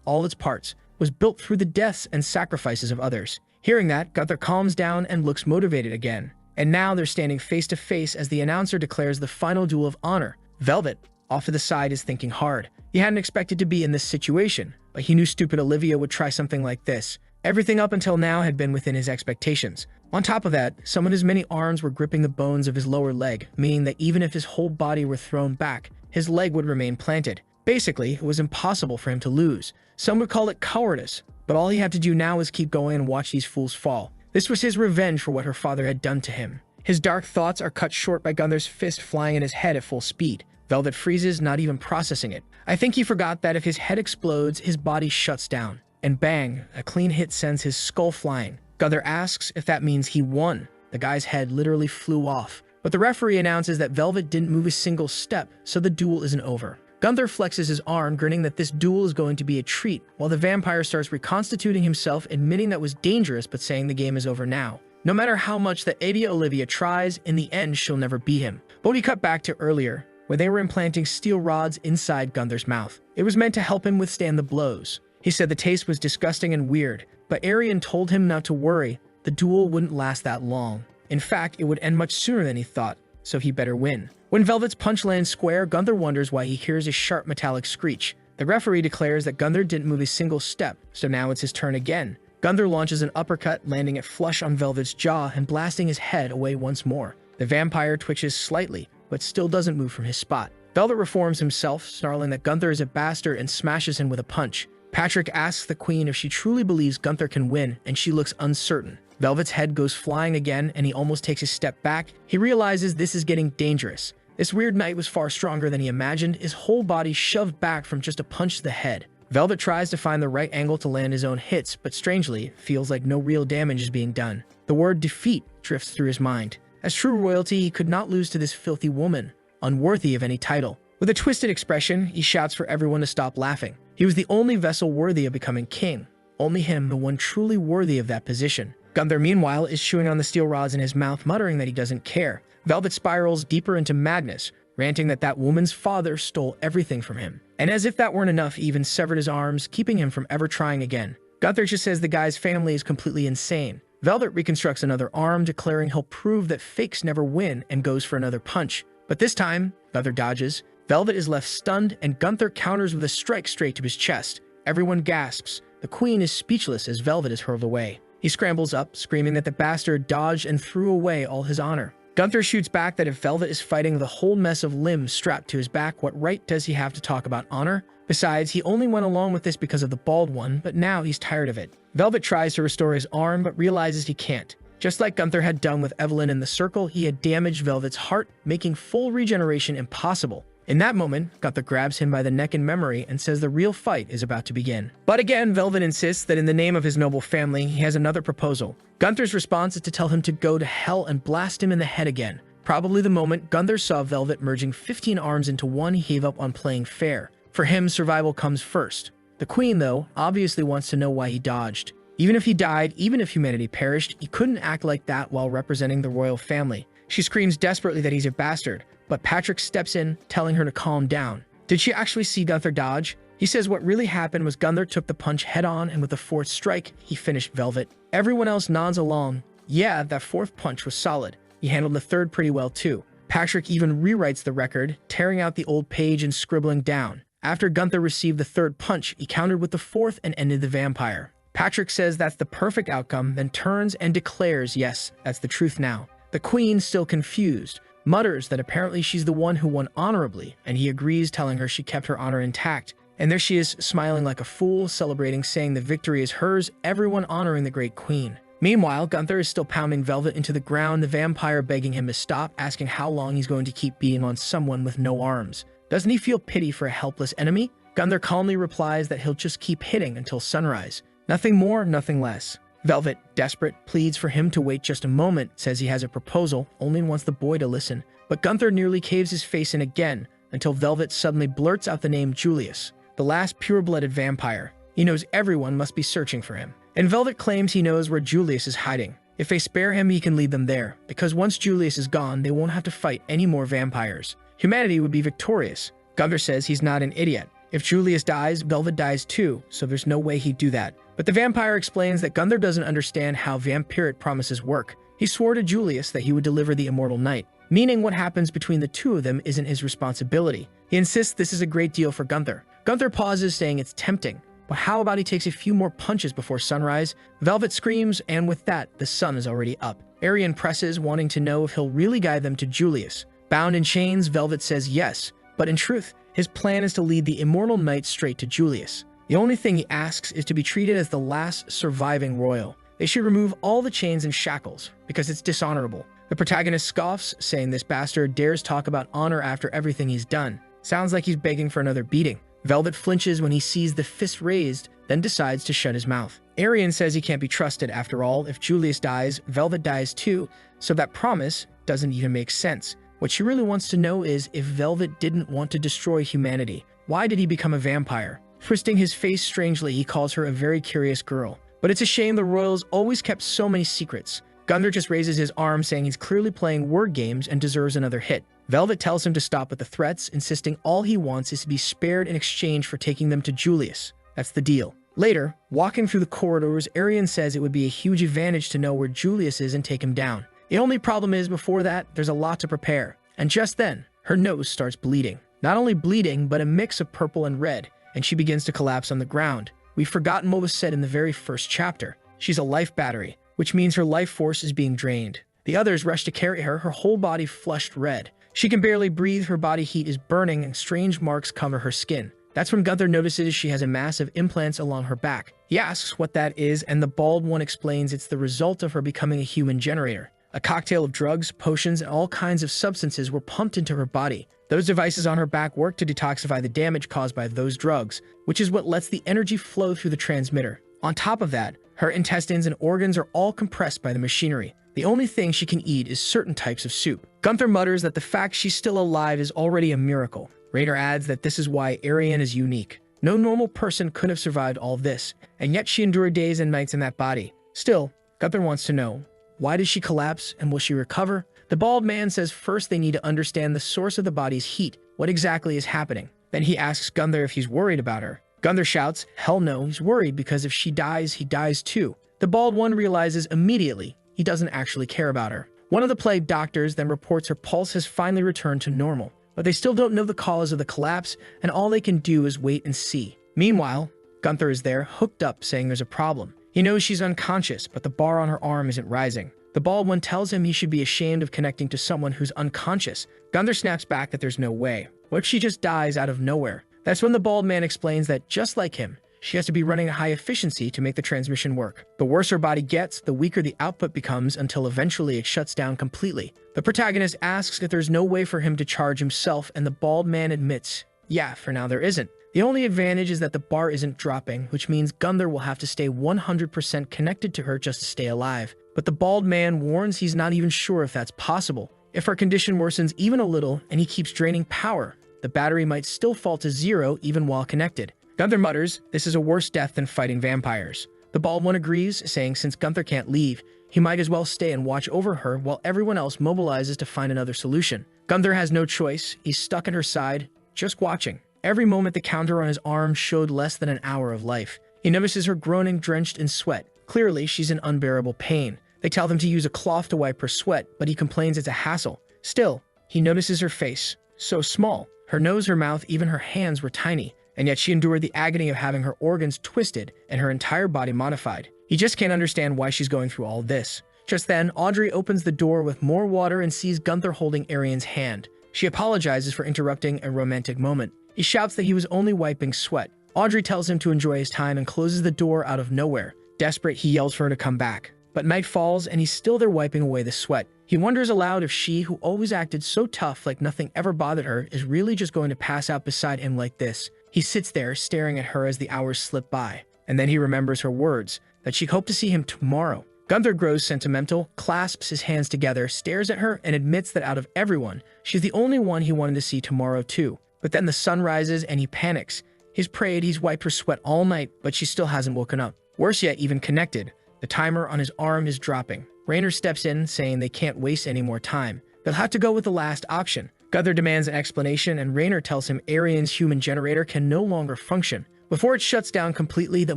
all its parts, was built through the deaths and sacrifices of others. Hearing that, Gunther calms down and looks motivated again. And now they're standing face to face as the announcer declares the final duel of honor. Velvet, off to the side, is thinking hard. He hadn't expected to be in this situation, but he knew stupid Olivia would try something like this. Everything up until now had been within his expectations. On top of that, some of his many arms were gripping the bones of his lower leg, meaning that even if his whole body were thrown back, his leg would remain planted. Basically, it was impossible for him to lose. Some would call it cowardice, but all he had to do now was keep going and watch these fools fall. This was his revenge for what her father had done to him. His dark thoughts are cut short by Gunther's fist flying in his head at full speed. Velvet freezes, not even processing it. I think he forgot that if his head explodes, his body shuts down. And bang, a clean hit sends his skull flying. Gunther asks if that means he won. The guy's head literally flew off. But the referee announces that Velvet didn't move a single step, so the duel isn't over. Gunther flexes his arm, grinning that this duel is going to be a treat, while the vampire starts reconstituting himself, admitting that was dangerous but saying the game is over now. No matter how much the Adia Olivia tries, in the end she'll never beat him. But we cut back to earlier, where they were implanting steel rods inside Gunther's mouth. It was meant to help him withstand the blows. He said the taste was disgusting and weird, but Arian told him not to worry. The duel wouldn't last that long. In fact, it would end much sooner than he thought, so he better win. When Velvet's punch lands square, Gunther wonders why he hears a sharp metallic screech. The referee declares that Gunther didn't move a single step, so now it's his turn again. Gunther launches an uppercut, landing it flush on Velvet's jaw and blasting his head away once more. The vampire twitches slightly, but still doesn't move from his spot. Velvet reforms himself, snarling that Gunther is a bastard, and smashes him with a punch. Patrick asks the queen if she truly believes Gunther can win, and she looks uncertain. Velvet's head goes flying again, and he almost takes a step back. He realizes this is getting dangerous. This weird knight was far stronger than he imagined, his whole body shoved back from just a punch to the head. Velvet tries to find the right angle to land his own hits, but strangely, feels like no real damage is being done. The word defeat drifts through his mind. As true royalty, he could not lose to this filthy woman, unworthy of any title. With a twisted expression, he shouts for everyone to stop laughing. He was the only vessel worthy of becoming king. Only him, the one truly worthy of that position. Gunther, meanwhile, is chewing on the steel rods in his mouth, muttering that he doesn't care. Velvet spirals deeper into madness, ranting that that woman's father stole everything from him. And as if that weren't enough, he even severed his arms, keeping him from ever trying again. Gunther just says the guy's family is completely insane. Velvet reconstructs another arm, declaring he'll prove that fakes never win, and goes for another punch. But this time, Gunther dodges. Velvet is left stunned, and Gunther counters with a strike straight to his chest. Everyone gasps. The queen is speechless as Velvet is hurled away. He scrambles up, screaming that the bastard dodged and threw away all his honor. Gunther shoots back that if Velvet is fighting the whole mess of limbs strapped to his back, what right does he have to talk about honor? Besides, he only went along with this because of the bald one, but now he's tired of it. Velvet tries to restore his arm, but realizes he can't. Just like Gunther had done with Evelyn in the circle, he had damaged Velvet's heart, making full regeneration impossible. In that moment, Gunther grabs him by the neck in memory and says the real fight is about to begin. But again, Velvet insists that in the name of his noble family, he has another proposal. Gunther's response is to tell him to go to hell and blast him in the head again. Probably the moment Gunther saw Velvet merging 15 arms into one, he gave up on playing fair. For him, survival comes first. The queen, though, obviously wants to know why he dodged. Even if he died, even if humanity perished, he couldn't act like that while representing the royal family. She screams desperately that he's a bastard, but Patrick steps in, telling her to calm down. Did she actually see Gunther dodge? He says what really happened was Gunther took the punch head-on, and with the fourth strike, he finished Velvet. Everyone else nods along. Yeah, that fourth punch was solid. He handled the third pretty well too. Patrick even rewrites the record, tearing out the old page and scribbling down. After Gunther received the third punch, he countered with the fourth and ended the vampire. Patrick says that's the perfect outcome, then turns and declares, yes, that's the truth now. The queen, still confused, mutters that apparently she's the one who won honorably, and he agrees, telling her she kept her honor intact. And there she is, smiling like a fool, celebrating, saying the victory is hers, everyone honoring the great queen. Meanwhile, Gunther is still pounding Velvet into the ground, the vampire begging him to stop, asking how long he's going to keep beating on someone with no arms. Doesn't he feel pity for a helpless enemy? Gunther calmly replies that he'll just keep hitting until sunrise. Nothing more, nothing less. Velvet, desperate, pleads for him to wait just a moment, says he has a proposal, only wants the boy to listen. But Gunther nearly caves his face in again, until Velvet suddenly blurts out the name Julius, the last pure-blooded vampire. He knows everyone must be searching for him. And Velvet claims he knows where Julius is hiding. If they spare him, he can lead them there, because once Julius is gone, they won't have to fight any more vampires. Humanity would be victorious. Gunther says he's not an idiot. If Julius dies, Velvet dies too, so there's no way he'd do that. But the vampire explains that Gunther doesn't understand how vampiric promises work. He swore to Julius that he would deliver the immortal night, meaning what happens between the two of them isn't his responsibility. He insists this is a great deal for Gunther. Gunther pauses, saying it's tempting. But how about he takes a few more punches before sunrise? Velvet screams, and with that, the sun is already up. Arian presses, wanting to know if he'll really guide them to Julius. Bound in chains, Velvet says yes, but in truth, his plan is to lead the immortal knight straight to Julius. The only thing he asks is to be treated as the last surviving royal. They should remove all the chains and shackles, because it's dishonorable. The protagonist scoffs, saying this bastard dares talk about honor after everything he's done. Sounds like he's begging for another beating. Velvet flinches when he sees the fist raised, then decides to shut his mouth. Arian says he can't be trusted. After all, if Julius dies, Velvet dies too, so that promise doesn't even make sense. What she really wants to know is, if Velvet didn't want to destroy humanity, why did he become a vampire? Twisting his face strangely, he calls her a very curious girl. But it's a shame the royals always kept so many secrets. Gunther just raises his arm, saying he's clearly playing word games and deserves another hit. Velvet tells him to stop with the threats, insisting all he wants is to be spared in exchange for taking them to Julius. That's the deal. Later, walking through the corridors, Arian says it would be a huge advantage to know where Julius is and take him down. The only problem is, before that, there's a lot to prepare. And just then, her nose starts bleeding. Not only bleeding, but a mix of purple and red, and she begins to collapse on the ground. We've forgotten what was said in the very first chapter. She's a life battery, which means her life force is being drained. The others rush to carry her, her whole body flushed red. She can barely breathe, her body heat is burning, and strange marks cover her skin. That's when Gunther notices she has a mass of implants along her back. He asks what that is, and the bald one explains it's the result of her becoming a human generator. A cocktail of drugs, potions, and all kinds of substances were pumped into her body. Those devices on her back work to detoxify the damage caused by those drugs, which is what lets the energy flow through the transmitter. On top of that, her intestines and organs are all compressed by the machinery. The only thing she can eat is certain types of soup. Gunther mutters that the fact she's still alive is already a miracle. Raider adds that this is why Arian is unique. No normal person could have survived all this, and yet she endured days and nights in that body. Still, Gunther wants to know, why did she collapse and will she recover? The bald man says first they need to understand the source of the body's heat. What exactly is happening? Then he asks Gunther if he's worried about her. Gunther shouts, hell no, he's worried because if she dies, he dies too. The bald one realizes immediately he doesn't actually care about her. One of the plague doctors then reports her pulse has finally returned to normal, but they still don't know the cause of the collapse, and all they can do is wait and see. Meanwhile, Gunther is there, hooked up, saying there's a problem. He knows she's unconscious, but the bar on her arm isn't rising. The bald one tells him he should be ashamed of connecting to someone who's unconscious. Gunther snaps back that there's no way. What if she just dies out of nowhere? That's when the bald man explains that, just like him, she has to be running at high efficiency to make the transmission work. The worse her body gets, the weaker the output becomes until eventually it shuts down completely. The protagonist asks if there's no way for him to charge himself, and the bald man admits, yeah, for now there isn't. The only advantage is that the bar isn't dropping, which means Gunther will have to stay 100% connected to her just to stay alive. But the bald man warns he's not even sure if that's possible. If her condition worsens even a little and he keeps draining power, the battery might still fall to zero even while connected. Gunther mutters, this is a worse death than fighting vampires. The bald one agrees, saying since Gunther can't leave, he might as well stay and watch over her while everyone else mobilizes to find another solution. Gunther has no choice. He's stuck at her side, just watching. Every moment the counter on his arm showed less than an hour of life. He notices her groaning, drenched in sweat. Clearly, she's in unbearable pain. They tell him to use a cloth to wipe her sweat, but he complains it's a hassle. Still, he notices her face, so small. Her nose, her mouth, even her hands were tiny, and yet she endured the agony of having her organs twisted and her entire body modified. He just can't understand why she's going through all this. Just then, Audrey opens the door with more water and sees Gunther holding Arian's hand. She apologizes for interrupting a romantic moment. He shouts that he was only wiping sweat. Audrey tells him to enjoy his time and closes the door out of nowhere. Desperate, he yells for her to come back. But night falls and he's still there wiping away the sweat. He wonders aloud if she, who always acted so tough like nothing ever bothered her, is really just going to pass out beside him like this. He sits there staring at her as the hours slip by. And then he remembers her words, that she hoped to see him tomorrow. Gunther grows sentimental, clasps his hands together, stares at her, and admits that out of everyone, she's the only one he wanted to see tomorrow too. But then the sun rises and he panics. He's prayed, he's wiped her sweat all night, but she still hasn't woken up. Worse yet, even connected. The timer on his arm is dropping. Raynor steps in, saying they can't waste any more time. They'll have to go with the last option. Gunther demands an explanation, and Raynor tells him Arian's human generator can no longer function. Before it shuts down completely, they'll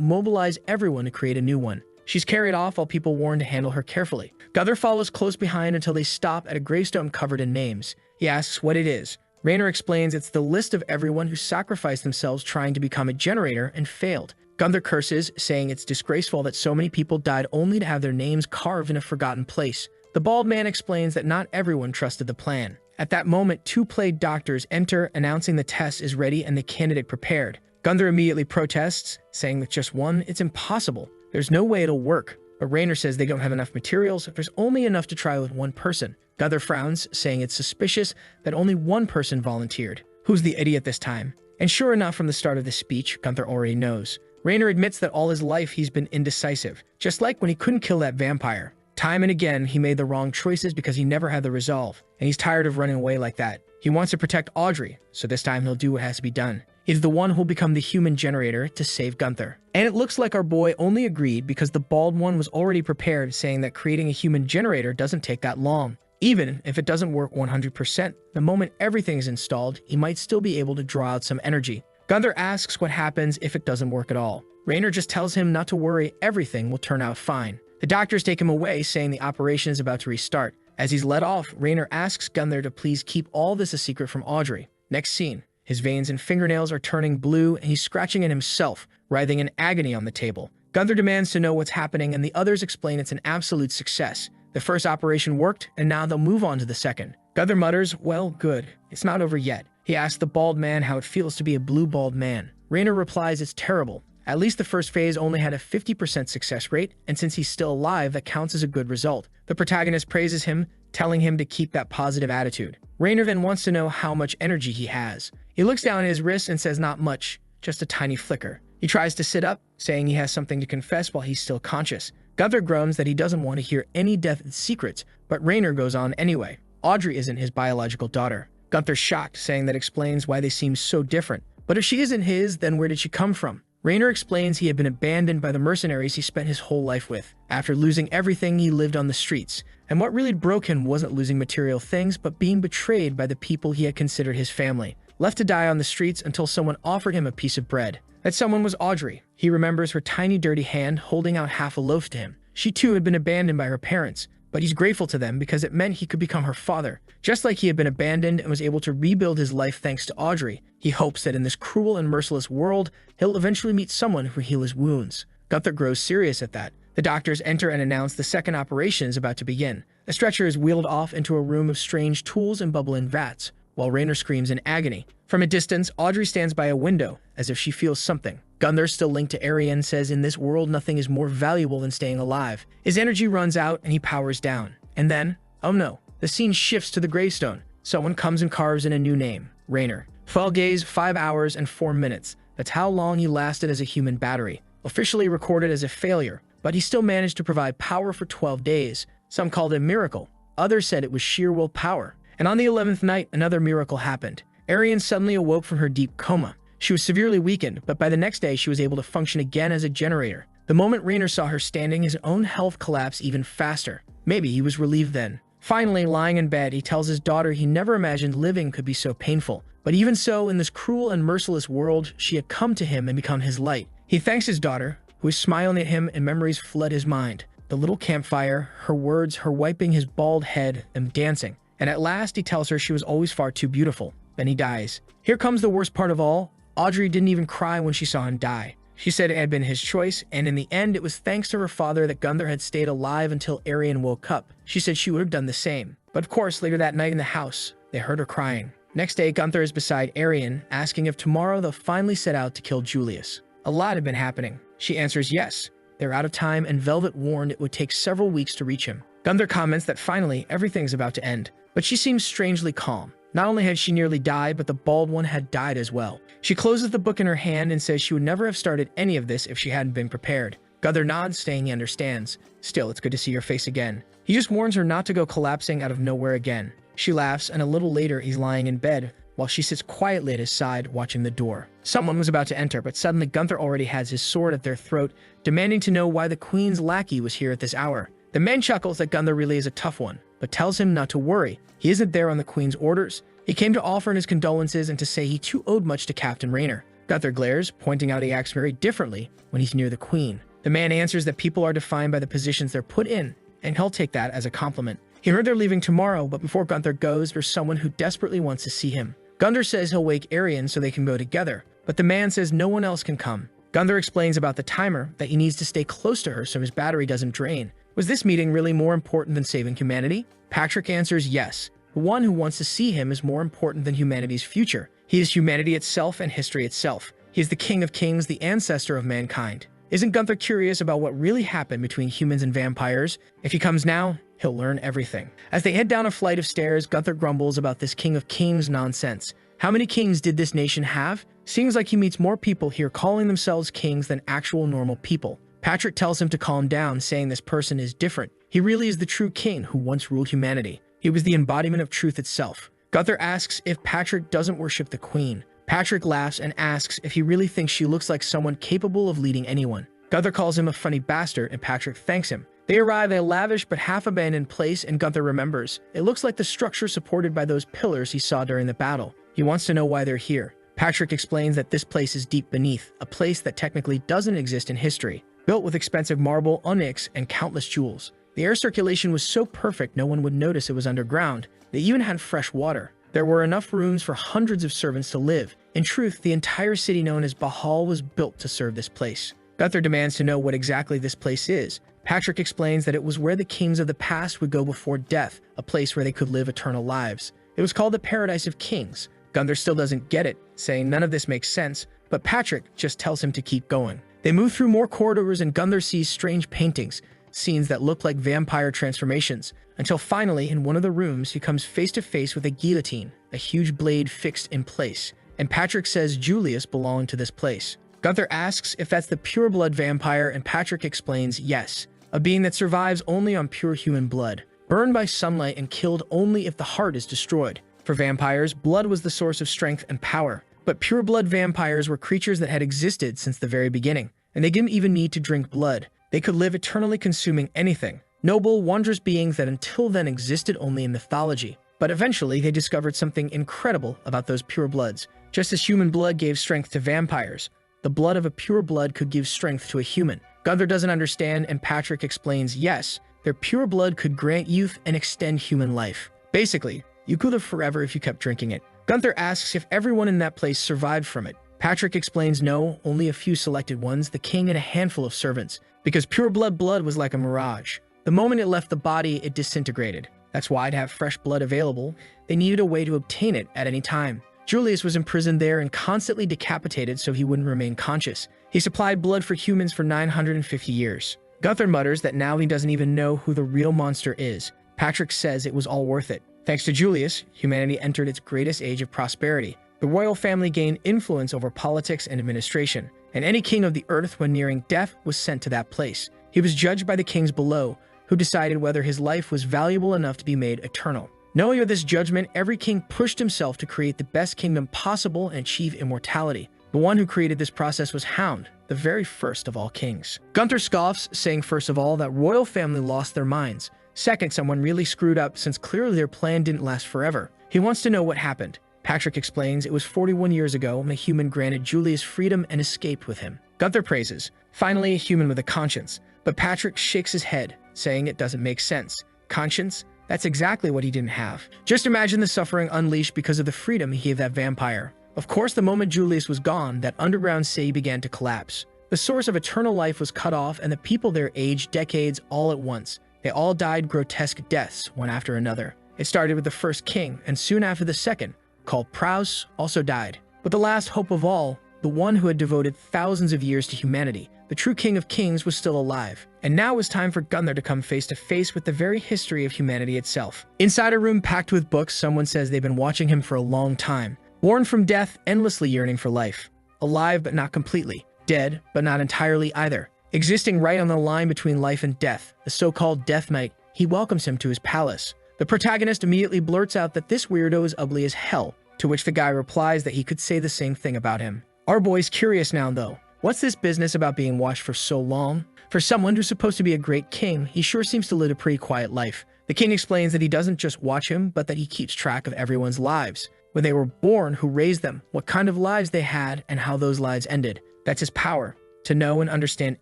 mobilize everyone to create a new one. She's carried off while people warn to handle her carefully. Gunther follows close behind until they stop at a gravestone covered in names. He asks what it is. Raynor explains it's the list of everyone who sacrificed themselves trying to become a generator and failed. Gunther curses, saying it's disgraceful that so many people died only to have their names carved in a forgotten place. The bald man explains that not everyone trusted the plan. At that moment, 2 plague doctors enter, announcing the test is ready and the candidate prepared. Gunther immediately protests, saying with just one, it's impossible. There's no way it'll work. But Raynor says they don't have enough materials, there's only enough to try with one person. Gunther frowns, saying it's suspicious that only one person volunteered. Who's the idiot this time? And sure enough, from the start of the speech, Gunther already knows. Raynor admits that all his life he's been indecisive, just like when he couldn't kill that vampire. Time and again, he made the wrong choices because he never had the resolve, and he's tired of running away like that. He wants to protect Audrey, so this time he'll do what has to be done. He's the one who'll become the human generator to save Gunther. And it looks like our boy only agreed because the bald one was already prepared, saying that creating a human generator doesn't take that long. Even if it doesn't work 100%, the moment everything is installed, he might still be able to draw out some energy. Gunther asks what happens if it doesn't work at all. Raynor just tells him not to worry, everything will turn out fine. The doctors take him away, saying the operation is about to restart. As he's let off, Raynor asks Gunther to please keep all this a secret from Audrey. Next scene, his veins and fingernails are turning blue and he's scratching at himself, writhing in agony on the table. Gunther demands to know what's happening and the others explain it's an absolute success. The first operation worked and now they'll move on to the second. Gunther mutters, well, good. It's not over yet. He asks the bald man how it feels to be a blue bald man. Raynor replies it's terrible. At least the first phase only had a 50% success rate, and since he's still alive, that counts as a good result. The protagonist praises him, telling him to keep that positive attitude. Raynor then wants to know how much energy he has. He looks down at his wrist and says not much, just a tiny flicker. He tries to sit up, saying he has something to confess while he's still conscious. Gunther groans that he doesn't want to hear any death secrets, but Raynor goes on anyway. Audrey isn't his biological daughter. Gunther's shocked, saying that explains why they seem so different. But if she isn't his, then where did she come from? Raynor explains he had been abandoned by the mercenaries he spent his whole life with. After losing everything, he lived on the streets. And what really broke him wasn't losing material things, but being betrayed by the people he had considered his family. Left to die on the streets until someone offered him a piece of bread. That someone was Audrey. He remembers her tiny dirty hand holding out half a loaf to him. She too had been abandoned by her parents, but he's grateful to them because it meant he could become her father. Just like he had been abandoned and was able to rebuild his life thanks to Audrey, he hopes that in this cruel and merciless world, he'll eventually meet someone who will heal his wounds. Gunther grows serious at that. The doctors enter and announce the second operation is about to begin. A stretcher is wheeled off into a room of strange tools and bubble in vats, while Raynor screams in agony. From a distance, Audrey stands by a window, as if she feels something. Gunther, still linked to Arian, says in this world nothing is more valuable than staying alive. His energy runs out and he powers down. And then, oh no, the scene shifts to the gravestone. Someone comes and carves in a new name, Raynor. Fall gaze, 5 hours and 4 minutes. That's how long he lasted as a human battery. Officially recorded as a failure, but he still managed to provide power for 12 days. Some called it a miracle. Others said it was sheer willpower. And on the 11th night, another miracle happened. Arian suddenly awoke from her deep coma. She was severely weakened, but by the next day she was able to function again as a generator. The moment Raynor saw her standing, his own health collapsed even faster. Maybe he was relieved then. Finally, lying in bed, he tells his daughter he never imagined living could be so painful. But even so, in this cruel and merciless world, she had come to him and become his light. He thanks his daughter, who is smiling at him, and memories flood his mind. The little campfire, her words, her wiping his bald head, and dancing. And at last, he tells her she was always far too beautiful. Then he dies. Here comes the worst part of all. Audrey didn't even cry when she saw him die. She said it had been his choice, and in the end, it was thanks to her father that Gunther had stayed alive until Arian woke up. She said she would have done the same. But of course, later that night in the house, they heard her crying. Next day, Gunther is beside Arian, asking if tomorrow they'll finally set out to kill Julius. A lot had been happening. She answers yes. They're out of time, and Velvet warned it would take several weeks to reach him. Gunther comments that finally, everything's about to end. But she seems strangely calm. Not only had she nearly died, but the bald one had died as well. She closes the book in her hand and says she would never have started any of this if she hadn't been prepared. Gunther nods, saying he understands. Still, it's good to see your face again. He just warns her not to go collapsing out of nowhere again. She laughs, and a little later he's lying in bed, while she sits quietly at his side, watching the door. Someone was about to enter, but suddenly Gunther already has his sword at their throat, demanding to know why the Queen's lackey was here at this hour. The man chuckles that Gunther really is a tough one, but tells him not to worry. He isn't there on the Queen's orders. He came to offer his condolences and to say he too owed much to Captain Raynor. Gunther glares, pointing out he acts very differently when he's near the Queen. The man answers that people are defined by the positions they're put in, and he'll take that as a compliment. He heard they're leaving tomorrow, but before Gunther goes, there's someone who desperately wants to see him. Gunther says he'll wake Arian so they can go together, but the man says no one else can come. Gunther explains about the timer, that he needs to stay close to her so his battery doesn't drain. Was this meeting really more important than saving humanity? Patrick answers yes. The one who wants to see him is more important than humanity's future. He is humanity itself and history itself. He is the King of Kings, the ancestor of mankind. Isn't Gunther curious about what really happened between humans and vampires? If he comes now, he'll learn everything. As they head down a flight of stairs, Gunther grumbles about this King of Kings nonsense. How many kings did this nation have? Seems like he meets more people here calling themselves kings than actual normal people. Patrick tells him to calm down, saying this person is different. He really is the true king who once ruled humanity. He was the embodiment of truth itself. Gunther asks if Patrick doesn't worship the Queen. Patrick laughs and asks if he really thinks she looks like someone capable of leading anyone. Gunther calls him a funny bastard, and Patrick thanks him. They arrive at a lavish but half-abandoned place, and Gunther remembers. It looks like the structure supported by those pillars he saw during the battle. He wants to know why they're here. Patrick explains that this place is deep beneath, a place that technically doesn't exist in history, built with expensive marble, onyx, and countless jewels. The air circulation was so perfect no one would notice it was underground. They even had fresh water. There were enough rooms for hundreds of servants to live. In truth, the entire city known as Bahal was built to serve this place. Gunther demands to know what exactly this place is. Patrick explains that it was where the kings of the past would go before death, a place where they could live eternal lives. It was called the Paradise of Kings. Gunther still doesn't get it, saying none of this makes sense, but Patrick just tells him to keep going. They move through more corridors, and Gunther sees strange paintings, scenes that look like vampire transformations, until finally, in one of the rooms, he comes face to face with a guillotine, a huge blade fixed in place, and Patrick says Julius belonged to this place. Gunther asks if that's the pure-blood vampire, and Patrick explains yes, a being that survives only on pure human blood, burned by sunlight and killed only if the heart is destroyed. For vampires, blood was the source of strength and power, But pure-blood vampires were creatures that had existed since the very beginning, and they didn't even need to drink blood. They could live eternally consuming anything. Noble, wondrous beings that until then existed only in mythology. But eventually, they discovered something incredible about those pure bloods. Just as human blood gave strength to vampires, the blood of a pure blood could give strength to a human. Gunther doesn't understand, and Patrick explains, yes, their pure blood could grant youth and extend human life. Basically, you could live forever if you kept drinking it. Gunther asks if everyone in that place survived from it. Patrick explains no, only a few selected ones, the king and a handful of servants, because pure blood was like a mirage. The moment it left the body, it disintegrated. That's why to have fresh blood available, they needed a way to obtain it at any time. Julius was imprisoned there and constantly decapitated so he wouldn't remain conscious. He supplied blood for humans for 950 years. Gunther mutters that now he doesn't even know who the real monster is. Patrick says it was all worth it. Thanks to Julius, humanity entered its greatest age of prosperity. The royal family gained influence over politics and administration, and any king of the earth when nearing death was sent to that place. He was judged by the kings below, who decided whether his life was valuable enough to be made eternal. Knowing of this judgment, every king pushed himself to create the best kingdom possible and achieve immortality. The one who created this process was Hound, the very first of all kings. Gunther scoffs, saying first of all that royal family lost their minds. Second, someone really screwed up since clearly their plan didn't last forever. He wants to know what happened. Patrick explains it was 41 years ago when a human granted Julius freedom and escaped with him. Gunther praises, finally a human with a conscience, but Patrick shakes his head, saying it doesn't make sense. Conscience? That's exactly what he didn't have. Just imagine the suffering unleashed because of the freedom he gave that vampire. Of course, the moment Julius was gone, that underground city began to collapse. The source of eternal life was cut off, and the people there aged decades all at once. They all died grotesque deaths, one after another. It started with the first king, and soon after the second, called Praus, also died. But the last hope of all, the one who had devoted thousands of years to humanity, the true King of Kings, was still alive. And now it was time for Gunther to come face to face with the very history of humanity itself. Inside a room packed with books, someone says they've been watching him for a long time. Born from death, endlessly yearning for life. Alive but not completely. Dead but not entirely either. Existing right on the line between life and death, the so-called Death Knight, he welcomes him to his palace. The protagonist immediately blurts out that this weirdo is ugly as hell, to which the guy replies that he could say the same thing about him. Our boy's curious now though. What's this business about being watched for so long? For someone who's supposed to be a great king, he sure seems to live a pretty quiet life. The king explains that he doesn't just watch him, but that he keeps track of everyone's lives. When they were born, who raised them, what kind of lives they had, and how those lives ended. That's his power, to know and understand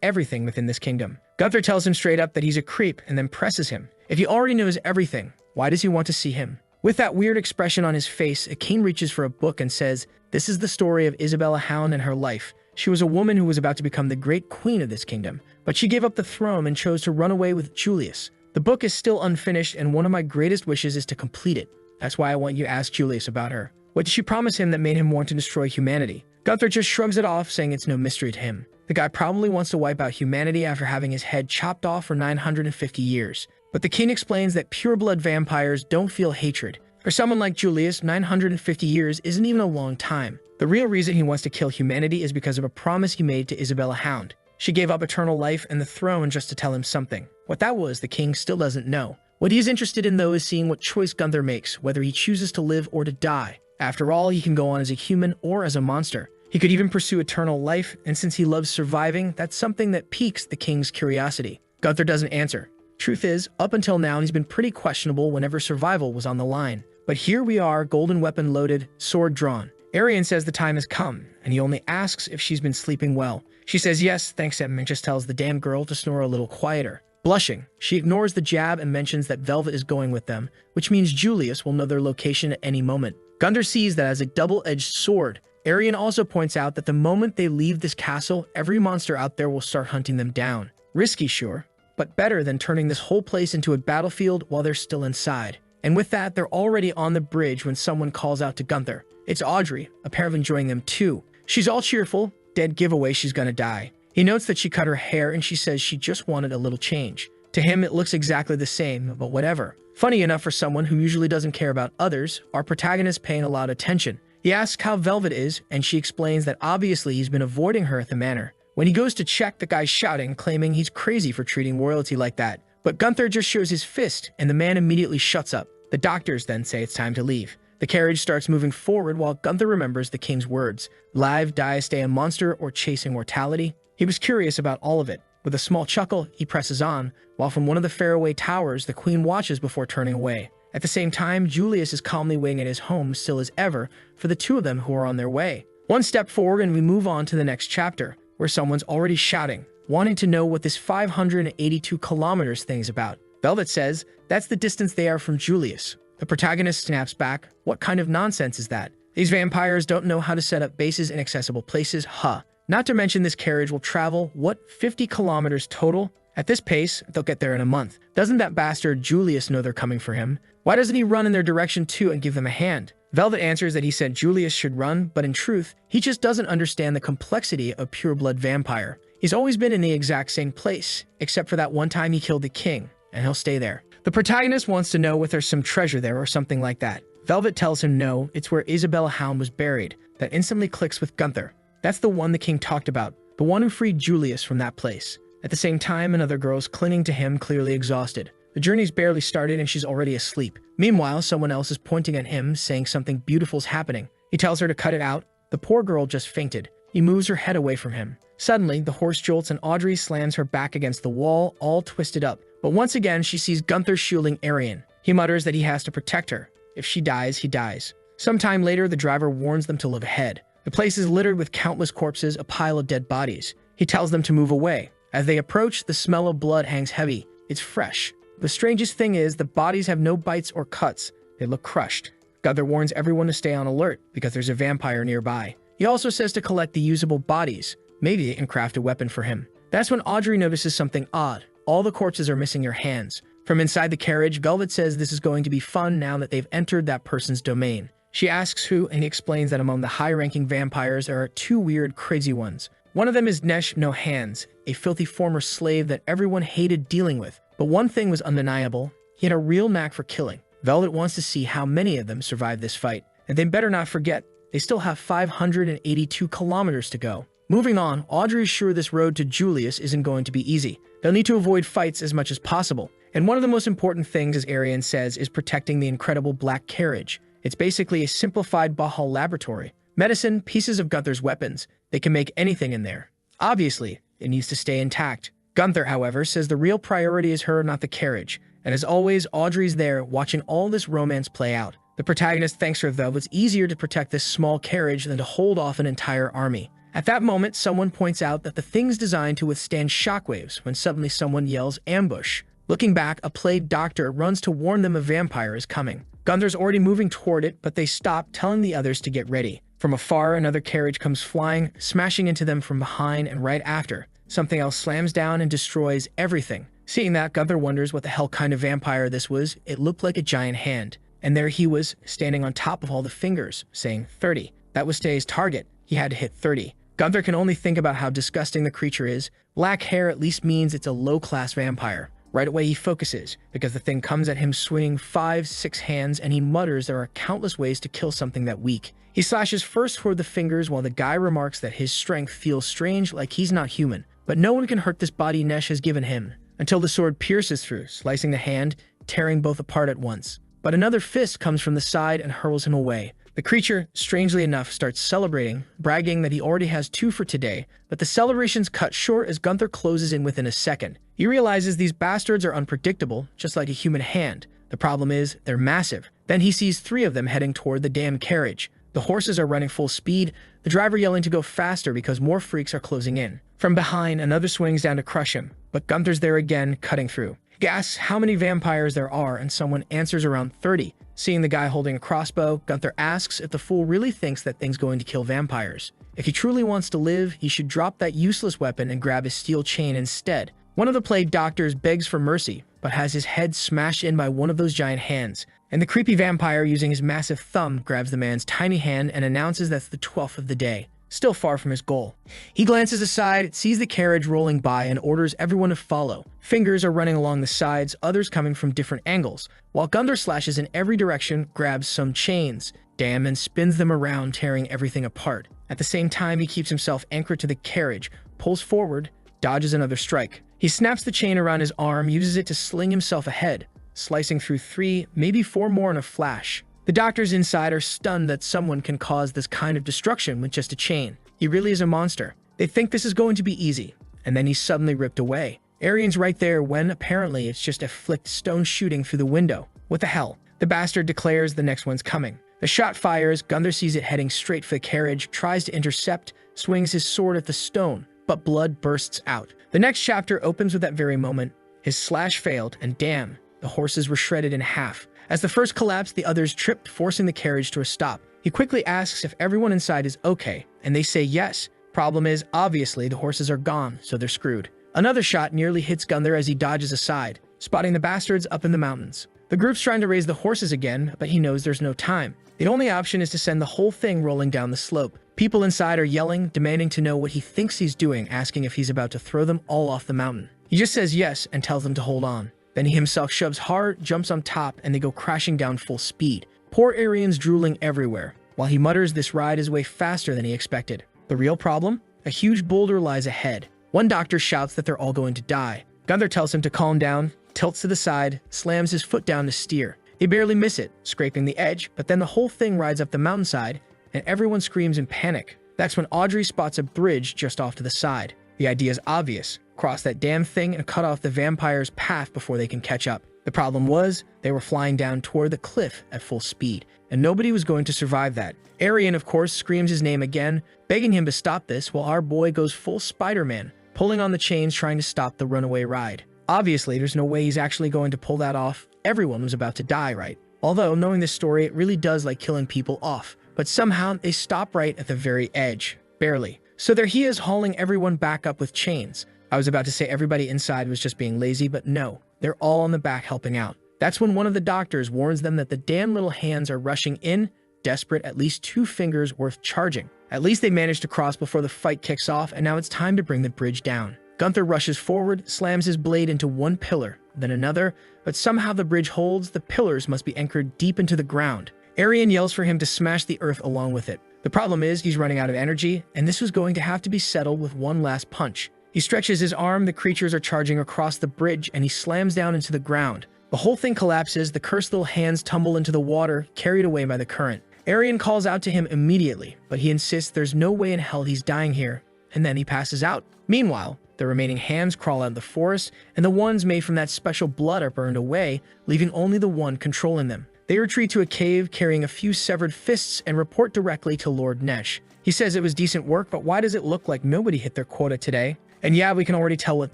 everything within this kingdom. Gunther tells him straight up that he's a creep and then presses him. If he already knows everything, why does he want to see him? With that weird expression on his face, a king reaches for a book and says, this is the story of Isabella Hound and her life. She was a woman who was about to become the great queen of this kingdom, but she gave up the throne and chose to run away with Julius. The book is still unfinished, and one of my greatest wishes is to complete it. That's why I want you to ask Julius about her. What did she promise him that made him want to destroy humanity? Gunther just shrugs it off, saying it's no mystery to him. The guy probably wants to wipe out humanity after having his head chopped off for 950 years. But the king explains that pure-blood vampires don't feel hatred. For someone like Julius, 950 years isn't even a long time. The real reason he wants to kill humanity is because of a promise he made to Isabella Hound. She gave up eternal life and the throne just to tell him something. What that was, the king still doesn't know. What he's interested in, though, is seeing what choice Gunther makes, whether he chooses to live or to die. After all, he can go on as a human or as a monster. He could even pursue eternal life, and since he loves surviving, that's something that piques the king's curiosity. Gunther doesn't answer. Truth is, up until now, he's been pretty questionable whenever survival was on the line. But here we are, golden weapon loaded, sword drawn. Arian says the time has come, and he only asks if she's been sleeping well. She says yes, thanks him, and just tells the damn girl to snore a little quieter. Blushing, she ignores the jab and mentions that Velvet is going with them, which means Julius will know their location at any moment. Gunther sees that as a double-edged sword. Arian also points out that the moment they leave this castle, every monster out there will start hunting them down. Risky, sure, but better than turning this whole place into a battlefield while they're still inside. And with that, they're already on the bridge when someone calls out to Gunther. It's Audrey, apparently enjoying them too. She's all cheerful, dead giveaway she's gonna die. He notes that she cut her hair and she says she just wanted a little change. To him, it looks exactly the same, but whatever. Funny enough for someone who usually doesn't care about others, our protagonist paying a lot of attention. He asks how Velvet is, and she explains that obviously he's been avoiding her at the manor. When he goes to check, the guy's shouting, claiming he's crazy for treating royalty like that. But Gunther just shows his fist, and the man immediately shuts up. The doctors then say it's time to leave. The carriage starts moving forward while Gunther remembers the king's words: live, die, stay a monster, or chase immortality. He was curious about all of it. With a small chuckle, he presses on, while from one of the faraway towers, the queen watches before turning away. At the same time, Julius is calmly waiting at his home, still as ever, for the two of them who are on their way. One step forward and we move on to the next chapter, where someone's already shouting, wanting to know what this 582 kilometers thing's about. Velvet says that's the distance they are from Julius. The protagonist snaps back, what kind of nonsense is that? These vampires don't know how to set up bases in accessible places, huh? Not to mention this carriage will travel, what, 50 kilometers total? At this pace, they'll get there in a month. Doesn't that bastard Julius know they're coming for him? Why doesn't he run in their direction too and give them a hand? Velvet answers that he said Julius should run, but in truth, he just doesn't understand the complexity of pure-blood vampire. He's always been in the exact same place, except for that one time he killed the king, and he'll stay there. The protagonist wants to know if there's some treasure there or something like that. Velvet tells him no, it's where Isabella Hound was buried. That instantly clicks with Gunther. That's the one the king talked about, the one who freed Julius from that place. At the same time, another girl's clinging to him, clearly exhausted. The journey's barely started and she's already asleep. Meanwhile, someone else is pointing at him, saying something beautiful's happening. He tells her to cut it out. The poor girl just fainted. He moves her head away from him. Suddenly, the horse jolts and Audrey slams her back against the wall, all twisted up. But once again, she sees Gunther shielding Arian. He mutters that he has to protect her. If she dies, he dies. Sometime later, the driver warns them to look ahead. The place is littered with countless corpses, a pile of dead bodies. He tells them to move away. As they approach, the smell of blood hangs heavy. It's fresh. The strangest thing is, the bodies have no bites or cuts. They look crushed. Gunther warns everyone to stay on alert, because there's a vampire nearby. He also says to collect the usable bodies. Maybe they can craft a weapon for him. That's when Audrey notices something odd. All the corpses are missing their hands. From inside the carriage, Velvet says this is going to be fun now that they've entered that person's domain. She asks who, and he explains that among the high-ranking vampires, there are two weird, crazy ones. One of them is Nesh No Hands, a filthy former slave that everyone hated dealing with. But one thing was undeniable: he had a real knack for killing. Velvet wants to see how many of them survive this fight. And they better not forget, they still have 582 kilometers to go. Moving on, Audrey is sure this road to Julius isn't going to be easy. They'll need to avoid fights as much as possible. And one of the most important things, as Arian says, is protecting the incredible black carriage. It's basically a simplified Bahal laboratory. Medicine, pieces of Gunther's weapons. They can make anything in there. Obviously, it needs to stay intact. Gunther, however, says the real priority is her, not the carriage. And as always, Audrey's there, watching all this romance play out. The protagonist thanks her, though it's easier to protect this small carriage than to hold off an entire army. At that moment, someone points out that the thing's designed to withstand shockwaves when suddenly someone yells, "Ambush!" Looking back, a plague doctor runs to warn them a vampire is coming. Gunther's already moving toward it, but they stop, telling the others to get ready. From afar, another carriage comes flying, smashing into them from behind, and right after, something else slams down and destroys everything. Seeing that, Gunther wonders what the hell kind of vampire this was. It looked like a giant hand. And there he was, standing on top of all the fingers, saying 30. That was today's target. He had to hit 30. Gunther can only think about how disgusting the creature is. Black hair at least means it's a low-class vampire. Right away he focuses, because the thing comes at him swinging 5-6 hands, and he mutters there are countless ways to kill something that weak. He slashes first toward the fingers while the guy remarks that his strength feels strange, like he's not human. But no one can hurt this body Nesh has given him, until the sword pierces through, slicing the hand, tearing both apart at once. But another fist comes from the side and hurls him away. The creature, strangely enough, starts celebrating, bragging that he already has 2 for today, but the celebration's cut short as Gunther closes in within a second. He realizes these bastards are unpredictable, just like a human hand. The problem is, they're massive. Then he sees 3 of them heading toward the damn carriage. The horses are running full speed, the driver yelling to go faster because more freaks are closing in. From behind, another swings down to crush him, but Gunther's there again, cutting through. He asks how many vampires there are, and someone answers around 30. Seeing the guy holding a crossbow, Gunther asks if the fool really thinks that thing's going to kill vampires. If he truly wants to live, he should drop that useless weapon and grab his steel chain instead. One of the plague doctors begs for mercy, but has his head smashed in by one of those giant hands. And the creepy vampire, using his massive thumb, grabs the man's tiny hand and announces that's the 12th of the day. Still far from his goal. He glances aside, sees the carriage rolling by, and orders everyone to follow. Fingers are running along the sides, others coming from different angles, while Gunther slashes in every direction, grabs some chains, and spins them around, tearing everything apart. At the same time, he keeps himself anchored to the carriage, pulls forward, dodges another strike. He snaps the chain around his arm, uses it to sling himself ahead, slicing through 3, maybe 4 more in a flash. The doctors inside are stunned that someone can cause this kind of destruction with just a chain. He really is a monster. They think this is going to be easy, and then he's suddenly ripped away. Arian's right there when apparently it's just a flicked stone shooting through the window. What the hell? The bastard declares the next one's coming. The shot fires, Gunther sees it heading straight for the carriage, tries to intercept, swings his sword at the stone, but blood bursts out. The next chapter opens with that very moment. His slash failed, and damn, the horses were shredded in half. As the first collapsed, the others tripped, forcing the carriage to a stop. He quickly asks if everyone inside is okay, and they say yes. Problem is, obviously, the horses are gone, so they're screwed. Another shot nearly hits Gunther as he dodges aside, spotting the bastards up in the mountains. The group's trying to raise the horses again, but he knows there's no time. The only option is to send the whole thing rolling down the slope. People inside are yelling, demanding to know what he thinks he's doing, asking if he's about to throw them all off the mountain. He just says yes and tells them to hold on. Then he himself shoves hard, jumps on top, and they go crashing down full speed. Poor Arian's drooling everywhere, while he mutters this ride is way faster than he expected. The real problem? A huge boulder lies ahead. One doctor shouts that they're all going to die. Gunther tells him to calm down, tilts to the side, slams his foot down to steer. They barely miss it, scraping the edge, but then the whole thing rides up the mountainside, and everyone screams in panic. That's when Audrey spots a bridge just off to the side. The idea is obvious. Cross that damn thing and cut off the vampire's path before they can catch up. The problem was, they were flying down toward the cliff at full speed, and nobody was going to survive that. Arian, of course, screams his name again, begging him to stop this, while our boy goes full Spider-Man, pulling on the chains trying to stop the runaway ride. Obviously, there's no way he's actually going to pull that off. Everyone was about to die, right? Although, knowing this story, it really does like killing people off. But somehow, they stop right at the very edge. Barely. So there he is hauling everyone back up with chains. I was about to say everybody inside was just being lazy, but no. They're all on the back helping out. That's when one of the doctors warns them that the damn little hands are rushing in, desperate, at least 2 fingers worth charging. At least they managed to cross before the fight kicks off, and now it's time to bring the bridge down. Gunther rushes forward, slams his blade into one pillar, then another, but somehow the bridge holds. The pillars must be anchored deep into the ground. Arian yells for him to smash the earth along with it. The problem is he's running out of energy, and this was going to have to be settled with one last punch. He stretches his arm, the creatures are charging across the bridge, and he slams down into the ground. The whole thing collapses, the cursed little hands tumble into the water, carried away by the current. Arian calls out to him immediately, but he insists there's no way in hell he's dying here, and then he passes out. Meanwhile, the remaining hands crawl out of the forest, and the ones made from that special blood are burned away, leaving only the one controlling them. They retreat to a cave, carrying a few severed fists, and report directly to Lord Nesh. He says it was decent work, but why does it look like nobody hit their quota today? And yeah, we can already tell what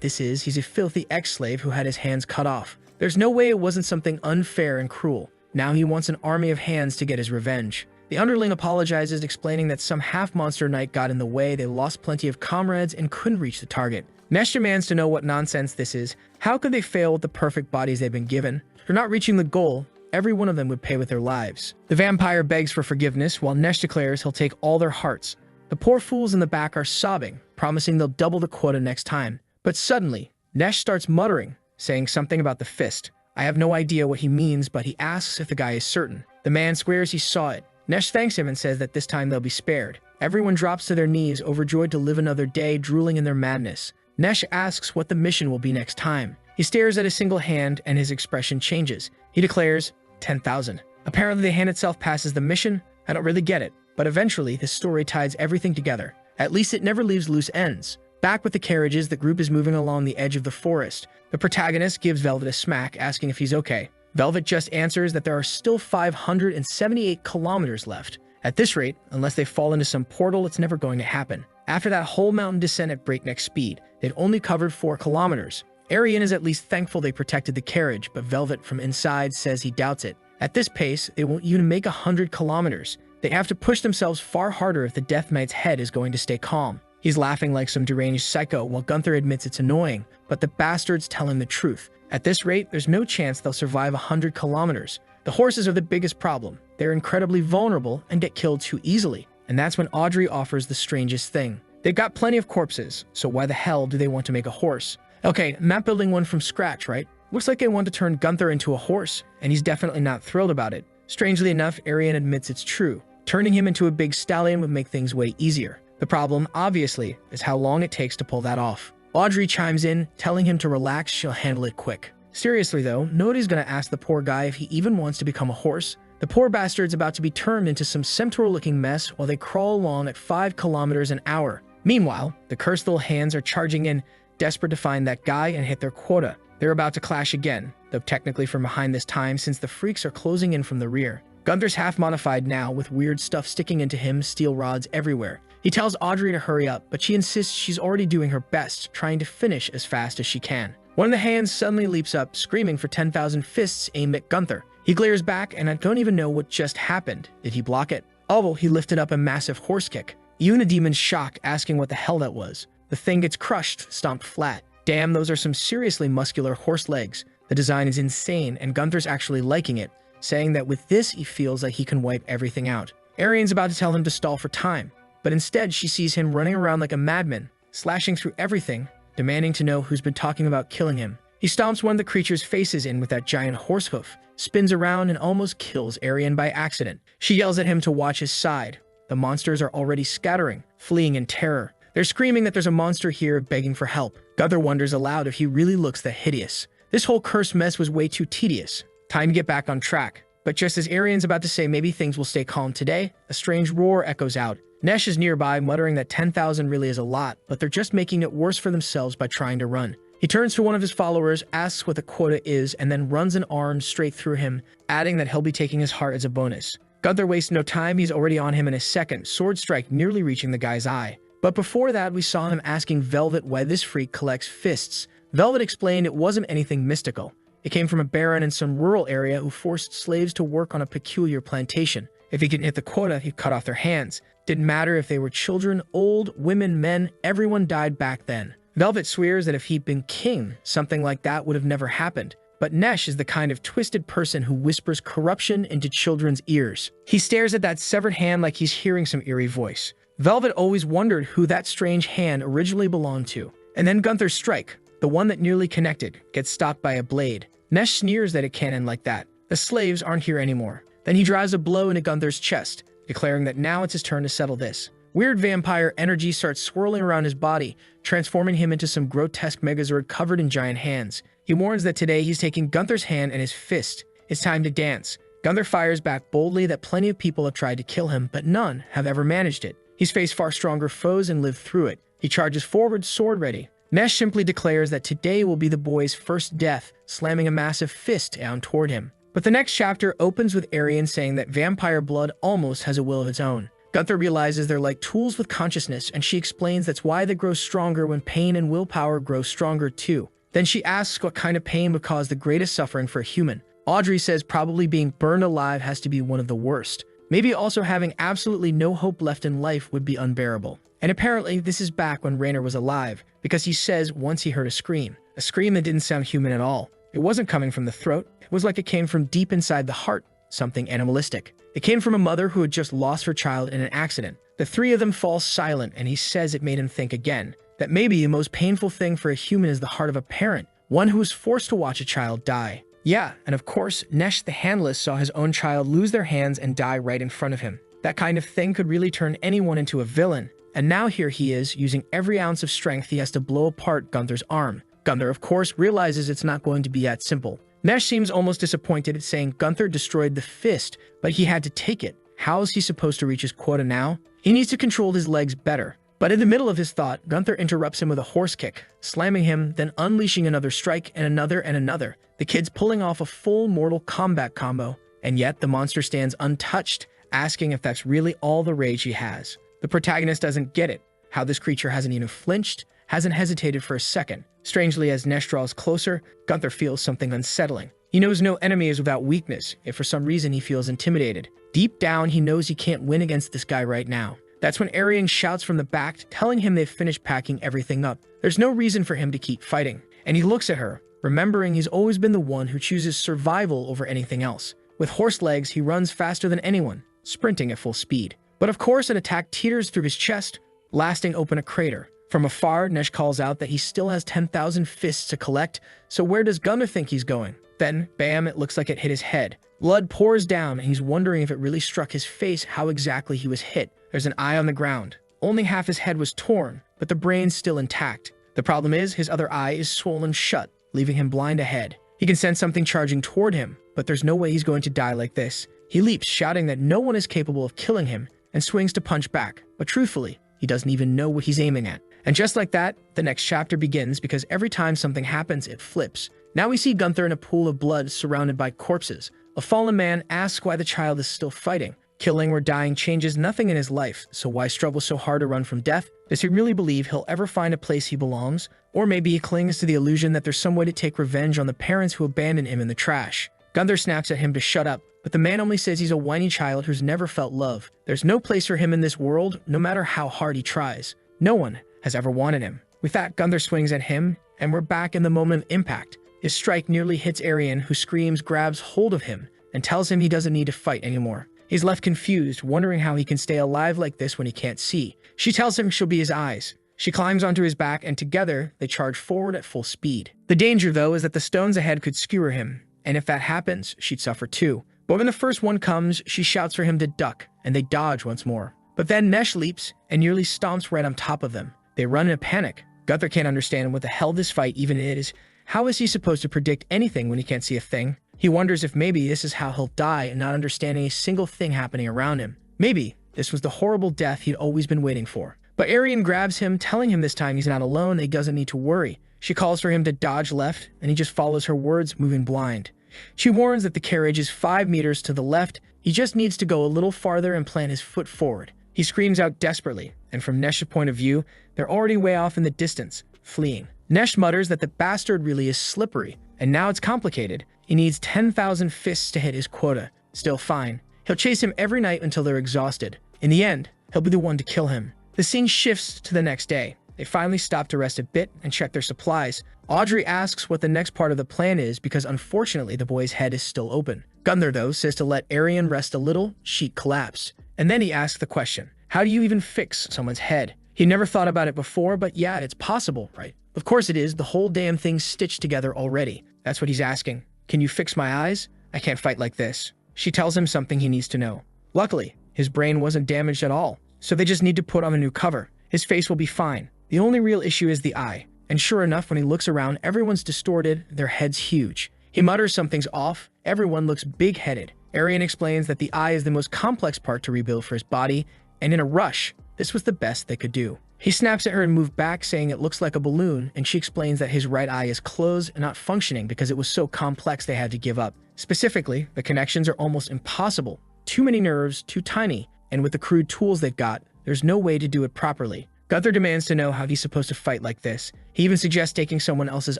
this is. He's a filthy ex-slave who had his hands cut off. There's no way it wasn't something unfair and cruel. Now he wants an army of hands to get his revenge. The underling apologizes, explaining that some half-monster knight got in the way, they lost plenty of comrades, and couldn't reach the target. Nesh demands to know what nonsense this is. How could they fail with the perfect bodies they've been given? For not reaching the goal, every one of them would pay with their lives. The vampire begs for forgiveness, while Nesh declares he'll take all their hearts. The poor fools in the back are sobbing, promising they'll double the quota next time. But suddenly, Nesh starts muttering, saying something about the fist. I have no idea what he means, but he asks if the guy is certain. The man swears he saw it. Nesh thanks him and says that this time they'll be spared. Everyone drops to their knees, overjoyed to live another day, drooling in their madness. Nesh asks what the mission will be next time. He stares at a single hand, and his expression changes. He declares, 10,000. Apparently the hand itself passes the mission. I don't really get it, but eventually this story ties everything together. At least it never leaves loose ends. Back with the carriages, the group is moving along the edge of the forest. The protagonist gives Velvet a smack, asking if he's okay. Velvet just answers that there are still 578 kilometers left. At this rate, unless they fall into some portal, it's never going to happen. After that whole mountain descent at breakneck speed, they'd only covered 4 kilometers. Arian is at least thankful they protected the carriage, but Velvet from inside says he doubts it. At this pace, they won't even make 100 kilometers. They have to push themselves far harder if the Death Knight's head is going to stay calm. He's laughing like some deranged psycho, while Gunther admits it's annoying, but the bastard's telling the truth. At this rate, there's no chance they'll survive 100 kilometers. The horses are the biggest problem. They're incredibly vulnerable and get killed too easily. And that's when Audrey offers the strangest thing. They've got plenty of corpses, so why the hell do they want to make a horse? Okay, not building one from scratch, right? Looks like they want to turn Gunther into a horse, and he's definitely not thrilled about it. Strangely enough, Arian admits it's true. Turning him into a big stallion would make things way easier. The problem, obviously, is how long it takes to pull that off. Audrey chimes in, telling him to relax, she'll handle it quick. Seriously though, nobody's gonna ask the poor guy if he even wants to become a horse. The poor bastard's about to be turned into some centaur-looking mess while they crawl along at 5 kilometers an hour. Meanwhile, the cursed little hands are charging in, desperate to find that guy and hit their quota. They're about to clash again, though technically from behind this time since the freaks are closing in from the rear. Gunther's half-modified now, with weird stuff sticking into him, steel rods everywhere. He tells Audrey to hurry up, but she insists she's already doing her best, trying to finish as fast as she can. One of the hands suddenly leaps up, screaming for 10,000 fists aimed at Gunther. He glares back, and I don't even know what just happened. Did he block it? Although he lifted up a massive horse kick. Unidemon's shocked, asking what the hell that was. The thing gets crushed, stomped flat. Damn, those are some seriously muscular horse legs. The design is insane, and Gunther's actually liking it, saying that with this he feels like he can wipe everything out. Arian's about to tell him to stall for time, but instead she sees him running around like a madman, slashing through everything, demanding to know who's been talking about killing him. He stomps one of the creature's faces in with that giant horse hoof, spins around and almost kills Arian by accident. She yells at him to watch his side. The monsters are already scattering, fleeing in terror. They're screaming that there's a monster here begging for help. Gunther wonders aloud if he really looks that hideous. This whole cursed mess was way too tedious. Time to get back on track. But just as Arian's about to say maybe things will stay calm today, a strange roar echoes out. Nesh is nearby, muttering that 10,000 really is a lot, but they're just making it worse for themselves by trying to run. He turns to one of his followers, asks what the quota is, and then runs an arm straight through him, adding that he'll be taking his heart as a bonus. Gunther wastes no time, he's already on him in a second, sword strike nearly reaching the guy's eye. But before that, we saw him asking Velvet why this freak collects fists. Velvet explained it wasn't anything mystical. It came from a baron in some rural area who forced slaves to work on a peculiar plantation. If he didn't hit the quota, he'd cut off their hands. Didn't matter if they were children, old, women, men, everyone died back then. Velvet swears that if he'd been king, something like that would have never happened. But Nesh is the kind of twisted person who whispers corruption into children's ears. He stares at that severed hand like he's hearing some eerie voice. Velvet always wondered who that strange hand originally belonged to. And then Gunther's strike, the one that nearly connected, gets stopped by a blade. Nesh sneers that it can't end like that. The slaves aren't here anymore. Then he drives a blow into Gunther's chest, declaring that now it's his turn to settle this. Weird vampire energy starts swirling around his body, transforming him into some grotesque Megazord covered in giant hands. He warns that today he's taking Gunther's hand and his fist. It's time to dance. Gunther fires back boldly that plenty of people have tried to kill him, but none have ever managed it. He's faced far stronger foes and lived through it. He charges forward, sword ready. Nesh simply declares that today will be the boy's first death, slamming a massive fist down toward him. But the next chapter opens with Arian saying that vampire blood almost has a will of its own. Gunther realizes they're like tools with consciousness, and she explains that's why they grow stronger when pain and willpower grow stronger too. Then she asks what kind of pain would cause the greatest suffering for a human. Audrey says probably being burned alive has to be one of the worst. Maybe also having absolutely no hope left in life would be unbearable. And apparently this is back when Raynor was alive, because he says once he heard a scream that didn't sound human at all. It wasn't coming from the throat, it was like it came from deep inside the heart, something animalistic. It came from a mother who had just lost her child in an accident. The three of them fall silent, and he says it made him think again, that maybe the most painful thing for a human is the heart of a parent, one who was forced to watch a child die. Yeah, and of course, Nesh the Handless saw his own child lose their hands and die right in front of him. That kind of thing could really turn anyone into a villain. And now here he is, using every ounce of strength he has to blow apart Gunther's arm. Gunther, of course, realizes it's not going to be that simple. Nesh seems almost disappointed, saying Gunther destroyed the fist, but he had to take it. How is he supposed to reach his quota now? He needs to control his legs better. But in the middle of his thought, Gunther interrupts him with a horse kick, slamming him, then unleashing another strike and another and another. The kid's pulling off a full Mortal Kombat combo, and yet the monster stands untouched, asking if that's really all the rage he has. The protagonist doesn't get it, how this creature hasn't even flinched, hasn't hesitated for a second. Strangely, as Nesh draws closer, Gunther feels something unsettling. He knows no enemy is without weakness, if for some reason he feels intimidated. Deep down, he knows he can't win against this guy right now. That's when Arian shouts from the back, telling him they've finished packing everything up. There's no reason for him to keep fighting. And he looks at her, remembering he's always been the one who chooses survival over anything else. With horse legs, he runs faster than anyone, sprinting at full speed. But of course, an attack teeters through his chest, lasting open a crater. From afar, Nesh calls out that he still has 10,000 fists to collect, so where does Gunther think he's going? Then, bam, it looks like it hit his head. Blood pours down, and he's wondering if it really struck his face how exactly he was hit. There's an eye on the ground. Only half his head was torn, but the brain's still intact. The problem is, his other eye is swollen shut, leaving him blind ahead. He can sense something charging toward him, but there's no way he's going to die like this. He leaps, shouting that no one is capable of killing him, and swings to punch back. But truthfully, he doesn't even know what he's aiming at. And just like that, the next chapter begins because every time something happens, it flips. Now we see Gunther in a pool of blood surrounded by corpses. A fallen man asks why the child is still fighting. Killing or dying changes nothing in his life, so why struggle so hard to run from death? Does he really believe he'll ever find a place he belongs? Or maybe he clings to the illusion that there's some way to take revenge on the parents who abandoned him in the trash. Gunther snaps at him to shut up, but the man only says he's a whiny child who's never felt love. There's no place for him in this world, no matter how hard he tries. No one has ever wanted him. With that, Gunther swings at him, and we're back in the moment of impact. His strike nearly hits Arian, who screams, grabs hold of him, and tells him he doesn't need to fight anymore. He's left confused, wondering how he can stay alive like this when he can't see. She tells him she'll be his eyes. She climbs onto his back, and together, they charge forward at full speed. The danger, though, is that the stones ahead could skewer him, and if that happens, she'd suffer too. But when the first one comes, she shouts for him to duck, and they dodge once more. But then Nesh leaps and nearly stomps right on top of them. They run in a panic. Gunther can't understand what the hell this fight even is. How is he supposed to predict anything when he can't see a thing? He wonders if maybe this is how he'll die and not understanding a single thing happening around him. Maybe this was the horrible death he'd always been waiting for. But Arian grabs him, telling him this time he's not alone and he doesn't need to worry. She calls for him to dodge left, and he just follows her words, moving blind. She warns that the carriage is 5 meters to the left. He just needs to go a little farther and plant his foot forward. He screams out desperately, and from Nesh's point of view, they're already way off in the distance, fleeing. Nesh mutters that the bastard really is slippery, and now it's complicated. He needs 10,000 fists to hit his quota. Still fine. He'll chase him every night until they're exhausted. In the end, he'll be the one to kill him. The scene shifts to the next day. They finally stop to rest a bit and check their supplies. Audrey asks what the next part of the plan is because unfortunately the boy's head is still open. Gunther, though, says to let Arian rest a little. She'd collapse. And then he asks the question, how do you even fix someone's head? He never thought about it before, but yeah, it's possible, right? Of course it is. The whole damn thing's stitched together already. That's what he's asking. Can you fix my eyes? I can't fight like this. She tells him something he needs to know. Luckily, his brain wasn't damaged at all, so they just need to put on a new cover. His face will be fine. The only real issue is the eye. And sure enough, when he looks around, everyone's distorted, their head's huge. He mutters something's off. Everyone looks big-headed. Arian explains that the eye is the most complex part to rebuild for his body, and in a rush, this was the best they could do. He snaps at her and moves back, saying it looks like a balloon, and she explains that his right eye is closed and not functioning because it was so complex they had to give up. Specifically, the connections are almost impossible. Too many nerves, too tiny, and with the crude tools they've got, there's no way to do it properly. Gunther demands to know how he's supposed to fight like this. He even suggests taking someone else's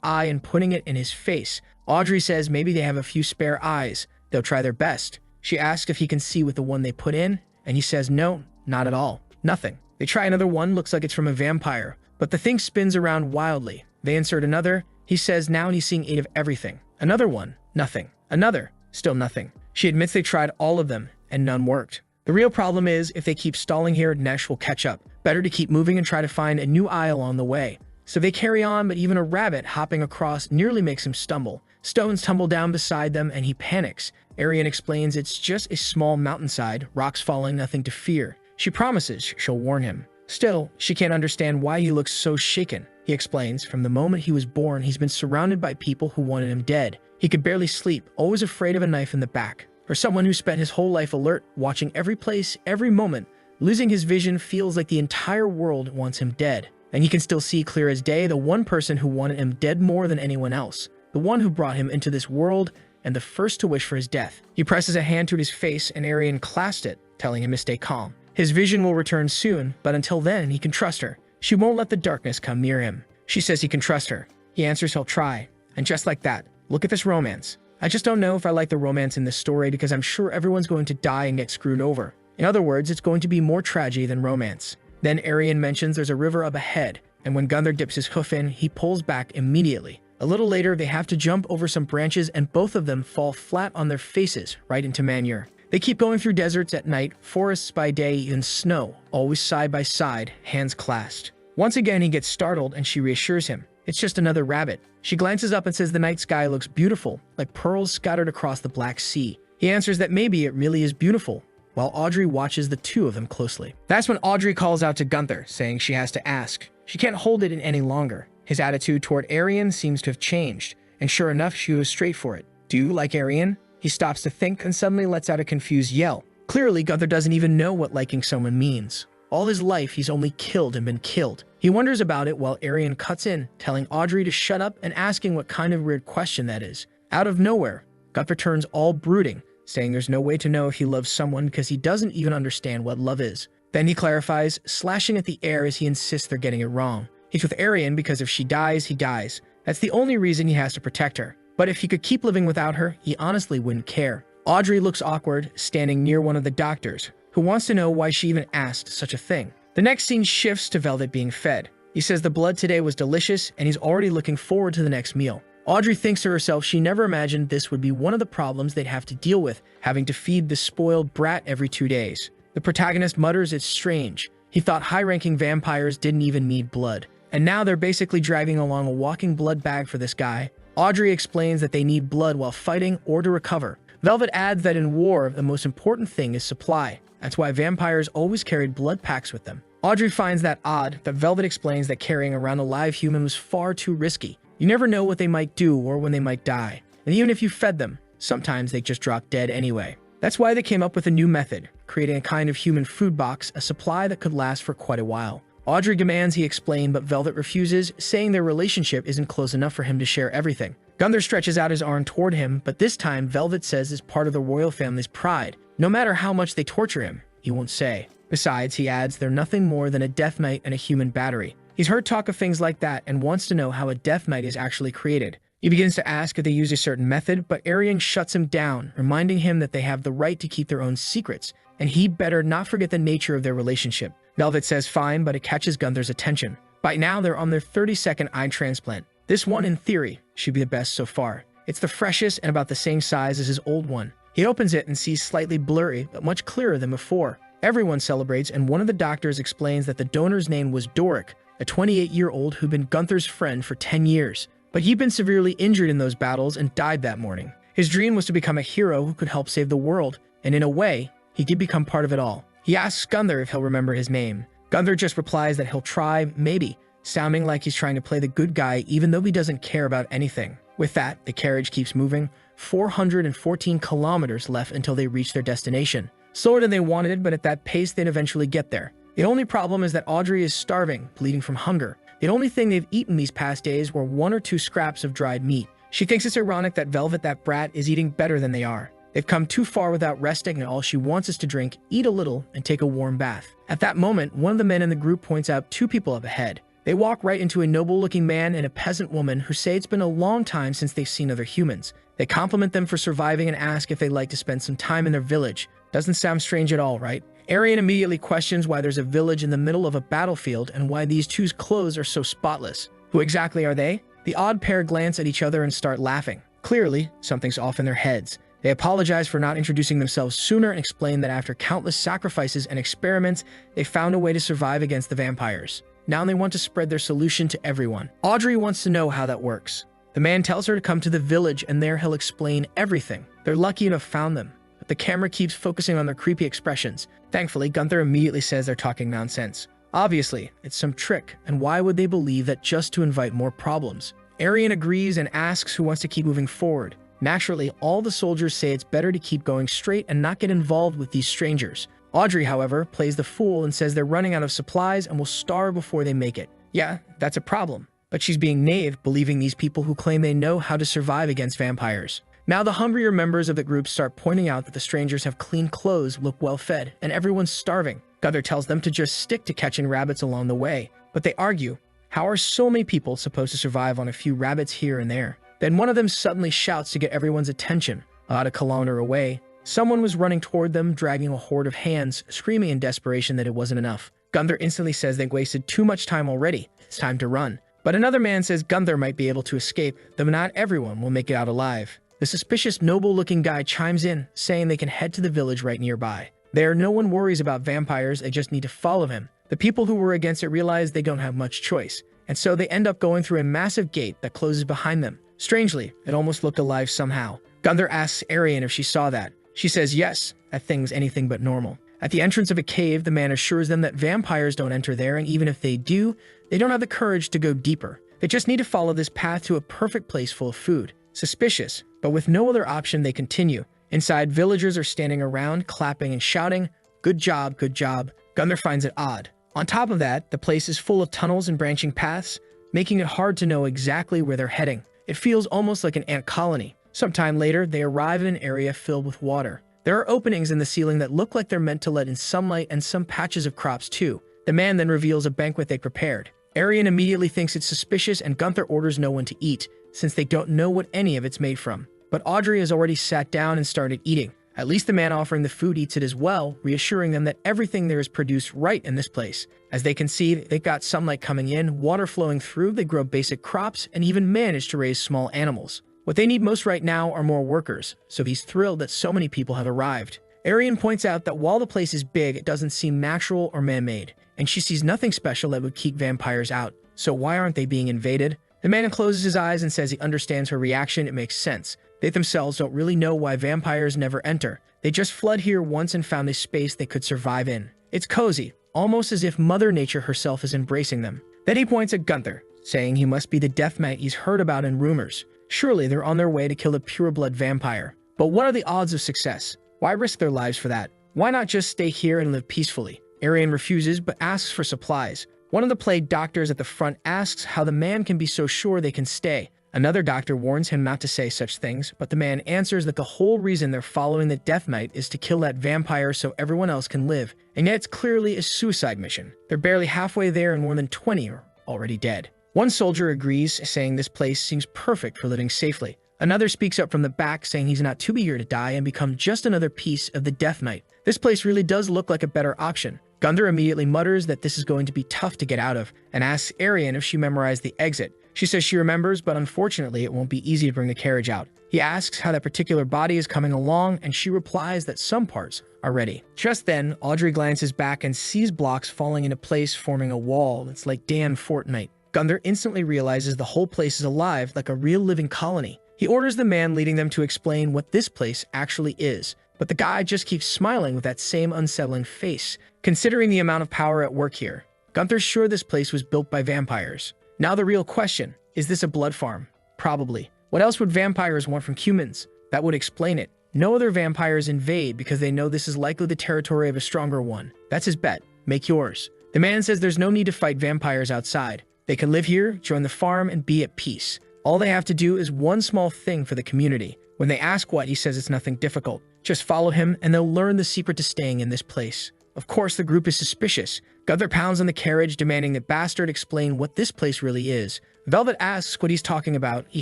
eye and putting it in his face. Audrey says maybe they have a few spare eyes. They'll try their best. She asks if he can see with the one they put in, and he says no, not at all. Nothing. They try another one, looks like it's from a vampire, but the thing spins around wildly. They insert another. He says now he's seeing 8 of everything. Another one, nothing. Another, still nothing. She admits they tried all of them, and none worked. The real problem is, if they keep stalling here, Nesh will catch up. Better to keep moving and try to find a new eye along the way. So they carry on, but even a rabbit hopping across nearly makes him stumble. Stones tumble down beside them, and he panics. Arian explains it's just a small mountainside, rocks falling, nothing to fear. She promises she'll warn him. Still, she can't understand why he looks so shaken. He explains, from the moment he was born, he's been surrounded by people who wanted him dead. He could barely sleep, always afraid of a knife in the back. For someone who spent his whole life alert, watching every place, every moment, losing his vision feels like the entire world wants him dead. And he can still see clear as day the one person who wanted him dead more than anyone else. The one who brought him into this world, and the first to wish for his death. He presses a hand to his face, and Arian clasped it, telling him to stay calm. His vision will return soon, but until then, he can trust her. She won't let the darkness come near him. She says he can trust her. He answers he'll try. And just like that, look at this romance. I just don't know if I like the romance in this story because I'm sure everyone's going to die and get screwed over. In other words, it's going to be more tragedy than romance. Then Arian mentions there's a river up ahead, and when Gunther dips his hoof in, he pulls back immediately. A little later, they have to jump over some branches and both of them fall flat on their faces right into Manhwa. They keep going through deserts at night, forests by day, and snow, always side by side, hands clasped. Once again, he gets startled and she reassures him. It's just another rabbit. She glances up and says the night sky looks beautiful, like pearls scattered across the Black Sea. He answers that maybe it really is beautiful, while Audrey watches the two of them closely. That's when Audrey calls out to Gunther, saying she has to ask. She can't hold it in any longer. His attitude toward Arian seems to have changed, and sure enough, she was straight for it. Do you like Arian? He stops to think and suddenly lets out a confused yell. Clearly, Gunther doesn't even know what liking someone means. All his life, he's only killed and been killed. He wonders about it while Arian cuts in, telling Audrey to shut up and asking what kind of weird question that is. Out of nowhere, Gunther turns all brooding, saying there's no way to know if he loves someone because he doesn't even understand what love is. Then he clarifies, slashing at the air as he insists they're getting it wrong. He's with Arian because if she dies, he dies. That's the only reason he has to protect her. But if he could keep living without her, he honestly wouldn't care. Audrey looks awkward, standing near one of the doctors, who wants to know why she even asked such a thing. The next scene shifts to Velvet being fed. He says the blood today was delicious, and he's already looking forward to the next meal. Audrey thinks to herself she never imagined this would be one of the problems they'd have to deal with, having to feed this spoiled brat every 2 days. The protagonist mutters it's strange. He thought high-ranking vampires didn't even need blood, and now they're basically dragging along a walking blood bag for this guy. Audrey explains that they need blood while fighting or to recover. Velvet adds that in war, the most important thing is supply. That's why vampires always carried blood packs with them. Audrey finds that odd, but Velvet explains that carrying around a live human was far too risky. You never know what they might do or when they might die. And even if you fed them, sometimes they just drop dead anyway. That's why they came up with a new method, creating a kind of human food box, a supply that could last for quite a while. Audrey demands he explain, but Velvet refuses, saying their relationship isn't close enough for him to share everything. Gunther stretches out his arm toward him, but this time Velvet says it's part of the royal family's pride. No matter how much they torture him, he won't say. Besides, he adds they're nothing more than a death knight and a human battery. He's heard talk of things like that and wants to know how a death knight is actually created. He begins to ask if they use a certain method, but Arian shuts him down, reminding him that they have the right to keep their own secrets, and he'd better not forget the nature of their relationship. Velvet says fine, but it catches Gunther's attention. By now, they're on their 32nd eye transplant. This one, in theory, should be the best so far. It's the freshest and about the same size as his old one. He opens it and sees slightly blurry, but much clearer than before. Everyone celebrates, and one of the doctors explains that the donor's name was Doric, a 28-year-old who'd been Gunther's friend for 10 years. But he'd been severely injured in those battles and died that morning. His dream was to become a hero who could help save the world, and in a way, he could become part of it all. He asks Gunther if he'll remember his name. Gunther just replies that he'll try, maybe, sounding like he's trying to play the good guy even though he doesn't care about anything. With that, the carriage keeps moving. 414 kilometers left until they reach their destination. Slower than they wanted, but at that pace they'd eventually get there. The only problem is that Audrey is starving, bleeding from hunger. The only thing they've eaten these past days were 1 or 2 scraps of dried meat. She thinks it's ironic that Velvet, that brat, is eating better than they are. They've come too far without resting, and all she wants is to drink, eat a little, and take a warm bath. At that moment, one of the men in the group points out 2 people up ahead. They walk right into a noble-looking man and a peasant woman who say it's been a long time since they've seen other humans. They compliment them for surviving and ask if they'd like to spend some time in their village. Doesn't sound strange at all, right? Arian immediately questions why there's a village in the middle of a battlefield and why these two's clothes are so spotless. Who exactly are they? The odd pair glance at each other and start laughing. Clearly, something's off in their heads. They apologize for not introducing themselves sooner and explain that after countless sacrifices and experiments, they found a way to survive against the vampires. Now they want to spread their solution to everyone. Audrey wants to know how that works. The man tells her to come to the village and there he'll explain everything. They're lucky to have found them, but the camera keeps focusing on their creepy expressions. Thankfully, Gunther immediately says they're talking nonsense. Obviously, it's some trick, and why would they believe that just to invite more problems? Arian agrees and asks who wants to keep moving forward. Naturally, all the soldiers say it's better to keep going straight and not get involved with these strangers. Audrey, however, plays the fool and says they're running out of supplies and will starve before they make it. Yeah, that's a problem. But she's being naive, believing these people who claim they know how to survive against vampires. Now the hungrier members of the group start pointing out that the strangers have clean clothes, look well fed, and everyone's starving. Gunther tells them to just stick to catching rabbits along the way. But they argue, how are so many people supposed to survive on a few rabbits here and there? Then one of them suddenly shouts to get everyone's attention. About a kilometer away, someone was running toward them, dragging a horde of hands, screaming in desperation that it wasn't enough. Gunther instantly says they've wasted too much time already. It's time to run. But another man says Gunther might be able to escape, though not everyone will make it out alive. The suspicious, noble-looking guy chimes in, saying they can head to the village right nearby. There, no one worries about vampires, they just need to follow him. The people who were against it realize they don't have much choice, and so they end up going through a massive gate that closes behind them. Strangely, it almost looked alive somehow. Gunther asks Arian if she saw that. She says yes, that thing's anything but normal. At the entrance of a cave, the man assures them that vampires don't enter there, and even if they do, they don't have the courage to go deeper. They just need to follow this path to a perfect place full of food. Suspicious, But with no other option, they continue. Inside, villagers are standing around, clapping and shouting, "Good job, good job." Gunther finds it odd. On top of that, the place is full of tunnels and branching paths, making it hard to know exactly where they're heading. It feels almost like an ant colony. Sometime later, they arrive in an area filled with water. There are openings in the ceiling that look like they're meant to let in sunlight and some patches of crops too. The man then reveals a banquet they prepared. Arian immediately thinks it's suspicious and Gunther orders no one to eat, since they don't know what any of it's made from. But Audrey has already sat down and started eating. At least the man offering the food eats it as well, reassuring them that everything there is produced right in this place. As they can see, they've got sunlight coming in, water flowing through, they grow basic crops, and even manage to raise small animals. What they need most right now are more workers, so he's thrilled that so many people have arrived. Arian points out that while the place is big, it doesn't seem natural or man-made, and she sees nothing special that would keep vampires out. So why aren't they being invaded? The man closes his eyes and says he understands her reaction. It makes sense. They themselves don't really know why vampires never enter. They just flood here once and found a space they could survive in. It's cozy, almost as if Mother Nature herself is embracing them. Then he points at Gunther, saying he must be the death knight he's heard about in rumors. Surely they're on their way to kill a pure-blood vampire. But what are the odds of success? Why risk their lives for that? Why not just stay here and live peacefully? Arian refuses, but asks for supplies. One of the plague doctors at the front asks how the man can be so sure they can stay. Another doctor warns him not to say such things, but the man answers that the whole reason they're following the Death Knight is to kill that vampire so everyone else can live. And yet it's clearly a suicide mission. They're barely halfway there and more than 20 are already dead. One soldier agrees, saying this place seems perfect for living safely. Another speaks up from the back, saying he's not too eager to die and become just another piece of the Death Knight. This place really does look like a better option. Gunther immediately mutters that this is going to be tough to get out of, and asks Arian if she memorized the exit. She says she remembers, but unfortunately it won't be easy to bring the carriage out. He asks how that particular body is coming along, and she replies that some parts are ready. Just then, Audrey glances back and sees blocks falling into place, forming a wall that's like Dan Fortnite. Gunther instantly realizes the whole place is alive, like a real living colony. He orders the man leading them to explain what this place actually is, but the guy just keeps smiling with that same unsettling face. Considering the amount of power at work here, Gunther's sure this place was built by vampires. Now the real question, is this a blood farm? Probably. What else would vampires want from humans? That would explain it. No other vampires invade because they know this is likely the territory of a stronger one. That's his bet. Make yours. The man says there's no need to fight vampires outside. They can live here, join the farm, and be at peace. All they have to do is one small thing for the community. When they ask what, he says it's nothing difficult. Just follow him and they'll learn the secret to staying in this place. Of course, the group is suspicious. Gunther pounds on the carriage, demanding that Bastard explain what this place really is. Velvet asks what he's talking about. He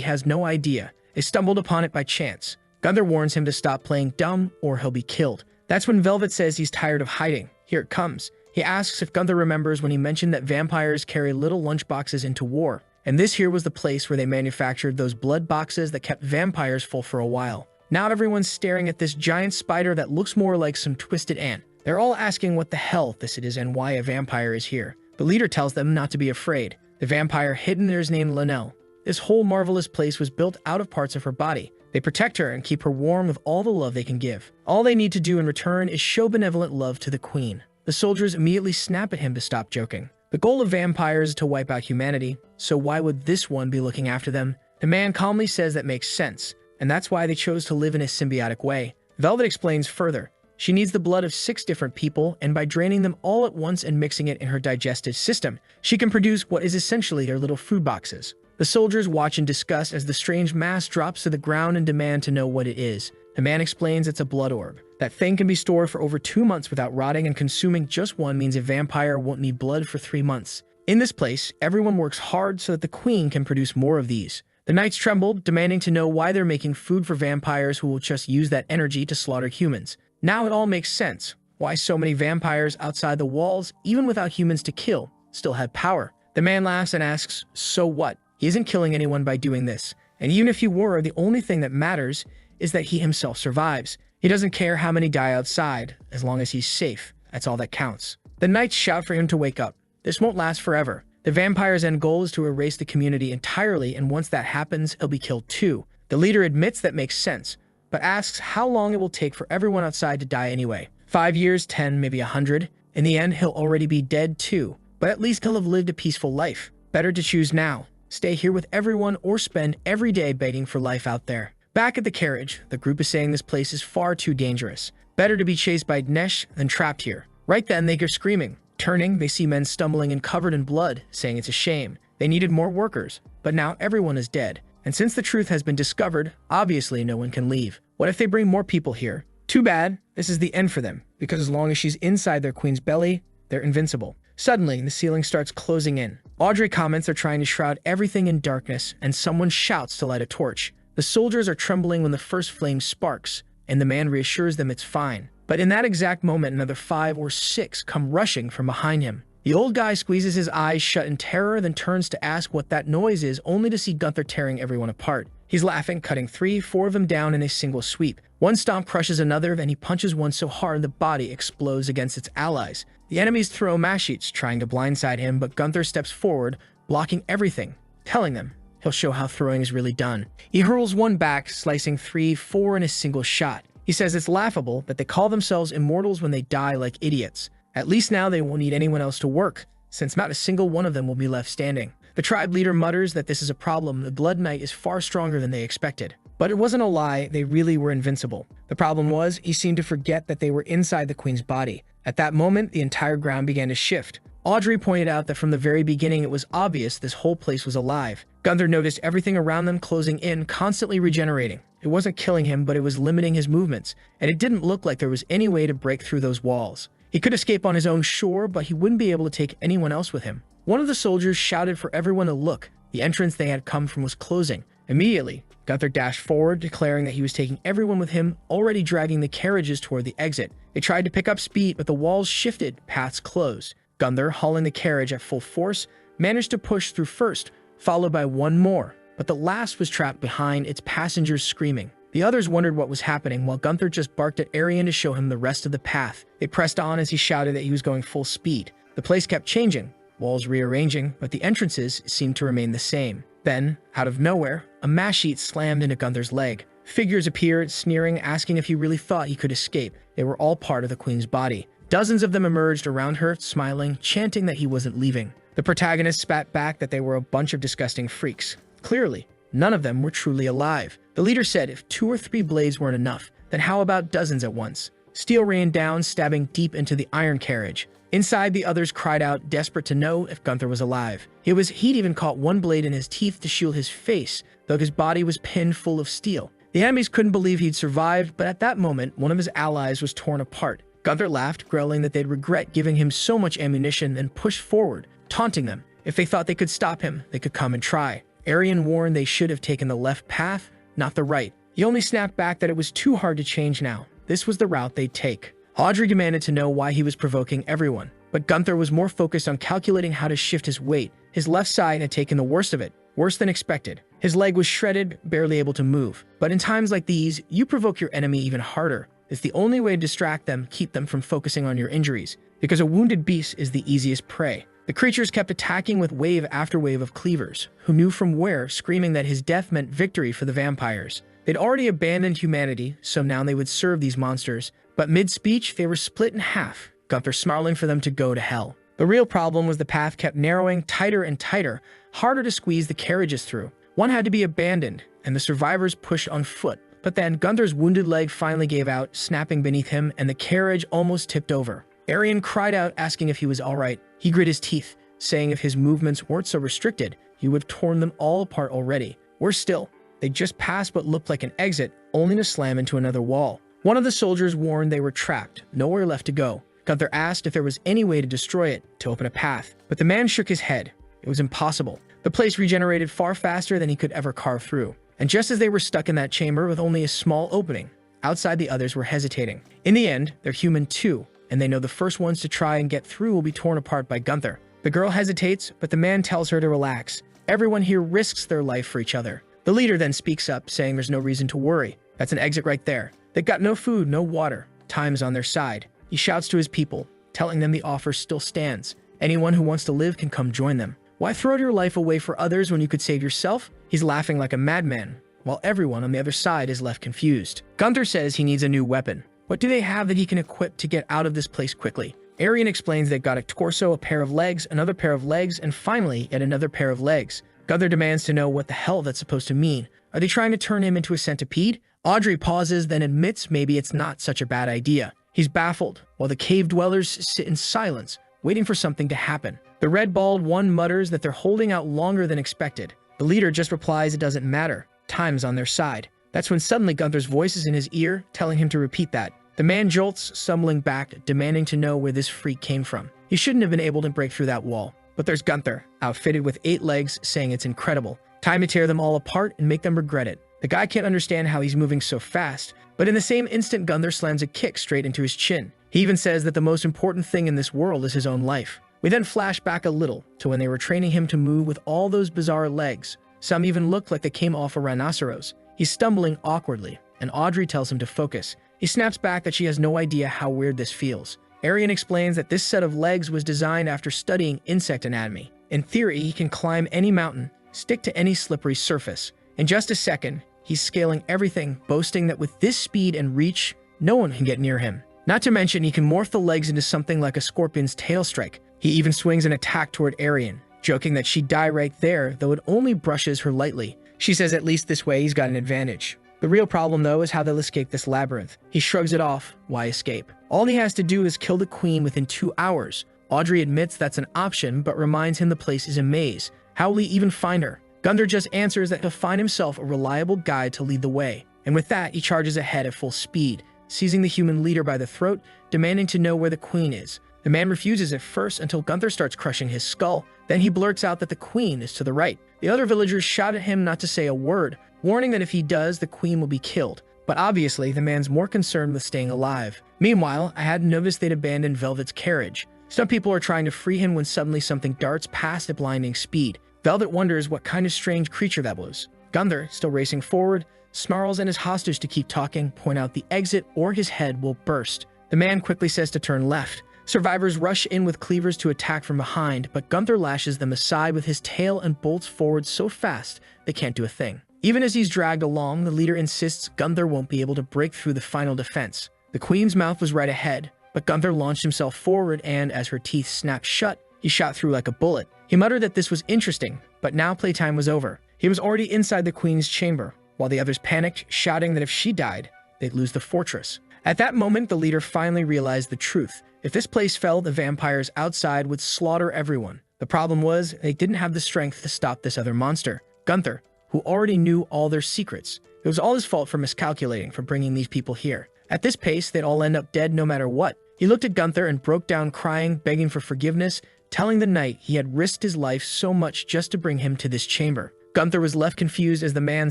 has no idea. They stumbled upon it by chance. Gunther warns him to stop playing dumb or he'll be killed. That's when Velvet says he's tired of hiding. Here it comes. He asks if Gunther remembers when he mentioned that vampires carry little lunchboxes into war. And this here was the place where they manufactured those blood boxes that kept vampires full for a while. Now everyone's staring at this giant spider that looks more like some twisted ant. They're all asking what the hell this is and why a vampire is here. The leader tells them not to be afraid. The vampire hidden there is named Linnell. This whole marvelous place was built out of parts of her body. They protect her and keep her warm with all the love they can give. All they need to do in return is show benevolent love to the queen. The soldiers immediately snap at him to stop joking. The goal of vampires is to wipe out humanity, so why would this one be looking after them? The man calmly says that makes sense, and that's why they chose to live in a symbiotic way. Velvet explains further. She needs the blood of 6 different people, and by draining them all at once and mixing it in her digestive system, she can produce what is essentially their little food boxes. The soldiers watch in disgust as the strange mass drops to the ground and demand to know what it is. The man explains it's a blood orb. That thing can be stored for over 2 months without rotting, and consuming just one means a vampire won't need blood for 3 months. In this place, everyone works hard so that the queen can produce more of these. The knights trembled, demanding to know why they're making food for vampires who will just use that energy to slaughter humans. Now it all makes sense. Why so many vampires outside the walls, even without humans to kill, still had power. The man laughs and asks, so what? He isn't killing anyone by doing this. And even if he were, the only thing that matters is that he himself survives. He doesn't care how many die outside, as long as he's safe. That's all that counts. The knights shout for him to wake up. This won't last forever. The vampire's end goal is to erase the community entirely, and once that happens, he'll be killed too. The leader admits that makes sense, but asks how long it will take for everyone outside to die anyway. 5 years, 10, maybe 100. In the end, he'll already be dead too, but at least he'll have lived a peaceful life. Better to choose now. Stay here with everyone or spend every day begging for life out there. Back at the carriage, the group is saying this place is far too dangerous. Better to be chased by Dnesh than trapped here. Right then, they hear screaming. Turning, they see men stumbling and covered in blood, saying it's a shame. They needed more workers, but now everyone is dead. And since the truth has been discovered, obviously no one can leave. What if they bring more people here? Too bad, this is the end for them, because as long as she's inside their queen's belly, they're invincible. Suddenly, the ceiling starts closing in. Audrey comments they're trying to shroud everything in darkness, and someone shouts to light a torch. The soldiers are trembling when the first flame sparks, and the man reassures them it's fine. But in that exact moment, another 5 or 6 come rushing from behind him. The old guy squeezes his eyes shut in terror, then turns to ask what that noise is, only to see Gunther tearing everyone apart. He's laughing, cutting 3, 4 of them down in a single sweep. One stomp crushes another, then he punches one so hard the body explodes against its allies. The enemies throw mashits, trying to blindside him, but Gunther steps forward, blocking everything, telling them he'll show how throwing is really done. He hurls one back, slicing 3, 4 in a single shot. He says it's laughable that they call themselves immortals when they die like idiots. At least now they won't need anyone else to work, since not a single one of them will be left standing. The tribe leader mutters that this is a problem. The Blood Knight is far stronger than they expected. But it wasn't a lie, they really were invincible. The problem was, he seemed to forget that they were inside the queen's body. At that moment, the entire ground began to shift. Audrey pointed out that from the very beginning it was obvious this whole place was alive. Gunther noticed everything around them closing in, constantly regenerating. It wasn't killing him, but it was limiting his movements, and it didn't look like there was any way to break through those walls. He could escape on his own shore, but he wouldn't be able to take anyone else with him. One of the soldiers shouted for everyone to look. The entrance they had come from was closing. Immediately, Gunther dashed forward, declaring that he was taking everyone with him, already dragging the carriages toward the exit. They tried to pick up speed, but the walls shifted, paths closed. Gunther, hauling the carriage at full force, managed to push through first, followed by one more, but the last was trapped behind, its passengers screaming. The others wondered what was happening, while Gunther just barked at Arian to show him the rest of the path. They pressed on as he shouted that he was going full speed. The place kept changing, walls rearranging, but the entrances seemed to remain the same. Then, out of nowhere, a mashite slammed into Gunther's leg. Figures appeared, sneering, asking if he really thought he could escape. They were all part of the queen's body. Dozens of them emerged around her, smiling, chanting that he wasn't leaving. The protagonist spat back that they were a bunch of disgusting freaks. Clearly, none of them were truly alive. The leader said if 2 or 3 blades weren't enough, then how about dozens at once? Steel rained down, stabbing deep into the iron carriage. Inside, the others cried out, desperate to know if Gunther was alive. He'd even caught one blade in his teeth to shield his face, though his body was pinned full of steel. The enemies couldn't believe he'd survived, but at that moment, one of his allies was torn apart. Gunther laughed, growling that they'd regret giving him so much ammunition, and pushed forward, taunting them. If they thought they could stop him, they could come and try. Arian warned they should have taken the left path, not the right. He only snapped back that it was too hard to change now. This was the route they'd take. Audrey demanded to know why he was provoking everyone, but Gunther was more focused on calculating how to shift his weight. His left side had taken the worst of it, worse than expected. His leg was shredded, barely able to move. But in times like these, you provoke your enemy even harder. It's the only way to distract them, keep them from focusing on your injuries, because a wounded beast is the easiest prey. The creatures kept attacking with wave after wave of cleavers, who knew from where, screaming that his death meant victory for the vampires. They'd already abandoned humanity, so now they would serve these monsters. But mid-speech, they were split in half, Gunther snarling for them to go to hell. The real problem was the path kept narrowing tighter and tighter, harder to squeeze the carriages through. One had to be abandoned, and the survivors pushed on foot. But then Gunther's wounded leg finally gave out, snapping beneath him, and the carriage almost tipped over. Arian cried out, asking if he was all right. He grit his teeth, saying if his movements weren't so restricted, he would have torn them all apart already. Worse still, they just passed what looked like an exit, only to slam into another wall. One of the soldiers warned they were trapped, nowhere left to go. Gunther asked if there was any way to destroy it, to open a path. But the man shook his head. It was impossible. The place regenerated far faster than he could ever carve through. And just as they were stuck in that chamber with only a small opening, outside the others were hesitating. In the end, they're human too, and they know the first ones to try and get through will be torn apart by Gunther. The girl hesitates, but the man tells her to relax. Everyone here risks their life for each other. The leader then speaks up, saying there's no reason to worry. That's an exit right there. They've got no food, no water. Time is on their side. He shouts to his people, telling them the offer still stands. Anyone who wants to live can come join them. Why throw your life away for others when you could save yourself? He's laughing like a madman, while everyone on the other side is left confused. Gunther says he needs a new weapon. What do they have that he can equip to get out of this place quickly? Arian explains they've got a torso, a pair of legs, another pair of legs, and finally yet another pair of legs. Gunther demands to know what the hell that's supposed to mean, Are they trying to turn him into a centipede? Audrey pauses, then admits maybe it's not such a bad idea. He's baffled, while the cave dwellers sit in silence, waiting for something to happen. The red-balled one mutters that they're holding out longer than expected. The leader just replies it doesn't matter. Time's on their side. That's when suddenly Gunther's voice is in his ear, telling him to repeat that. The man jolts, stumbling back, demanding to know where this freak came from. He shouldn't have been able to break through that wall. But there's Gunther, outfitted with 8 legs, saying it's incredible. Time to tear them all apart and make them regret it. The guy can't understand how he's moving so fast, but in the same instant Gunther slams a kick straight into his chin. He even says that the most important thing in this world is his own life. We then flash back a little to when they were training him to move with all those bizarre legs. Some even look like they came off a rhinoceros. He's stumbling awkwardly, and Audrey tells him to focus. He snaps back that she has no idea how weird this feels. Arian explains that this set of legs was designed after studying insect anatomy. In theory, he can climb any mountain, stick to any slippery surface. In just a second, he's scaling everything, boasting that with this speed and reach, no one can get near him. Not to mention, he can morph the legs into something like a scorpion's tail strike. He even swings an attack toward Arian, joking that she'd die right there, though it only brushes her lightly. She says at least this way he's got an advantage. The real problem, though, is how they'll escape this labyrinth. He shrugs it off. Why escape? All he has to do is kill the queen within 2 hours. Audrey admits that's an option, but reminds him the place is a maze. How will he even find her? Gunther just answers that he'll find himself a reliable guide to lead the way. And with that, he charges ahead at full speed, seizing the human leader by the throat, demanding to know where the queen is. The man refuses at first until Gunther starts crushing his skull. Then he blurts out that the queen is to the right. The other villagers shout at him not to say a word, warning that if he does, the queen will be killed. But obviously, the man's more concerned with staying alive. Meanwhile, I hadn't noticed they'd abandoned Velvet's carriage. Some people are trying to free him when suddenly something darts past at blinding speed. Velvet wonders what kind of strange creature that was. Gunther, still racing forward, snarls at his hostage to keep talking, point out the exit, or his head will burst. The man quickly says to turn left. Survivors rush in with cleavers to attack from behind, but Gunther lashes them aside with his tail and bolts forward so fast they can't do a thing. Even as he's dragged along, the leader insists Gunther won't be able to break through the final defense. The queen's mouth was right ahead, but Gunther launched himself forward and, as her teeth snapped shut, he shot through like a bullet. He muttered that this was interesting, but now playtime was over. He was already inside the queen's chamber, while the others panicked, shouting that if she died, they'd lose the fortress. At that moment, the leader finally realized the truth. If this place fell, the vampires outside would slaughter everyone. The problem was, they didn't have the strength to stop this other monster, Gunther, who already knew all their secrets. It was all his fault for miscalculating, for bringing these people here. At this pace, they'd all end up dead no matter what. He looked at Gunther and broke down crying, begging for forgiveness, telling the knight he had risked his life so much just to bring him to this chamber. Gunther was left confused as the man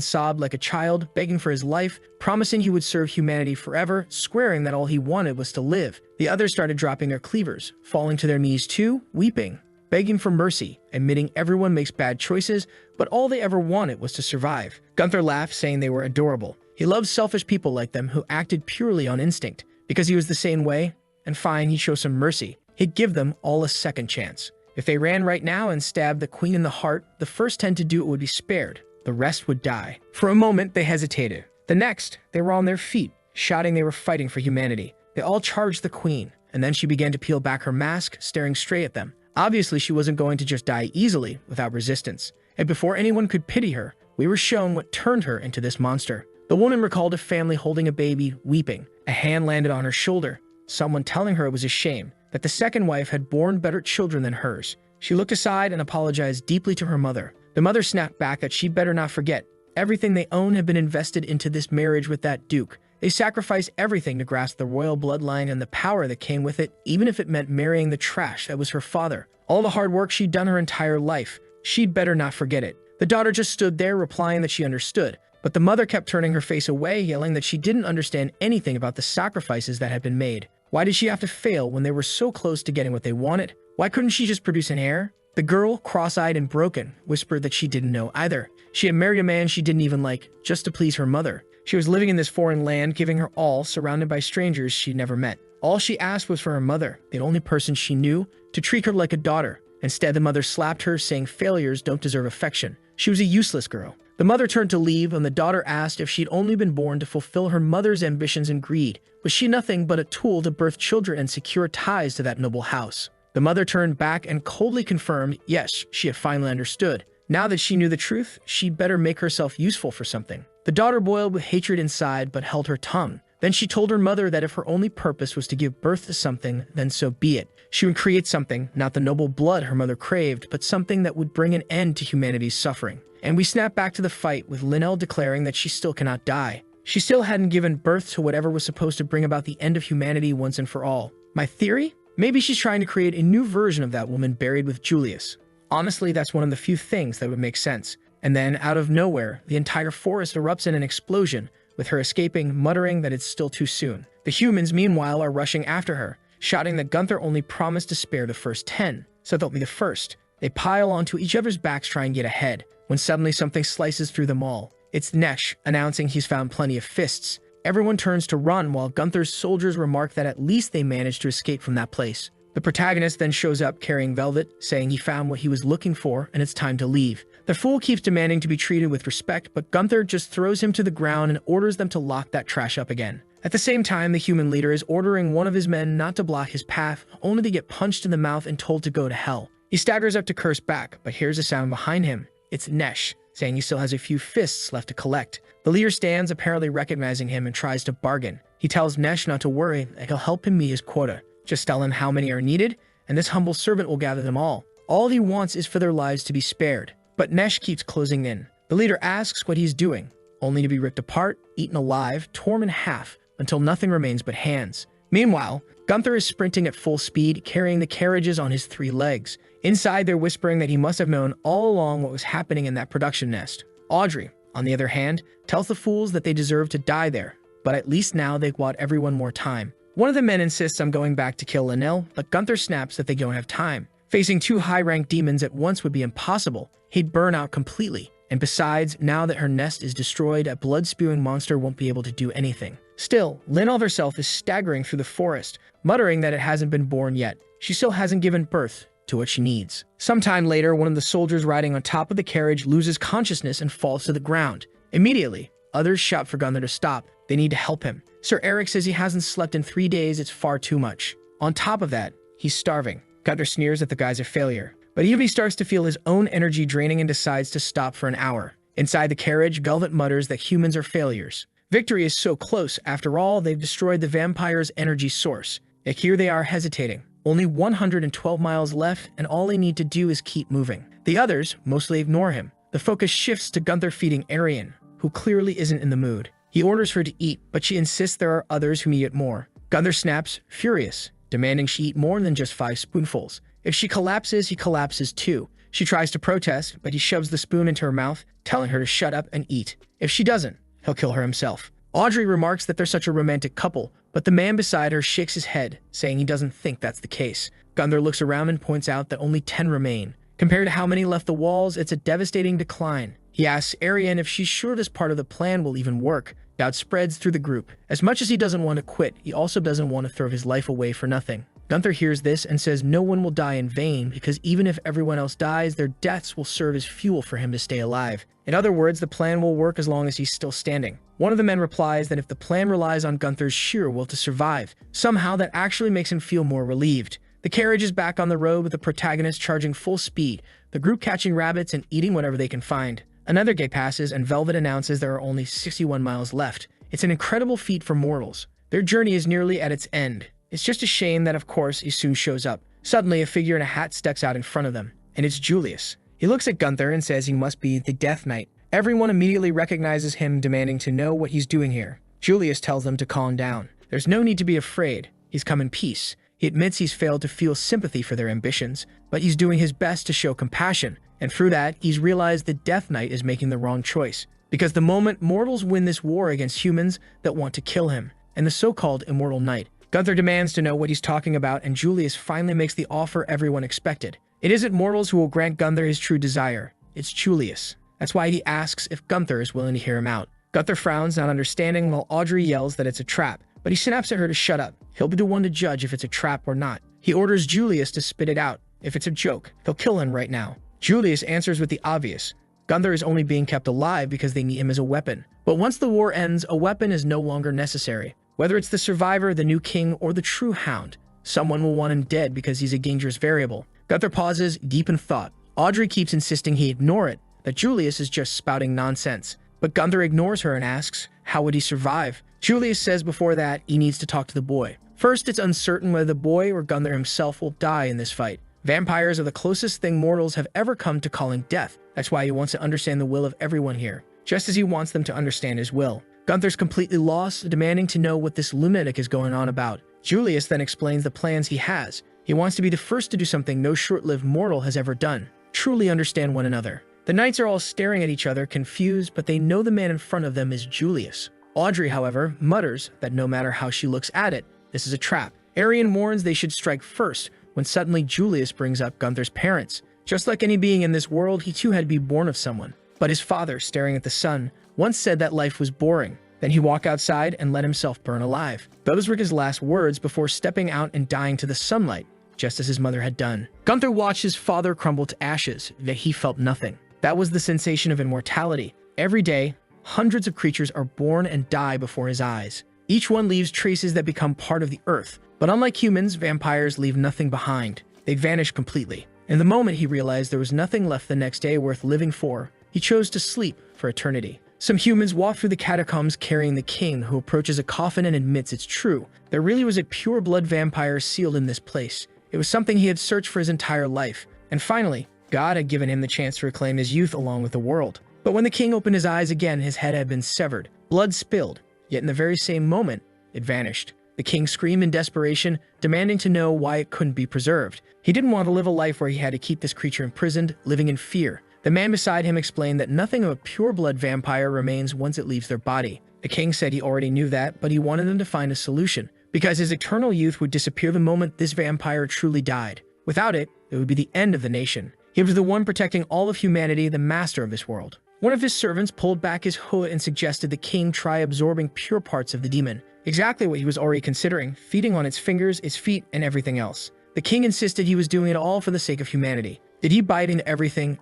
sobbed like a child, begging for his life, promising he would serve humanity forever, swearing that all he wanted was to live. The others started dropping their cleavers, falling to their knees too, weeping, begging for mercy, admitting everyone makes bad choices, but all they ever wanted was to survive. Gunther laughed, saying they were adorable. He loved selfish people like them who acted purely on instinct. Because he was the same way, and fine, he'd show some mercy. He'd give them all a second chance. If they ran right now and stabbed the queen in the heart, the first 10 to do it would be spared. The rest would die. For a moment, they hesitated. The next, they were on their feet, shouting they were fighting for humanity. They all charged the queen, and then she began to peel back her mask, staring straight at them. Obviously, she wasn't going to just die easily, without resistance. And before anyone could pity her, we were shown what turned her into this monster. The woman recalled a family holding a baby, weeping. A hand landed on her shoulder, someone telling her it was a shame that the second wife had borne better children than hers. She looked aside and apologized deeply to her mother. The mother snapped back that she'd better not forget. Everything they own had been invested into this marriage with that duke. They sacrificed everything to grasp the royal bloodline and the power that came with it, even if it meant marrying the trash that was her father. All the hard work she'd done her entire life. She'd better not forget it. The daughter just stood there, replying that she understood. But the mother kept turning her face away, yelling that she didn't understand anything about the sacrifices that had been made. Why did she have to fail when they were so close to getting what they wanted? Why couldn't she just produce an heir? The girl, cross-eyed and broken, whispered that she didn't know either. She had married a man she didn't even like, just to please her mother. She was living in this foreign land, giving her all, surrounded by strangers she'd never met. All she asked was for her mother, the only person she knew, to treat her like a daughter. Instead, the mother slapped her, saying failures don't deserve affection. She was a useless girl. The mother turned to leave, and the daughter asked if she'd only been born to fulfill her mother's ambitions and greed. Was she nothing but a tool to birth children and secure ties to that noble house? The mother turned back and coldly confirmed, yes, she had finally understood. Now that she knew the truth, she'd better make herself useful for something. The daughter boiled with hatred inside but held her tongue. Then she told her mother that if her only purpose was to give birth to something, then so be it. She would create something, not the noble blood her mother craved, but something that would bring an end to humanity's suffering. And we snap back to the fight, with Linnell declaring that she still cannot die. She still hadn't given birth to whatever was supposed to bring about the end of humanity once and for all. My theory? Maybe she's trying to create a new version of that woman buried with Julius. Honestly, that's one of the few things that would make sense. And then, out of nowhere, the entire forest erupts in an explosion, with her escaping, muttering that it's still too soon. The humans, meanwhile, are rushing after her, shouting that Gunther only promised to spare the first 10, so they'll be the first. They pile onto each other's backs trying to get ahead, when suddenly something slices through them all. It's Nesh, announcing he's found plenty of fists. Everyone turns to run, while Gunther's soldiers remark that at least they managed to escape from that place. The protagonist then shows up carrying Velvet, saying he found what he was looking for and it's time to leave. The fool keeps demanding to be treated with respect, but Gunther just throws him to the ground and orders them to lock that trash up again. At the same time, the human leader is ordering one of his men not to block his path, only to get punched in the mouth and told to go to hell. He staggers up to curse back, but hears a sound behind him. It's Nesh, saying he still has a few fists left to collect. The leader stands, apparently recognizing him, and tries to bargain. He tells Nesh not to worry, that he'll help him meet his quota. Just tell him how many are needed, and this humble servant will gather them all. All he wants is for their lives to be spared. But Nesh keeps closing in. The leader asks what he's doing, only to be ripped apart, eaten alive, torn in half, until nothing remains but hands. Meanwhile, Gunther is sprinting at full speed, carrying the carriages on his 3 legs. Inside, they're whispering that he must have known all along what was happening in that production nest. Audrey, on the other hand, tells the fools that they deserve to die there, but at least now they've bought everyone more time. One of the men insists on going back to kill Linnell, but Gunther snaps that they don't have time. Facing 2 high-ranked demons at once would be impossible. He'd burn out completely. And besides, now that her nest is destroyed, a blood-spewing monster won't be able to do anything. Still, Linnell herself is staggering through the forest, muttering that it hasn't been born yet. She still hasn't given birth to what she needs. Sometime later, one of the soldiers riding on top of the carriage loses consciousness and falls to the ground. Immediately, others shout for Gunther to stop. They need to help him. Sir Eric says he hasn't slept in 3 days, it's far too much. On top of that, he's starving. Gunther sneers that the guy's a failure. But even he starts to feel his own energy draining and decides to stop for an hour. Inside the carriage, Velvet mutters that humans are failures. Victory is so close. After all, they've destroyed the vampire's energy source. Yet here they are hesitating. Only 112 miles left, and all they need to do is keep moving. The others mostly ignore him. The focus shifts to Gunther feeding Arian, who clearly isn't in the mood. He orders her to eat, but she insists there are others who need it more. Gunther snaps, furious, demanding she eat more than just 5 spoonfuls. If she collapses, he collapses too. She tries to protest, but he shoves the spoon into her mouth, telling her to shut up and eat. If she doesn't, he'll kill her himself. Audrey remarks that they're such a romantic couple, but the man beside her shakes his head, saying he doesn't think that's the case. Gunther looks around and points out that only 10 remain. Compared to how many left the walls, it's a devastating decline. He asks Arian if she's sure this part of the plan will even work. Doubt spreads through the group. As much as he doesn't want to quit, he also doesn't want to throw his life away for nothing. Gunther hears this and says no one will die in vain, because even if everyone else dies, their deaths will serve as fuel for him to stay alive. In other words, the plan will work as long as he's still standing. One of the men replies that if the plan relies on Gunther's sheer will to survive, somehow that actually makes him feel more relieved. The carriage is back on the road with the protagonist charging full speed, the group catching rabbits and eating whatever they can find. Another gate passes and Velvet announces there are only 61 miles left. It's an incredible feat for mortals. Their journey is nearly at its end. It's just a shame that, of course, he soon shows up. Suddenly, a figure in a hat steps out in front of them, and it's Julius. He looks at Gunther and says he must be the Death Knight. Everyone immediately recognizes him, demanding to know what he's doing here. Julius tells them to calm down. There's no need to be afraid. He's come in peace. He admits he's failed to feel sympathy for their ambitions, but he's doing his best to show compassion, and through that, he's realized the Death Knight is making the wrong choice. Because the moment mortals win this war against humans that want to kill him, and the so-called Immortal Knight. Gunther demands to know what he's talking about, and Julius finally makes the offer everyone expected. It isn't mortals who will grant Gunther his true desire. It's Julius. That's why he asks if Gunther is willing to hear him out. Gunther frowns, not understanding, while Audrey yells that it's a trap, but he snaps at her to shut up. He'll be the one to judge if it's a trap or not. He orders Julius to spit it out. If it's a joke, he'll kill him right now. Julius answers with the obvious. Gunther is only being kept alive because they need him as a weapon. But once the war ends, a weapon is no longer necessary. Whether it's the survivor, the new king, or the true hound, someone will want him dead because he's a dangerous variable. Gunther pauses, deep in thought. Audrey keeps insisting he ignore it, that Julius is just spouting nonsense. But Gunther ignores her and asks, how would he survive? Julius says before that he needs to talk to the boy. First, it's uncertain whether the boy or Gunther himself will die in this fight. Vampires are the closest thing mortals have ever come to calling death. That's why he wants to understand the will of everyone here, just as he wants them to understand his will. Gunther's completely lost, demanding to know what this lunatic is going on about. Julius then explains the plans he has. He wants to be the first to do something no short-lived mortal has ever done, truly understand one another. The knights are all staring at each other, confused, but they know the man in front of them is Julius. Audrey, however, mutters that no matter how she looks at it, this is a trap. Arian warns they should strike first, when suddenly Julius brings up Gunther's parents. Just like any being in this world, he too had to be born of someone. But his father, staring at the sun, once said that life was boring. Then he walked outside and let himself burn alive. Those were his last words before stepping out and dying to the sunlight, just as his mother had done. Gunther watched his father crumble to ashes, yet he felt nothing. That was the sensation of immortality. Every day, hundreds of creatures are born and die before his eyes. Each one leaves traces that become part of the earth. But unlike humans, vampires leave nothing behind. They vanish completely. In the moment he realized there was nothing left the next day worth living for, he chose to sleep for eternity. Some humans walk through the catacombs carrying the king, who approaches a coffin and admits it's true. There really was a pure blood vampire sealed in this place. It was something he had searched for his entire life. And finally, God had given him the chance to reclaim his youth along with the world. But when the king opened his eyes again, his head had been severed, blood spilled, yet in the very same moment, it vanished. The king screamed in desperation, demanding to know why it couldn't be preserved. He didn't want to live a life where he had to keep this creature imprisoned, living in fear. The man beside him explained that nothing of a pure-blood vampire remains once it leaves their body. The king said he already knew that, but he wanted them to find a solution, because his eternal youth would disappear the moment this vampire truly died. Without it, it would be the end of the nation. He was the one protecting all of humanity, the master of this world. One of his servants pulled back his hood and suggested the king try absorbing pure parts of the demon. Exactly what he was already considering, feeding on its fingers, its feet, and everything else. The king insisted he was doing it all for the sake of humanity. Did he bite into everything?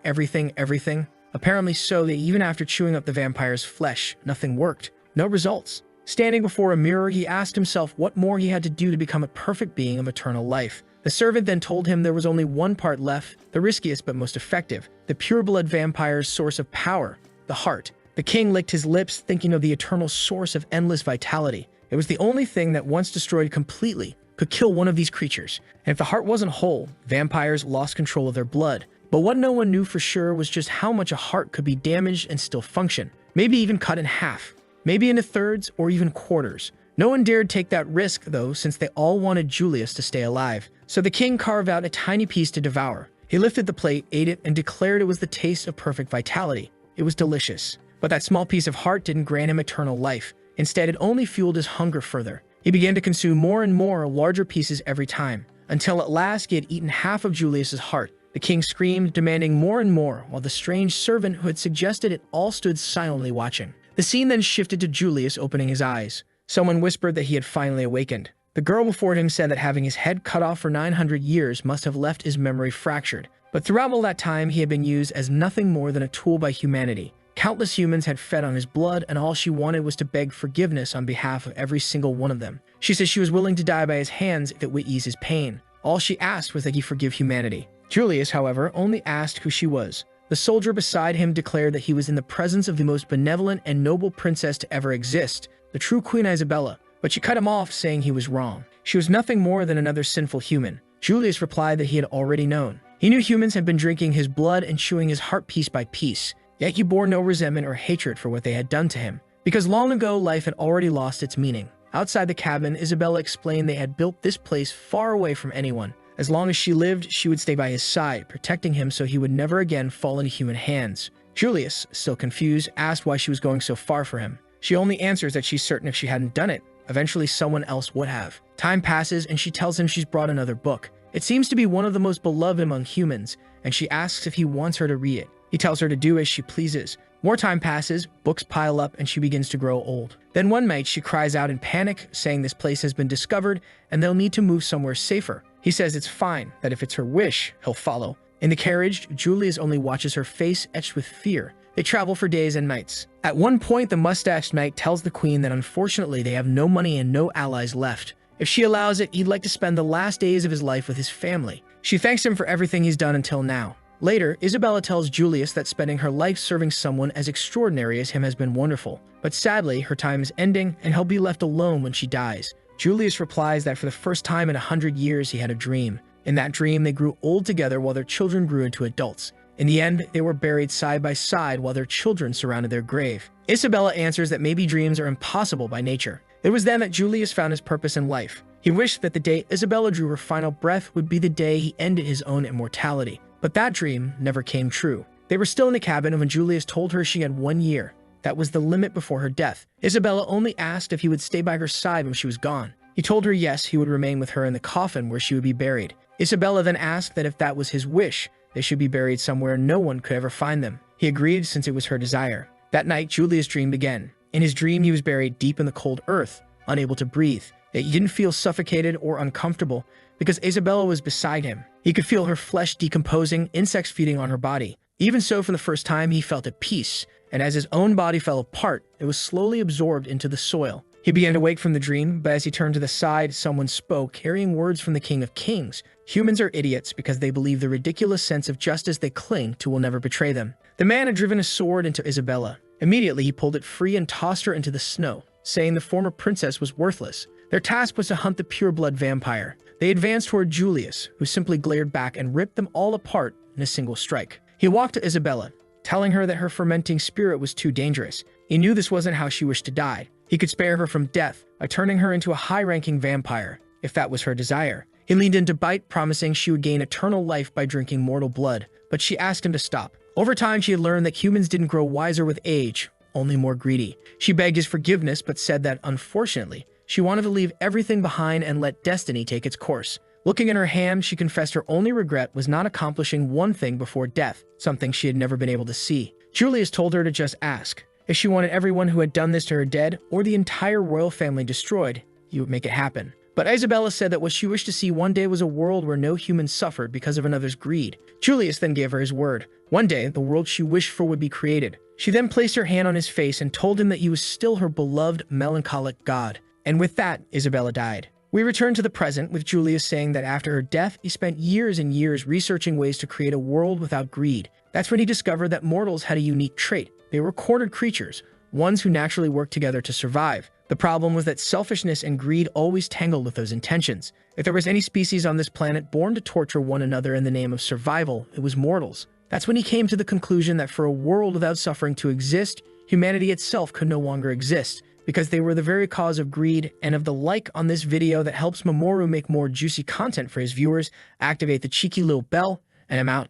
Apparently so, that even after chewing up the vampire's flesh, nothing worked. No results. Standing before a mirror, he asked himself what more he had to do to become a perfect being of eternal life. The servant then told him there was only one part left, the riskiest but most effective, the pure-blood vampire's source of power, the heart. The king licked his lips, thinking of the eternal source of endless vitality. It was the only thing that, once destroyed completely, could kill one of these creatures. And if the heart wasn't whole, vampires lost control of their blood. But what no one knew for sure was just how much a heart could be damaged and still function. Maybe even cut in half. Maybe into thirds or even quarters. No one dared take that risk, though, since they all wanted Julius to stay alive. So the king carved out a tiny piece to devour. He lifted the plate, ate it, and declared it was the taste of perfect vitality. It was delicious. But that small piece of heart didn't grant him eternal life. Instead, it only fueled his hunger further. He began to consume more and more larger pieces every time, until at last he had eaten half of Julius's heart. The king screamed, demanding more and more, while the strange servant who had suggested it all stood silently watching. The scene then shifted to Julius opening his eyes. Someone whispered that he had finally awakened. The girl before him said that having his head cut off for 900 years must have left his memory fractured. But throughout all that time, he had been used as nothing more than a tool by humanity. Countless humans had fed on his blood, and all she wanted was to beg forgiveness on behalf of every single one of them. She said she was willing to die by his hands if it would ease his pain. All she asked was that he forgive humanity. Julius, however, only asked who she was. The soldier beside him declared that he was in the presence of the most benevolent and noble princess to ever exist, the true Queen Isabella. But she cut him off, saying he was wrong. She was nothing more than another sinful human. Julius replied that he had already known. He knew humans had been drinking his blood and chewing his heart piece by piece. Yet he bore no resentment or hatred for what they had done to him, because long ago life had already lost its meaning. Outside the cabin, Isabella explained they had built this place far away from anyone. As long as she lived, she would stay by his side, protecting him so he would never again fall into human hands. Julius, still confused, asked why she was going so far for him. She only answers that she's certain if she hadn't done it, eventually someone else would have. Time passes and she tells him she's brought another book. It seems to be one of the most beloved among humans, and she asks if he wants her to read it. He tells her to do as she pleases. More time passes, books pile up, and she begins to grow old. Then one night she cries out in panic, saying this place has been discovered and they'll need to move somewhere safer. He says it's fine, that if it's her wish, he'll follow. In the carriage, Julius only watches her face etched with fear. They travel for days and nights. At one point, the mustached knight tells the queen that unfortunately they have no money and no allies left. If she allows it, he'd like to spend the last days of his life with his family. She thanks him for everything he's done until now. Later, Isabella tells Julius that spending her life serving someone as extraordinary as him has been wonderful, but sadly, her time is ending and he'll be left alone when she dies. Julius replies that for the first time in 100 years he had a dream. In that dream, they grew old together while their children grew into adults. In the end, they were buried side by side while their children surrounded their grave. Isabella answers that maybe dreams are impossible by nature. It was then that Julius found his purpose in life. He wished that the day Isabella drew her final breath would be the day he ended his own immortality. But that dream never came true. They were still in the cabin when Julius told her she had 1 year. That was the limit before her death. Isabella only asked if he would stay by her side when she was gone. He told her yes, he would remain with her in the coffin where she would be buried. Isabella then asked that if that was his wish, they should be buried somewhere no one could ever find them. He agreed since it was her desire. That night, Julius dreamed again. In his dream, he was buried deep in the cold earth, unable to breathe. Yet he didn't feel suffocated or uncomfortable because Isabella was beside him. He could feel her flesh decomposing, insects feeding on her body. Even so, for the first time, he felt at peace, and as his own body fell apart, it was slowly absorbed into the soil. He began to wake from the dream, but as he turned to the side, someone spoke, carrying words from the King of Kings. Humans are idiots because they believe the ridiculous sense of justice they cling to will never betray them. The man had driven a sword into Isabella. Immediately, he pulled it free and tossed her into the snow, saying the former princess was worthless. Their task was to hunt the pure-blood vampire. They advanced toward Julius, who simply glared back and ripped them all apart in a single strike. He walked to Isabella, telling her that her fermenting spirit was too dangerous. He knew this wasn't how she wished to die. He could spare her from death by turning her into a high-ranking vampire, if that was her desire. He leaned in to bite, promising she would gain eternal life by drinking mortal blood, but she asked him to stop. Over time, she had learned that humans didn't grow wiser with age, only more greedy. She begged his forgiveness, but said that, unfortunately, she wanted to leave everything behind and let destiny take its course. Looking in her hand, she confessed her only regret was not accomplishing one thing before death, something she had never been able to see. Julius told her to just ask. If she wanted everyone who had done this to her dead, or the entire royal family destroyed, he would make it happen. But Isabella said that what she wished to see one day was a world where no humans suffered because of another's greed. Julius then gave her his word. One day, the world she wished for would be created. She then placed her hand on his face and told him that he was still her beloved, melancholic god. And with that, Isabella died. We return to the present, with Julius saying that after her death, he spent years and years researching ways to create a world without greed. That's when he discovered that mortals had a unique trait. They were quartered creatures, ones who naturally worked together to survive. The problem was that selfishness and greed always tangled with those intentions. If there was any species on this planet born to torture one another in the name of survival, it was mortals. That's when he came to the conclusion that for a world without suffering to exist, humanity itself could no longer exist, because they were the very cause of greed. And of the like on this video that helps Mamoru make more juicy content for his viewers, activate the cheeky little bell, and I'm out.